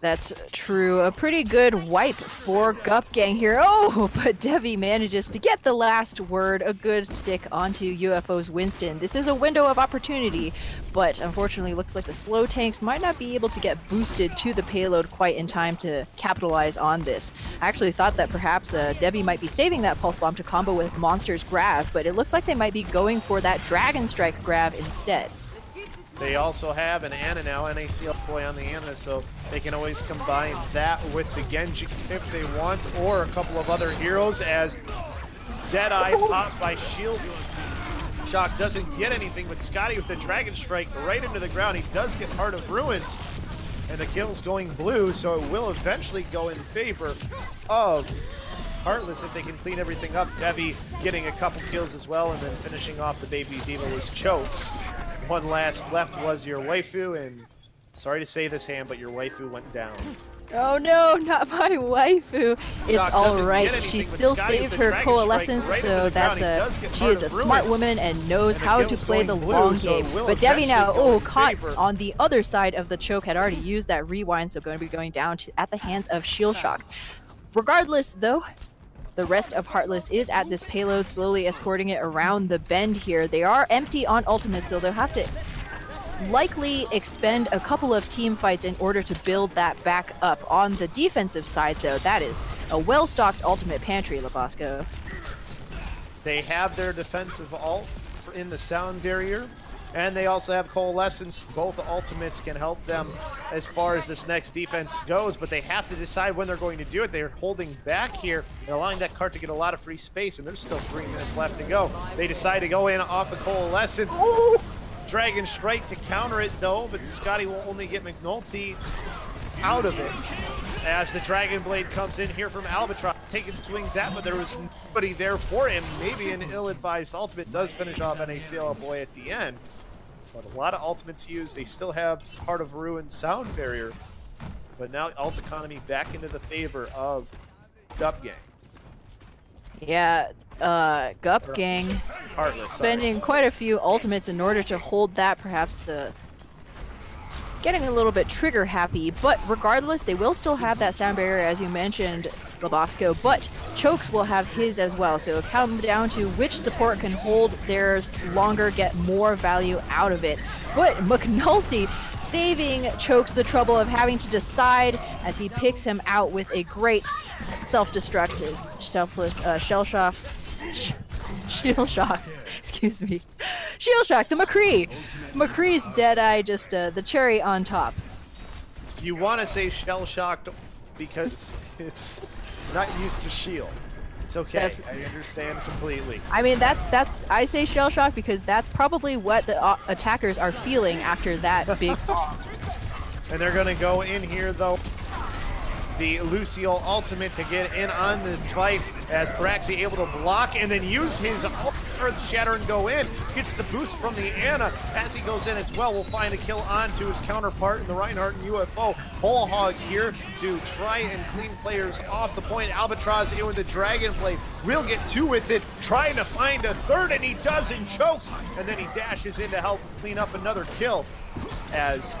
That's true. A pretty good wipe for Gupgang here. Oh, but Devi manages to get the last word, a good stick onto UFO's Winston. This is a window of opportunity, but unfortunately looks like the slow tanks might not be able to get boosted to the payload quite in time to capitalize on this. I actually thought that perhaps Devi might be saving that Pulse Bomb to combo with Monster's Grav, but it looks like they might be going for that Dragon Strike Grav instead. They also have an Ana now, NACL Boy on the Ana, so they can always combine that with the Genji if they want, or a couple of other heroes, as Deadeye popped by Shield Shock doesn't get anything, but Scotty with the Dragon Strike right into the ground. He does get Heart of Ruins, and the kill's going blue, so it will eventually go in favor of Heartless if they can clean everything up. Devi getting a couple kills as well, and then finishing off the Baby Diva was Chokes. One last left was your waifu, and sorry to say this, Ham, but your waifu went down. Oh no, not my waifu. It's Shock all doesn't right. get anything, She but still Scotty saved with the her Dragon coalescence, Strike right so into the ground. He that's does get she part is a of smart Ruins. woman and knows And the how to kill's play the going blue, long so game. will But Devi eventually now, go in caught favor. on the other side of the choke, had already used that rewind, so going to be going down at the hands of Shield Shock. Regardless, though, the rest of Heartless is at this payload, slowly escorting it around the bend here. They are empty on ultimates, so they'll have to likely expend a couple of team fights in order to build that back up. On the defensive side, though, that is a well-stocked ultimate pantry, Labasco. They have their defensive ult in the sound barrier, and they also have Coalescence. Both ultimates can help them as far as this next defense goes, but they have to decide when they're going to do it. They're holding back here and allowing that cart to get a lot of free space, and there's still 3 minutes left to go. They decide to go in off the Coalescence. Ooh! Dragon Strike to counter it, though, but Scotty will only get McNulty out of it as the Dragon Blade comes in here from Albatross, taking swings at, but there was nobody there for him. Maybe an ill-advised ultimate does finish off NACL Boy at the end, but a lot of ultimates used. They still have part of Ruin's sound barrier, but now ult economy back into the favor of Gup Gang. Yeah, Gup Gang Heartless, spending quite a few ultimates in order to hold that, perhaps getting a little bit trigger happy, but regardless, they will still have that sound barrier, as you mentioned, Labasco, but Chokes will have his as well, so it'll come down to which support can hold theirs longer, get more value out of it. But McNulty saving Chokes the trouble of having to decide as he picks him out with a great self-destructive, selfless, Shield Shock, excuse me. Shield Shock, the McCree. McCree's Deadeye, just the cherry on top. You want to say shell-shocked because it's not used to shield. It's okay. I understand completely. I mean, that's I say shell shock because that's probably what the attackers are feeling after that big bomb. And they're going to go in here, though. The Lucio ultimate to get in on this fight as Thraxi able to block and then use his Earth Shatter and go in. Gets the boost from the Ana as he goes in as well. We'll find a kill onto his counterpart in the Reinhardt and UFO. Whole Hog here to try and clean players off the point. Albatross in with the Dragon Blade. Will get 2 with it, trying to find a third, and he does and chokes. And then he dashes in to help clean up another kill as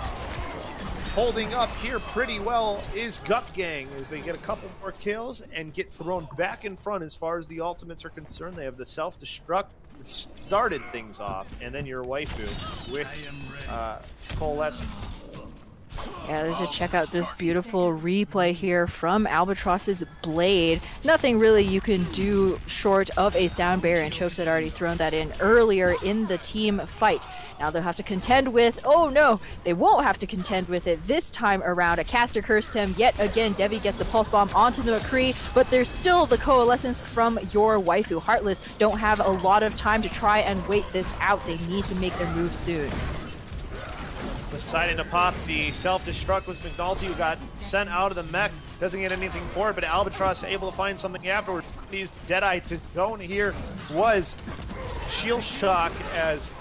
holding up here pretty well is Gup Gang as they get a couple more kills and get thrown back in front as far as the ultimates are concerned. They have the self-destruct that started things off, and then your waifu with Coalescence. Yeah, there's a check out this beautiful replay here from Albatross's blade. Nothing really you can do short of a sound barrier, and Chokes had already thrown that in earlier in the team fight. Now they'll have to contend with, oh no, they won't have to contend with it this time around. A caster cursed him yet again. Devi gets the pulse bomb onto the McCree, but there's still the coalescence from your waifu. Heartless don't have a lot of time to try and wait this out. They need to make their move soon. Deciding to pop the self-destruct was McNulty, who got sent out of the mech. Doesn't get anything for it, but Albatross able to find something afterward. Used Deadeye to go in here was Shield Shock as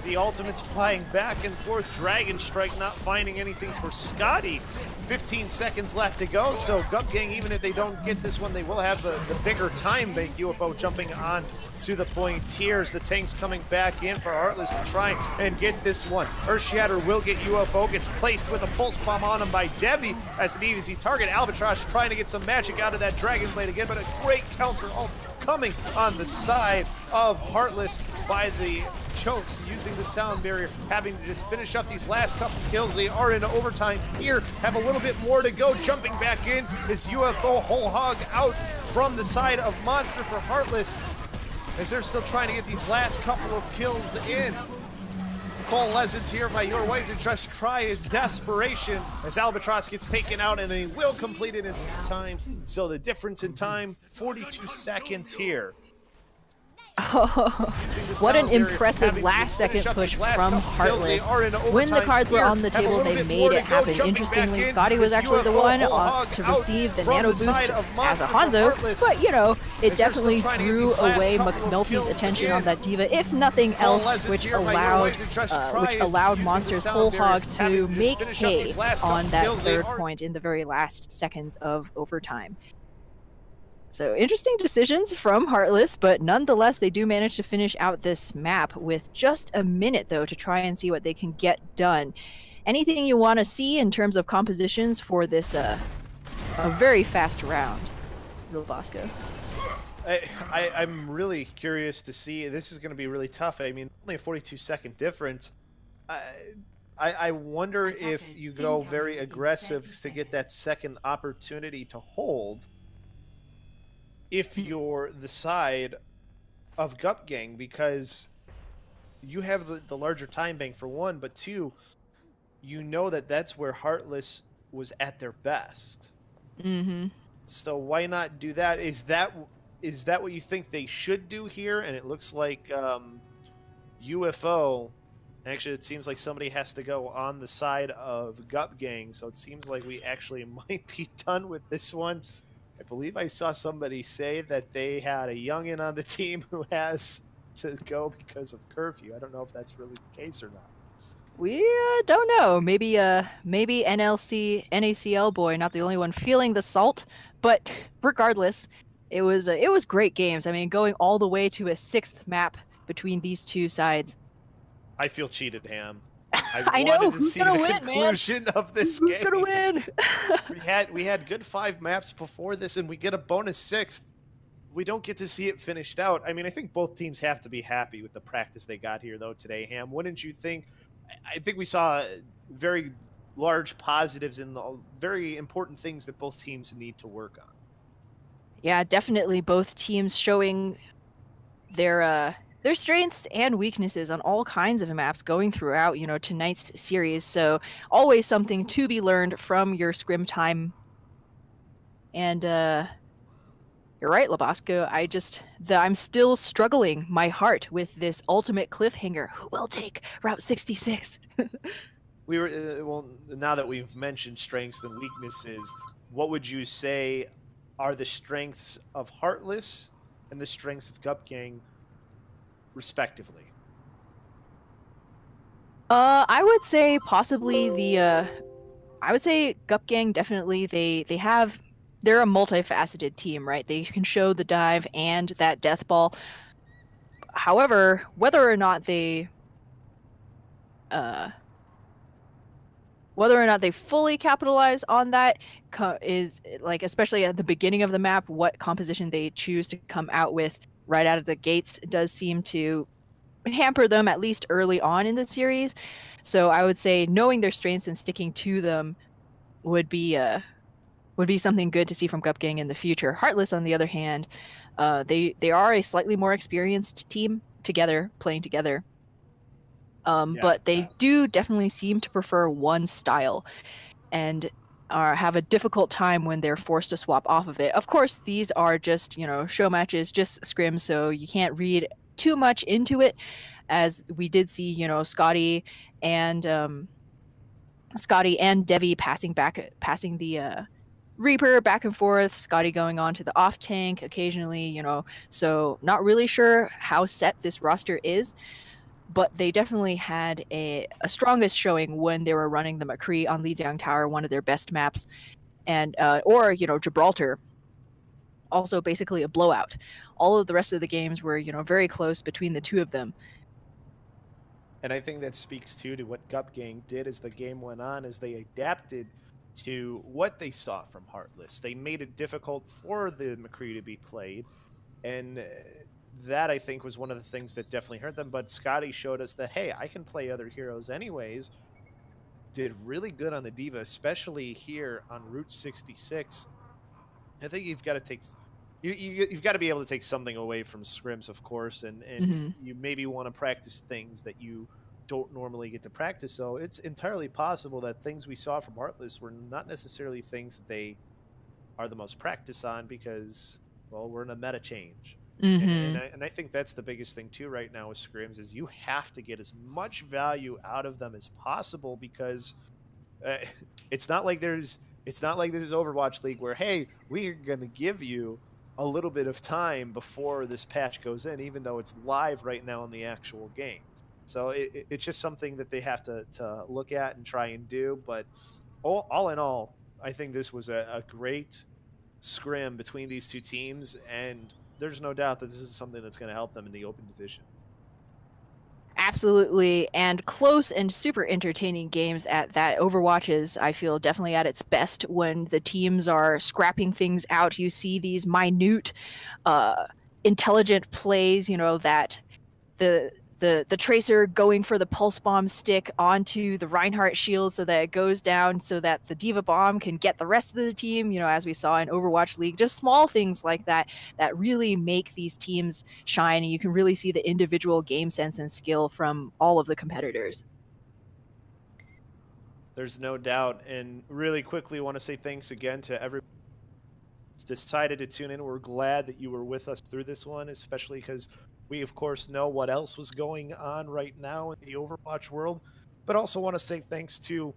the ultimates flying back and forth. Dragon Strike not finding anything for Scotty. 15 seconds left to go, so Gup Gang, even if they don't get this one, they will have the bigger time bank. UFO jumping on to the Pointiers. The tank's coming back in for Heartless to try and get this one. Earth Shatter will get UFO, gets placed with a pulse bomb on him by Devi as an easy target. Albatross trying to get some magic out of that Dragon Blade again, but a great counter ult coming on the side of Heartless by the Chokes, using the sound barrier, having to just finish up these last couple kills. They are in overtime here, have a little bit more to go. Jumping back in is UFO. Whole Hog out from the side of Monster for Heartless as they're still trying to get these last couple of kills in. Coalescence here by your wife to just try his desperation as Albatross gets taken out, and they will complete it in time. So the difference in time, 42 seconds here. Oh, Using the what an sound barrier, impressive having to last-second finish up push these last from couple kills. They Heartless. are in When the overtime cards were here. on the Have a table, little they bit more made to it go. happen. Jumping back Interestingly, in, Scotty was this actually the UFO one whole hog to out receive the from nano the side boost of as a Monster from Hanzo, Heartless. but you know, it As they're still definitely trying to get drew these last away couple of McNulty's kills attention again. on that diva, if nothing Well, else, Les is which here by your allowed way to just try using Monster's the whole sound barrier, hog having to just make finish up hay these last on couple that kills. They third are point in the very last seconds of overtime. So interesting decisions from Heartless, but nonetheless, they do manage to finish out this map with just a minute, though, to try and see what they can get done. Anything you want to see in terms of compositions for this a very fast round, Real Bosco? I'm really curious to see. This is going to be really tough. I mean, only a 42-second difference. I wonder if you go very aggressive to get that second opportunity to hold if you're the side of Gup Gang, because you have the larger time bank for one, but two, you know that that's where Heartless was at their best. Mm-hmm. So why not do that? Is that what you think they should do here? And it looks like UFO. Actually, it seems like somebody has to go on the side of Gup Gang, so it seems like we actually might be done with this one. I believe I saw somebody say that they had a youngin on the team who has to go because of curfew. I don't know if that's really the case or not. We don't know. Maybe NACL boy, not the only one feeling the salt. But regardless, it was great games. I mean, going all the way to a 6th map between these two sides. I feel cheated, Ham. I know, wanted to who's see gonna the win, conclusion of this Who's game. gonna win? we had good 5 maps before this, and we get a bonus 6th. We don't get to see it finished out. I mean, I think both teams have to be happy with the practice they got here, though, today, Ham. Wouldn't you think? I think we saw very large positives in the very important things that both teams need to work on. Yeah, definitely both teams showing their strengths and weaknesses on all kinds of maps going throughout, tonight's series. So always something to be learned from your scrim time. And you're right, Labasco. I'm still struggling my heart with this ultimate cliffhanger. Who will take Route 66? We were well. Now that we've mentioned strengths and weaknesses, what would you say are the strengths of Heartless and the strengths of Gup Gang, respectively? I would say possibly I would say Gup Gang definitely they're a multifaceted team, right? They can show the dive and that death ball. However, whether or not they fully capitalize on that is like, especially at the beginning of the map, what composition they choose to come out with right out of the gates does seem to hamper them, at least early on in the series. So I would say knowing their strengths and sticking to them would be something good to see from Gup Gang in the future. Heartless, on the other hand, they are a slightly more experienced team playing together. But they do definitely seem to prefer one style and have a difficult time when they're forced to swap off of it. Of course, these are just, show matches, just scrims, so you can't read too much into it, as we did see, and Scotty and Devi passing the Reaper back and forth, Scotty going on to the off tank occasionally, so not really sure how set this roster is, but they definitely had a strongest showing when they were running the McCree on Lijiang Tower, one of their best maps, and or Gibraltar, also basically a blowout. All of the rest of the games were very close between the two of them. And I think that speaks to what Gup Gang did as the game went on, as they adapted to what they saw from Heartless. They made it difficult for the McCree to be played, and that, I think, was one of the things that definitely hurt them. But Scotty showed us that, hey, I can play other heroes anyways. Did really good on the Diva, especially here on Route 66. I think you've got to take... You've got to be able to take something away from scrims, of course, and you maybe want to practice things that you don't normally get to practice. So it's entirely possible that things we saw from Heartless were not necessarily things that they are the most practiced on, because, well, we're in a meta change. And I think that's the biggest thing too right now with scrims is you have to get as much value out of them as possible because uh, it's not like there's it's not like this is Overwatch League where hey we're gonna give you a little bit of time before this patch goes in, even though it's live right now in the actual game. So it's just something that they have to look at and try and do. But all in all, I think this was a great scrim between these two teams, and there's no doubt that this is something that's going to help them in the open division. Absolutely, and close and super entertaining games at that. Overwatch is, I feel, definitely at its best when the teams are scrapping things out. You see these minute, intelligent plays, that the tracer going for the pulse bomb stick onto the Reinhardt shield so that it goes down so that the Diva bomb can get the rest of the team, as we saw in Overwatch League. Just small things like that that really make these teams shine, and you can really see the individual game sense and skill from all of the competitors. There's no doubt. And really quickly want to say thanks again to everyone who's decided to tune in. We're glad that you were with us through this one, especially because we, of course, know what else was going on right now in the Overwatch world, but also want to say thanks to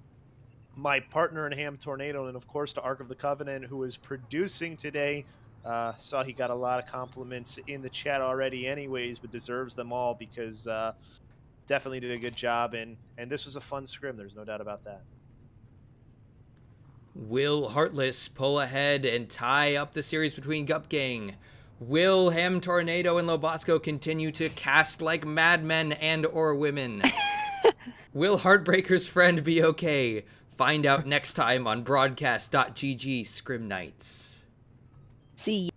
my partner in Ham Tornado and, of course, to Ark of the Covenant, who is producing today. Saw he got a lot of compliments in the chat already anyways, but deserves them all because definitely did a good job. And this was a fun scrim. There's no doubt about that. Will Heartless pull ahead and tie up the series between Gup Gang? Will Ham Tornado and Lobosco continue to cast like madmen and or women? Will Heartbreaker's friend be okay? Find out next time on Broadcast.gg Scrim Nights. See you.